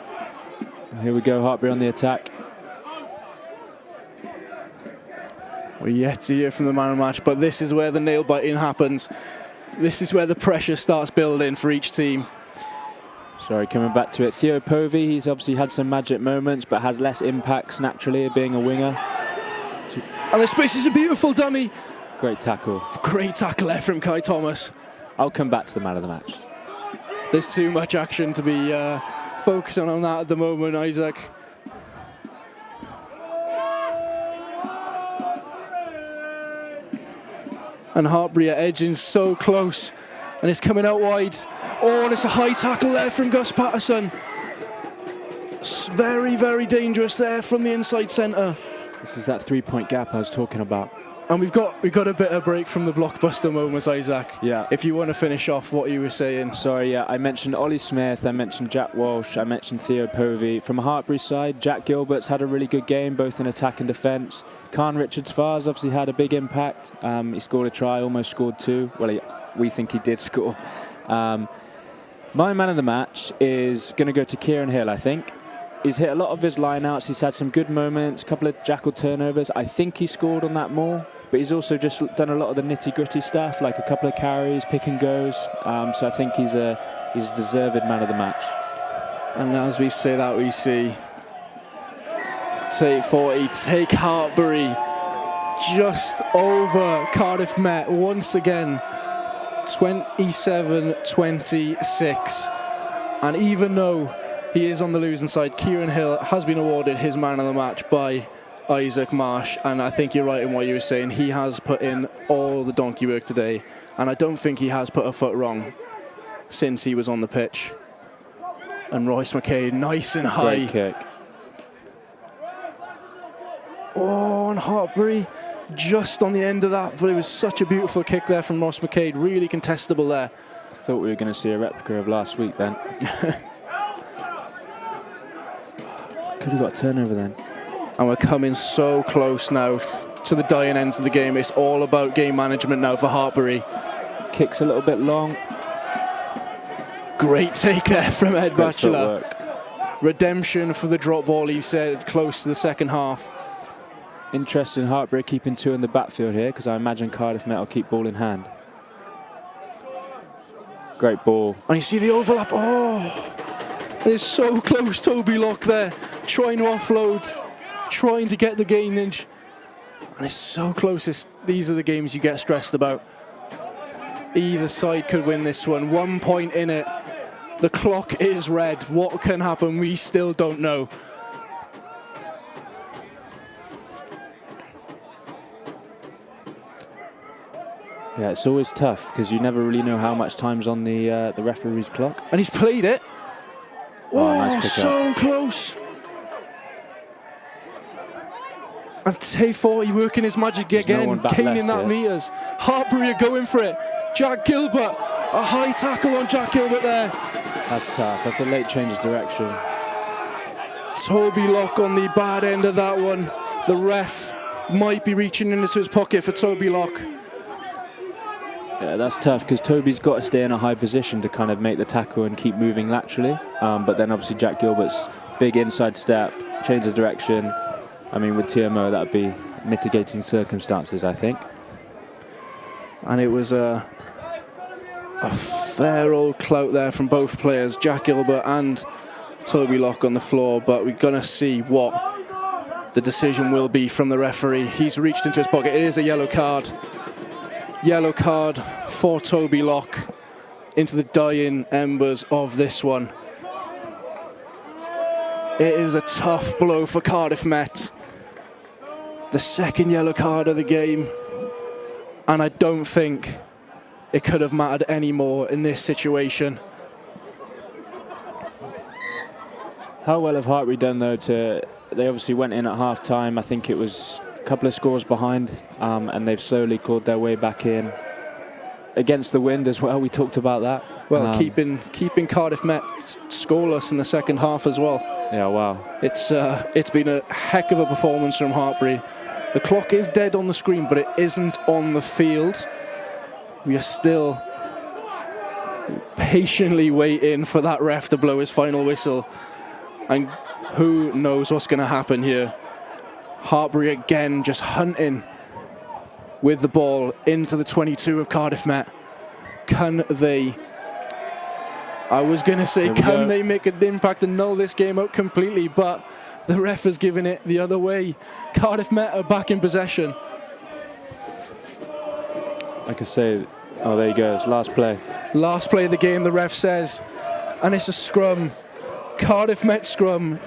Here we go, Hartbury on the attack. We're yet to hear from the man of the match, but this is where the nail biting happens. This is where the pressure starts building for each team. Sorry, coming back to it. Theo Povey, he's obviously had some magic moments, but has less impacts naturally being a winger. And the space is a beautiful dummy. Great tackle. Great tackle there from Kai Thomas. I'll come back to the man of the match. There's too much action to be focusing on that at the moment, Isaac. And Hartbury are edging so close, and it's coming out wide. Oh, and it's a high tackle there from Gus Patterson. It's very, very dangerous there from the inside centre. This is that 3-point gap I was talking about. And we've got a bit of break from the blockbuster moments, Isaac. Yeah. If you want to finish off what you were saying. Sorry, yeah, I mentioned Ollie Smith, I mentioned Jack Walsh, I mentioned Theo Povey. From Hartbury's side, Jack Gilbert's had a really good game, both in attack and defence. Khan Richards-Farr's obviously had a big impact. He scored a try, almost scored 2. Well, we think he did score. My man of the match is going to go to Kieran Hill, I think. He's hit a lot of his line-outs. He's had some good moments, a couple of jackal turnovers. I think he scored on that more. But he's also just done a lot of the nitty-gritty stuff, like a couple of carries, pick and goes. So I think he's a deserved man of the match. And as we say that, we see take 40, take Hartbury just over Cardiff Met once again, 27-26. And even though he is on the losing side, Kieran Hill has been awarded his man of the match by Isaac Marsh, and I think you're right in what you were saying. He has put in all the donkey work today, and I don't think he has put a foot wrong since he was on the pitch. And Royce McKay, nice and high. Great kick. Oh, and Hartbury just on the end of that, but it was such a beautiful kick there from Ross McCabe, really contestable there. I thought we were going to see a replica of last week then. Could have got a turnover then. And we're coming so close now to the dying ends of the game. It's all about game management now for Hartbury. Kicks a little bit long. Great take there from Ed Great Batchelor. footwork. Redemption for the drop ball, he said, close to the second half. Interesting, Hartbury keeping 2 in the backfield here, because I imagine Cardiff Met will keep ball in hand. Great ball. And you see the overlap. Oh, it's so close. Toby Locke there, trying to offload, trying to get the gainage. And it's so close. These are the games you get stressed about. Either side could win this one. 1 point in it. The clock is red. What can happen? We still don't know. Yeah, it's always tough because you never really know how much time's on the referee's clock. And he's played it. Oh, nice pick so up. close. And Tay 40 working his magic again, gaining that meters. Hartbury are going for it. Jack Gilbert, a high tackle on Jack Gilbert there. That's tough. That's a late change of direction. Toby Locke on the bad end of that one. The ref might be reaching into his pocket for Toby Locke. Yeah, that's tough because Toby's got to stay in a high position to kind of make the tackle and keep moving laterally. But then obviously Jack Gilbert's big inside step, change of direction. I mean, with TMO, that would be mitigating circumstances, I think. And it was a fair old clout there from both players, Jack Gilbert and Toby Lock on the floor, but we're going to see what the decision will be from the referee. He's reached into his pocket. It is a yellow card. Yellow card for Toby Lock into the dying embers of this one. It is a tough blow for Cardiff Met. The second yellow card of the game. And I don't think it could have mattered any more in this situation. How well have Hartbury done, though, they obviously went in at half-time. I think it was a couple of scores behind, and they've slowly clawed their way back in. Against the wind as well, we talked about that. Well, keeping Cardiff Met scoreless in the second half as well. Yeah, wow. It's been a heck of a performance from Hartbury. The clock is dead on the screen, but it isn't on the field. We are still patiently waiting for that ref to blow his final whistle. And who knows what's going to happen here. Hartbury again just hunting with the ball into the 22 of Cardiff Met. Can they... I was going to say, can they make an impact and null this game out completely? But the ref has given it the other way. Cardiff Met are back in possession. Like I say, oh, there you go. It's last play. Last play of the game, the ref says. And it's a scrum. Cardiff Met scrum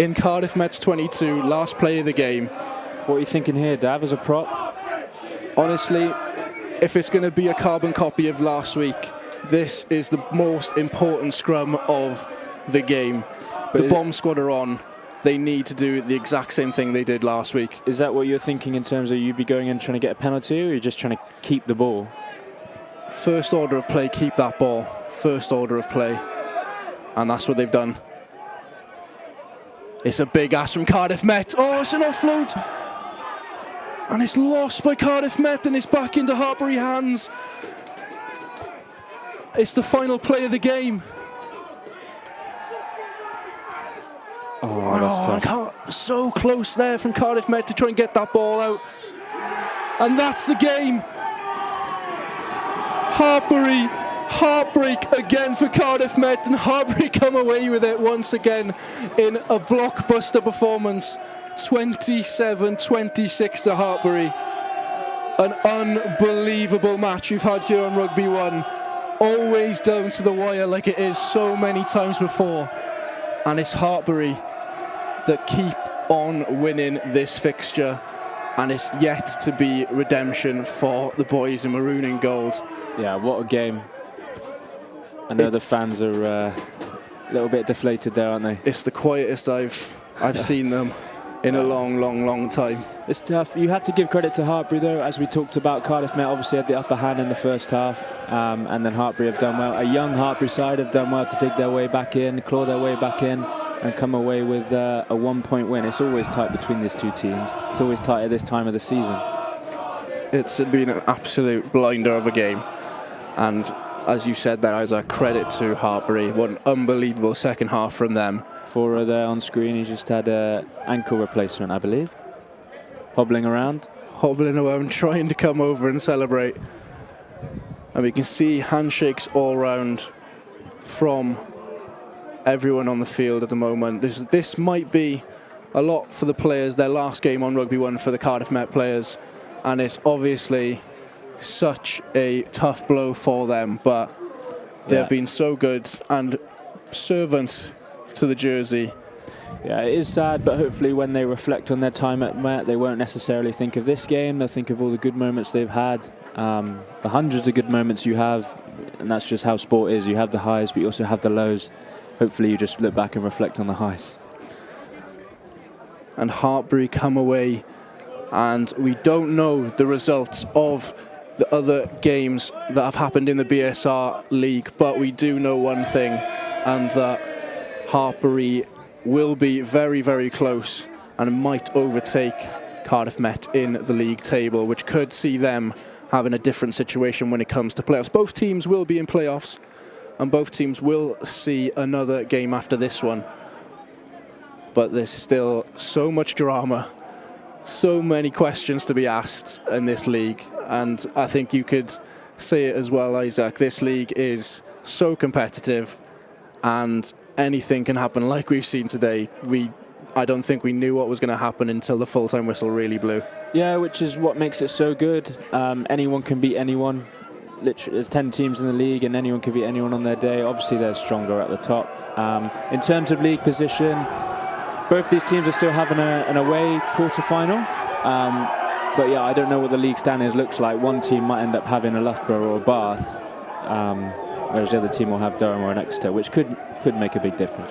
in Cardiff Met's 22. Last play of the game. What are you thinking here, Dav, as a prop? Honestly, if it's going to be a carbon copy of last week, this is the most important scrum of the game. But the bomb squad are on. They need to do the exact same thing they did last week. Is that what you're thinking in terms of you be going in trying to get a penalty, or you're just trying to keep the ball? First order of play, keep that ball. First order of play. And that's what they've done. It's a big ass from Cardiff Met. Oh, it's an offload. And it's lost by Cardiff Met, and it's back into Hartbury hands. It's the final play of the game. Oh, that's tough. So close there from Cardiff Met to try and get that ball out. And that's the game. Hartbury, heartbreak again for Cardiff Met, and Hartbury come away with it once again in a blockbuster performance. 27-26 to Hartbury. An unbelievable match we've had here on Rugby 1. Always down to the wire like it is so many times before. And it's Hartbury that keep on winning this fixture. And it's yet to be redemption for the boys in maroon and gold. Yeah, what a game. I know the fans are a little bit deflated there, aren't they? It's the quietest I've seen them in a long time. It's tough. You have to give credit to Hartbury, though. As we talked about, Cardiff Met obviously had the upper hand in the first half, and then Hartbury have done well. A young Hartbury side have done well to dig their way back in, claw their way back in, and come away with a 1-point win. It's always tight between these two teams. It's always tight at this time of the season. It's been an absolute blinder of a game, and as you said there, as a credit to Hartbury, what an unbelievable second half from them. For there on screen, he just had an ankle replacement, I believe. Hobbling around, trying to come over and celebrate. And we can see handshakes all round from everyone on the field at the moment. This might be a lot for the players, their last game on Rugby 1 for the Cardiff Met players. And it's obviously such a tough blow for them, but they've been so good and servants to the jersey. Yeah, it is sad, but hopefully when they reflect on their time at Met, they won't necessarily think of this game. They'll think of all the good moments they've had, the hundreds of good moments you have, and that's just how sport is. You have the highs, but you also have the lows. Hopefully you just look back and reflect on the highs. And Hartbury come away, and we don't know the results of the other games that have happened in the BSR League, but we do know one thing, and that Hartbury will be very close and might overtake Cardiff Met in the league table, which could see them having a different situation when it comes to playoffs. Both teams will be in playoffs, and both teams will see another game after this one. But there's still so much drama, so many questions to be asked in this league, and I think you could say it as well, Isaac. This league is so competitive, and anything can happen like we've seen today. I don't think we knew what was going to happen until the full-time whistle really blew. Yeah, which is what makes it so good. Anyone can beat anyone. Literally, there's 10 teams in the league and anyone can beat anyone on their day. Obviously, they're stronger at the top. In terms of league position, both these teams are still having an away quarter-final. But yeah, I don't know what the league standings looks like. One team might end up having a Loughborough or a Bath, whereas the other team will have Durham or an Exeter, which could make a big difference.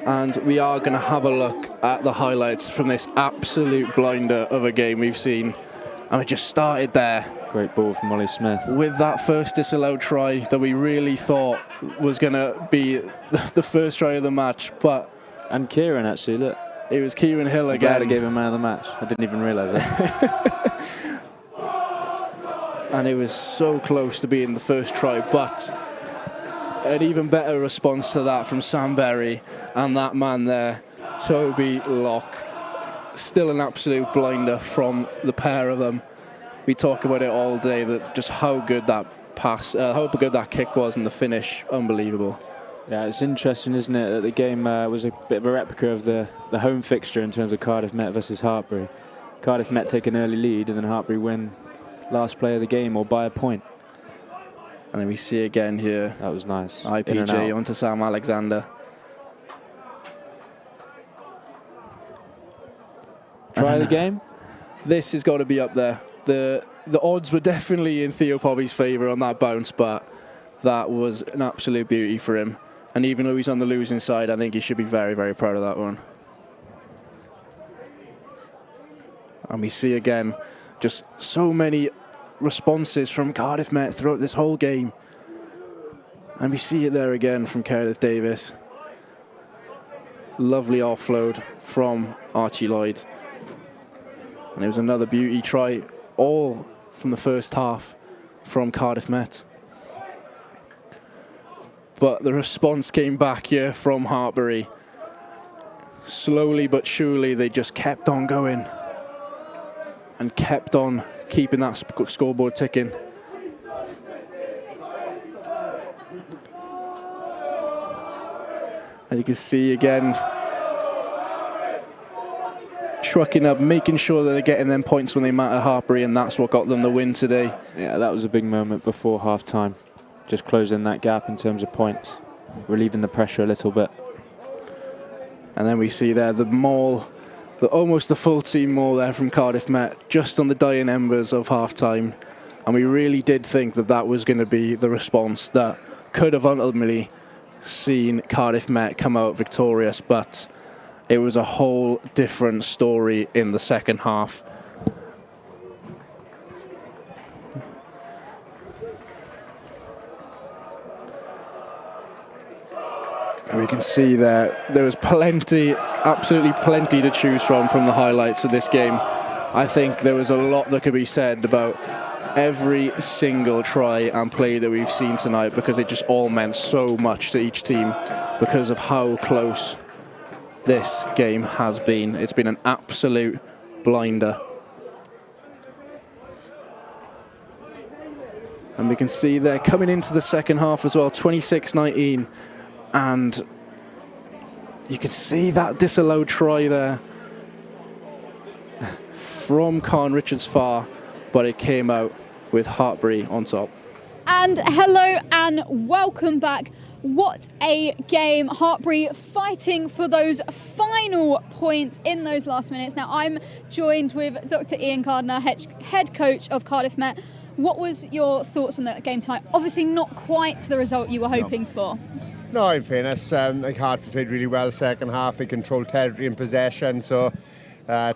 And we are going to have a look at the highlights from this absolute blinder of a game we've seen. And it just started there. Great ball from Ollie Smith. With that first disallowed try that we really thought was going to be the first try of the match. And Kieran, actually, look. It was Kieran Hill again. Glad I gave him man of the match. I didn't even realise that. And it was so close to being the first try, but an even better response to that from Sam Berry and that man there, Toby Locke. Still an absolute blinder from the pair of them. We talk about it all day, that just how good that pass, how good that kick was, and the finish, unbelievable. Yeah, it's interesting, isn't it, that the game was a bit of a replica of the home fixture in terms of Cardiff Met versus Hartbury. Cardiff Met take an early lead and then Hartbury win last play of the game or by a point. And then we see again here. That was nice. IPJ onto Sam Alexander. Try of the game? This has got to be up there. The odds were definitely in Theo Pobby's favour on that bounce, but that was an absolute beauty for him. And even though he's on the losing side, I think he should be very, very proud of that one. And we see again just so many responses from Cardiff Met throughout this whole game. And we see it there again from Kenneth Davis. Lovely offload from Archie Lloyd. And it was another beauty try, all from the first half from Cardiff Met. But the response came back here from Hartbury. Slowly but surely, they just kept on going and kept on keeping that scoreboard ticking. And you can see again, trucking up, making sure that they're getting them points when they matter, Hartbury, and that's what got them the win today. Yeah, that was a big moment before half-time. Just closing that gap in terms of points, relieving the pressure a little bit. And then we see there the maul, almost the full team maul there from Cardiff Met, just on the dying embers of half-time. And we really did think that that was going to be the response that could have ultimately seen Cardiff Met come out victorious, but it was a whole different story in the second half. And we can see there was plenty, absolutely plenty to choose from the highlights of this game. I think there was a lot that could be said about every single try and play that we've seen tonight, because it just all meant so much to each team because of how close this game has been. It's been an absolute blinder. And we can see they're coming into the second half as well, 26-19. And you can see that disallowed try there from Khan Richards Farr, but it came out with Hartbury on top. And hello and welcome back. What a game. Hartbury fighting for those final points in those last minutes. Now I'm joined with Dr. Ian Gardner, head coach of Cardiff Met. What was your thoughts on the game tonight? Obviously not quite the result you were hoping for. No, in fairness, Hartbury played really well second half. They controlled territory and possession. So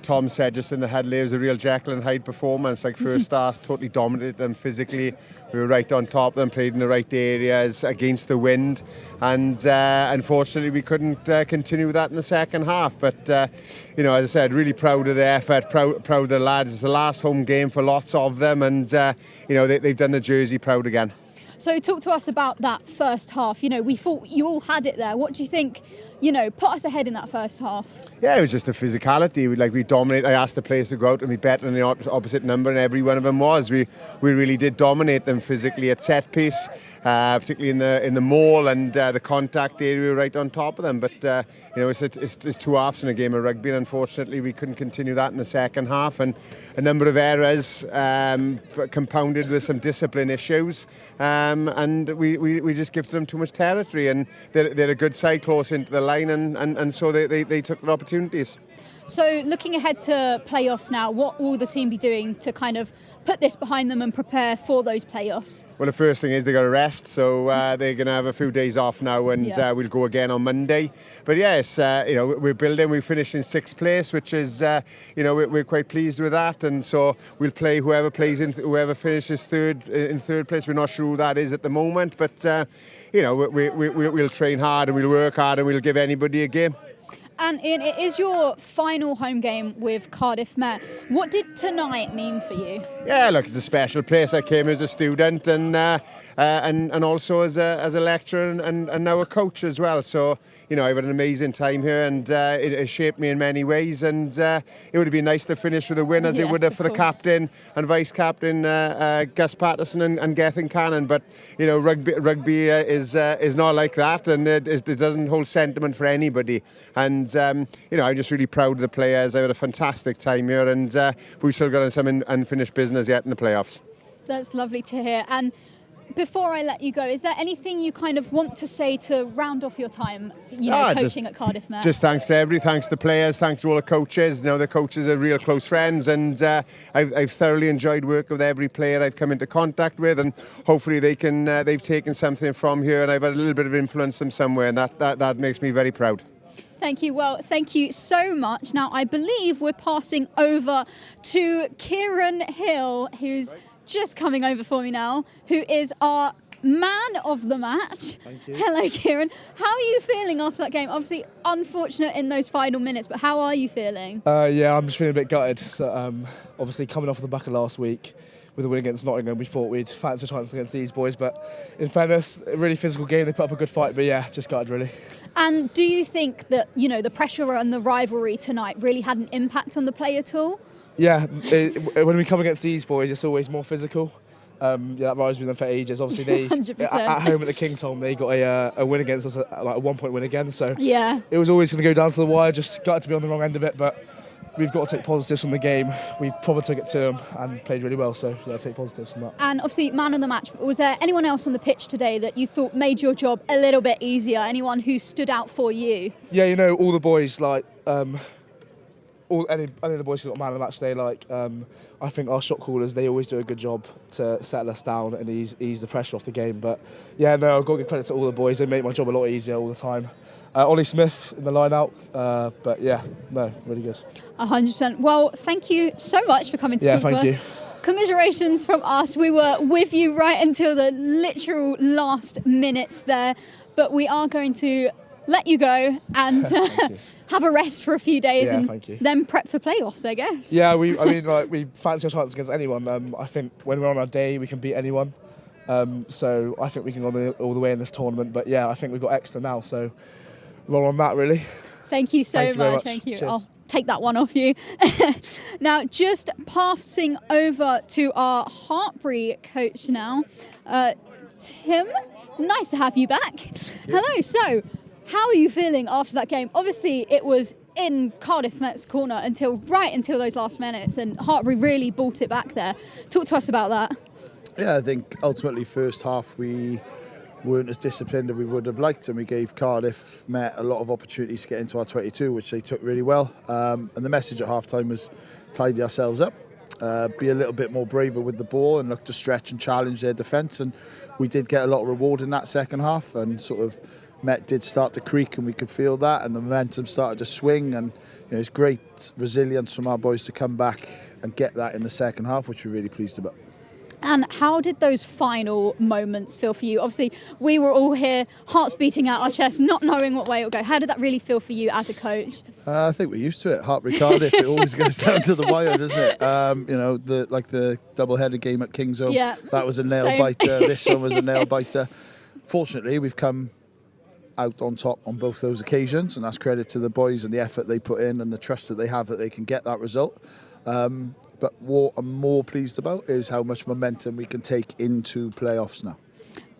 Tom said just in the headley, it was a real Jekyll and Hyde performance. Like first half, totally dominated them physically. We were right on top of them, played in the right areas against the wind. And unfortunately, we couldn't continue with that in the second half. But, as I said, really proud of the effort, proud of the lads. It's the last home game for lots of them. And, they've done the jersey proud again. So talk to us about that first half. We thought you all had it there. What do you think, put us ahead in that first half? Yeah, it was just the physicality. We dominate. I asked the players to go out and be better than the opposite number, and every one of them was. We really did dominate them physically at set piece. particularly in the maul and the contact area right on top of them. But it's two halves in a game of rugby, and unfortunately we couldn't continue that in the second half, and a number of errors compounded with some discipline issues, and we just gifted them too much territory, and they're a good side close into the line, and so they took their opportunities. So looking ahead to playoffs now, what will the team be doing to kind of put this behind them and prepare for those playoffs? Well, the first thing is they got to rest, so they're going to have a few days off now, and we'll go again on Monday. But yes, we're building. We finished in 6th place, which is we're quite pleased with that, and so we'll play whoever finishes in third place. We're not sure who that is at the moment, but we'll train hard and we'll work hard and we'll give anybody a game. And Ian, it is your final home game with Cardiff Met. What did tonight mean for you? Yeah, look, it's a special place. I came as a student and also as a lecturer and now a coach as well. So, I've had an amazing time here, and it has shaped me in many ways. And it would have been nice to finish with a win, as it would have for the captain and vice captain Gus Patterson and Gethin Cannon. But rugby is not like that, and it doesn't hold sentiment for anybody. And I'm just really proud of the players. I've had a fantastic time here, and we've still got some unfinished business yet in the playoffs. That's lovely to hear. And before I let you go, is there anything you kind of want to say to round off your time, coaching at Cardiff Met? Just thanks to everybody, thanks to the players, thanks to all the coaches. The coaches are real close friends, and I've thoroughly enjoyed working with every player I've come into contact with, and hopefully they've taken something from here, and I've had a little bit of influence them somewhere, and that makes me very proud. Thank you. Well, thank you so much. Now, I believe we're passing over to Kieran Hill, who's just coming over for me now, who is our man of the match. Thank you. Hello, Kieran. How are you feeling after that game? Obviously, unfortunate in those final minutes, but how are you feeling? Yeah, I'm just feeling a bit gutted. So, obviously, coming off the back of last week with a win against Nottingham, we thought we'd fancy a chance against these boys, but in fairness, a really physical game. They put up a good fight, but yeah, just gutted really. And do you think that, the pressure and the rivalry tonight really had an impact on the play at all? Yeah, when we come against these boys, it's always more physical. That rivalry's been them for ages. Obviously, they 100%. at home at the King's Home, they got a win against us, like a 1-point win again. So yeah, it was always going to go down to the wire. Just got to be on the wrong end of it, but we've got to take positives from the game. We probably took it to them and played really well, so yeah, take positives from that. And obviously, man of the match, was there anyone else on the pitch today that you thought made your job a little bit easier? Anyone who stood out for you? Yeah, all the boys, like, any of the boys who got man of the match today, I think our shot callers, they always do a good job to settle us down and ease the pressure off the game. But yeah, no, I've got to give credit to all the boys. They make my job a lot easier all the time. Ollie Smith in the line out, but yeah, no, really good. 100%. Well, thank you so much for coming to talk to us. Yeah, thank you. Commiserations from us. We were with you right until the literal last minutes there, but we are going to let you go and have a rest for a few days and then prep for playoffs, I guess. Yeah, we fancy our chance against anyone. I think when we're on our day, we can beat anyone. So I think we can go all the way in this tournament. But yeah, I think we've got extra now, so roll on that, really. Thank you so much. Thank you. Cheers. I'll take that one off you. Now, just passing over to our Hartbury coach now. Tim, nice to have you back. Hello. So, how are you feeling after that game? Obviously, it was in Cardiff Met's corner until those last minutes, and Hartbury really brought it back there. Talk to us about that. Yeah, I think ultimately first half we weren't as disciplined as we would have liked, and we gave Cardiff Met a lot of opportunities to get into our 22, which they took really well. And the message at half-time was tidy ourselves up, be a little bit more braver with the ball and look to stretch and challenge their defence. And we did get a lot of reward in that second half, and sort of Met did start to creak, and we could feel that, and the momentum started to swing, and it's great resilience from our boys to come back and get that in the second half, which we're really pleased about. And how did those final moments feel for you? Obviously, we were all here, hearts beating out our chests, not knowing what way it would go. How did that really feel for you as a coach? I think we're used to it. Hartbury Cardiff, it always goes down to the wire, doesn't it? The double-headed game at King's Home, that was a nail-biter. This one was a nail-biter. Fortunately, we've come out on top on both those occasions, and that's credit to the boys and the effort they put in and the trust that they have that they can get that result. But what I'm more pleased about is how much momentum we can take into playoffs now.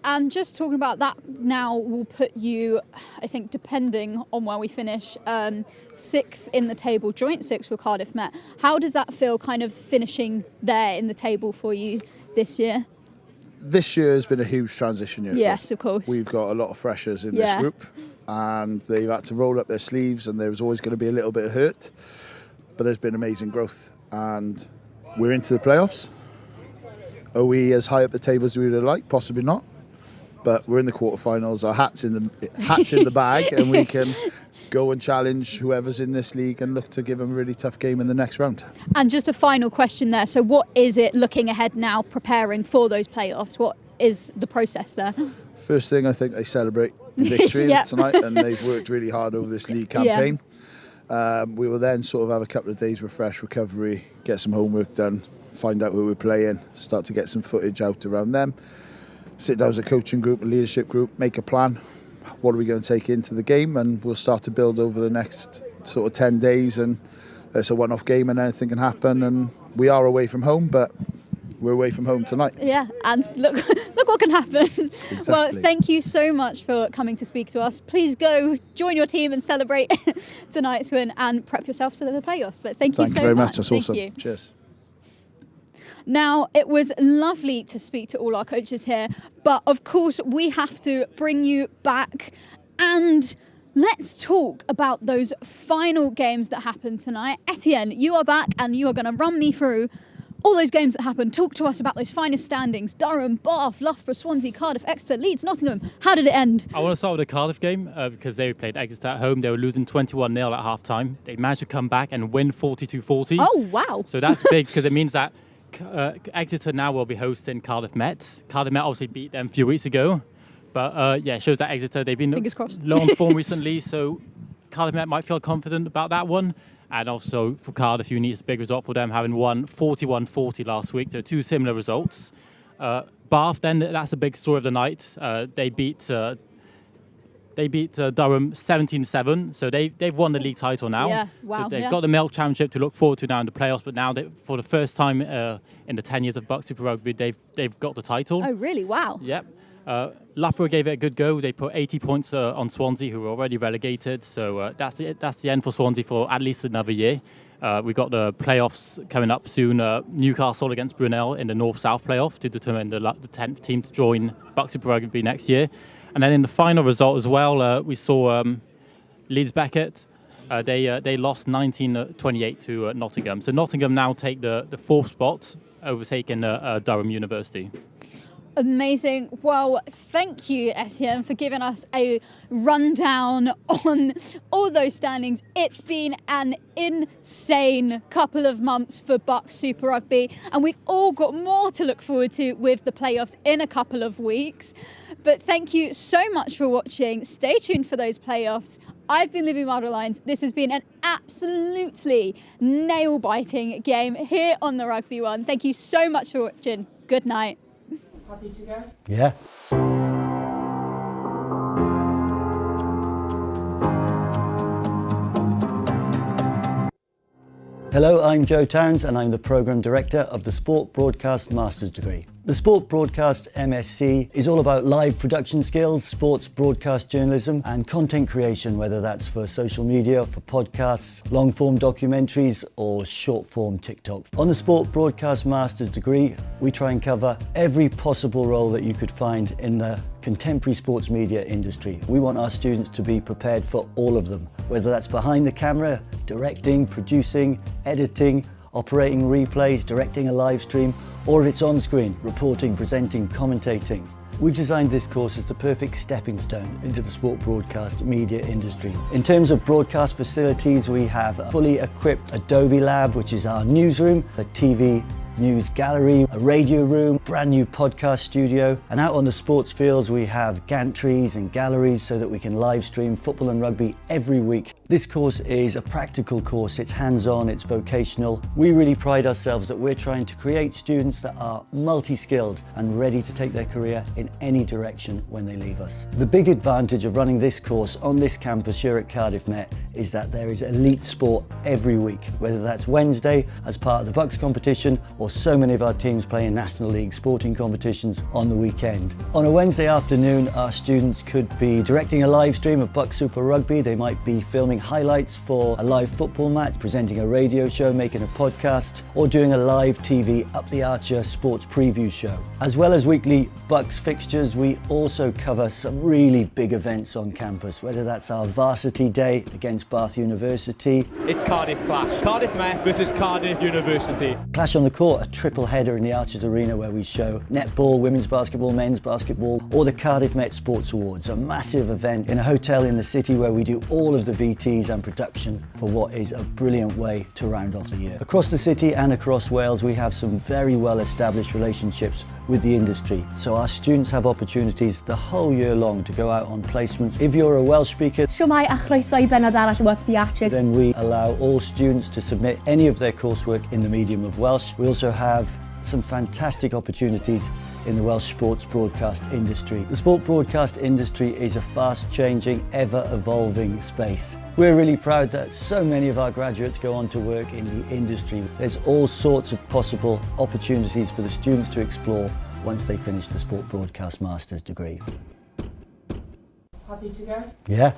And just talking about that now will put you, I think, depending on where we finish, 6th in the table, joint 6th with Cardiff Met. How does that feel kind of finishing there in the table for you this year? This year has been a huge transition year. Yes, of course. We've got a lot of freshers in this group, and they've had to roll up their sleeves, and there was always going to be a little bit of hurt, but there's been amazing growth, and we're into the playoffs. Are we as high up the table as we would like? Possibly not. But we're in the quarterfinals. Our hats in the bag, and we can go and challenge whoever's in this league and look to give them a really tough game in the next round. And just a final question there. So what is it looking ahead now, preparing for those playoffs? What is the process there? First thing, I think they celebrate the victory tonight, and they've worked really hard over this league campaign. We will then sort of have a couple of days refresh, recovery, get some homework done, find out who we're playing, start to get some footage out around them. Sit down as a coaching group, a leadership group, make a plan. What are we going to take into the game? And we'll start to build over the next sort of 10 days. And it's a one-off game and anything can happen. And we are away from home, but we're away from home tonight. Yeah, and look what can happen. Exactly. Well, thank you so much for coming to speak to us. Please go join your team and celebrate tonight's win and prep yourself for the playoffs. But thank you so much. Thank you very much. That's awesome. You. Cheers. Now, it was lovely to speak to all our coaches here, but of course we have to bring you back and let's talk about those final games that happened tonight. Etienne, you are back and you are going to run me through all those games that happened. Talk to us about those finest standings. Durham, Bath, Loughborough, Swansea, Cardiff, Exeter, Leeds, Nottingham. How did it end? I want to start with the Cardiff game because they played Exeter at home. They were losing 21-0 at half-time. They managed to come back and win 42-40. Oh, wow. So that's big because it means that Exeter now will be hosting Cardiff Met. Cardiff Met obviously beat them a few weeks ago. But it shows that Exeter, they've been low on form recently. So Cardiff Met might feel confident about that one. And also for Cardiff, you need a big result for them, having won 41-40 last week. So 2 similar results. Bath, then, that's a big story of the night. They beat Durham 17-7, so they've won the league title now. Yeah, wow. So they've got the Milk Championship to look forward to now in the playoffs, but now for the first time in the 10 years of BUCS Super Rugby, they've got the title. Oh, really? Wow. Yep. Loughborough gave it a good go. They put 80 points on Swansea, who were already relegated. So that's the end for Swansea for at least another year. We've got the playoffs coming up soon. Newcastle against Brunel in the North-South playoff to determine the 10th team to join BUCS Super Rugby next year. And then in the final result as well, we saw Leeds Beckett. They lost 19-28 to Nottingham. So Nottingham now take the 4th spot, overtaking Durham University. Amazing. Well, thank you, Etienne, for giving us a rundown on all those standings. It's been an insane couple of months for BUCS Super Rugby, and we've all got more to look forward to with the playoffs in a couple of weeks. But thank you so much for watching. Stay tuned for those playoffs. I've been Libby Marder-Lyons. This has been an absolutely nail-biting game here on the Rugby One. Thank you so much for watching. Good night. Happy to go? Yeah. Hello, I'm Joe Towns and I'm the Programme Director of the Sport Broadcast Master's degree. The Sport Broadcast MSc is all about live production skills, sports broadcast journalism and content creation, whether that's for social media, for podcasts, long-form documentaries or short-form TikTok. On the Sport Broadcast Master's degree, we try and cover every possible role that you could find in the contemporary sports media industry. We want our students to be prepared for all of them, whether that's behind the camera, directing, producing, editing, operating replays, directing a live stream, or if it's on screen, reporting, presenting, commentating. We've designed this course as the perfect stepping stone into the sport broadcast media industry. In terms of broadcast facilities, we have a fully equipped Adobe Lab, which is our newsroom, a TV news gallery, a radio room, brand new podcast studio, and out on the sports fields we have gantries and galleries so that we can live stream football and rugby every week. This course is a practical course, it's hands-on, it's vocational. We really pride ourselves that we're trying to create students that are multi-skilled and ready to take their career in any direction when they leave us. The big advantage of running this course on this campus here at Cardiff Met is that there is elite sport every week, whether that's Wednesday as part of the BUCS competition or so many of our teams playing National League sporting competitions on the weekend. On a Wednesday afternoon, our students could be directing a live stream of BUCS Super Rugby. They might be filming highlights for a live football match, presenting a radio show, making a podcast, or doing a live TV Up the Archer sports preview show. As well as weekly BUCS fixtures, we also cover some really big events on campus, whether that's our varsity day against Bath University. It's Cardiff Clash. Cardiff Met versus Cardiff University. Clash on the Court, a triple header in the Archers Arena where we show netball, women's basketball, men's basketball, or the Cardiff Met Sports Awards, a massive event in a hotel in the city where we do all of the VTs and production for what is a brilliant way to round off the year. Across the city and across Wales, we have some very well established relationships with the industry, so our students have opportunities the whole year long to go out on placements. If you're a Welsh speaker, Shwmae a chroeso I benod arall o Up the Archer. Then we allow all students to submit any of their coursework in the medium of Welsh. We also have some fantastic opportunities in the Welsh sports broadcast industry. The sport broadcast industry is a fast-changing, ever-evolving space. We're really proud that so many of our graduates go on to work in the industry. There's all sorts of possible opportunities for the students to explore once they finish the sport broadcast master's degree. Happy to go? Yeah.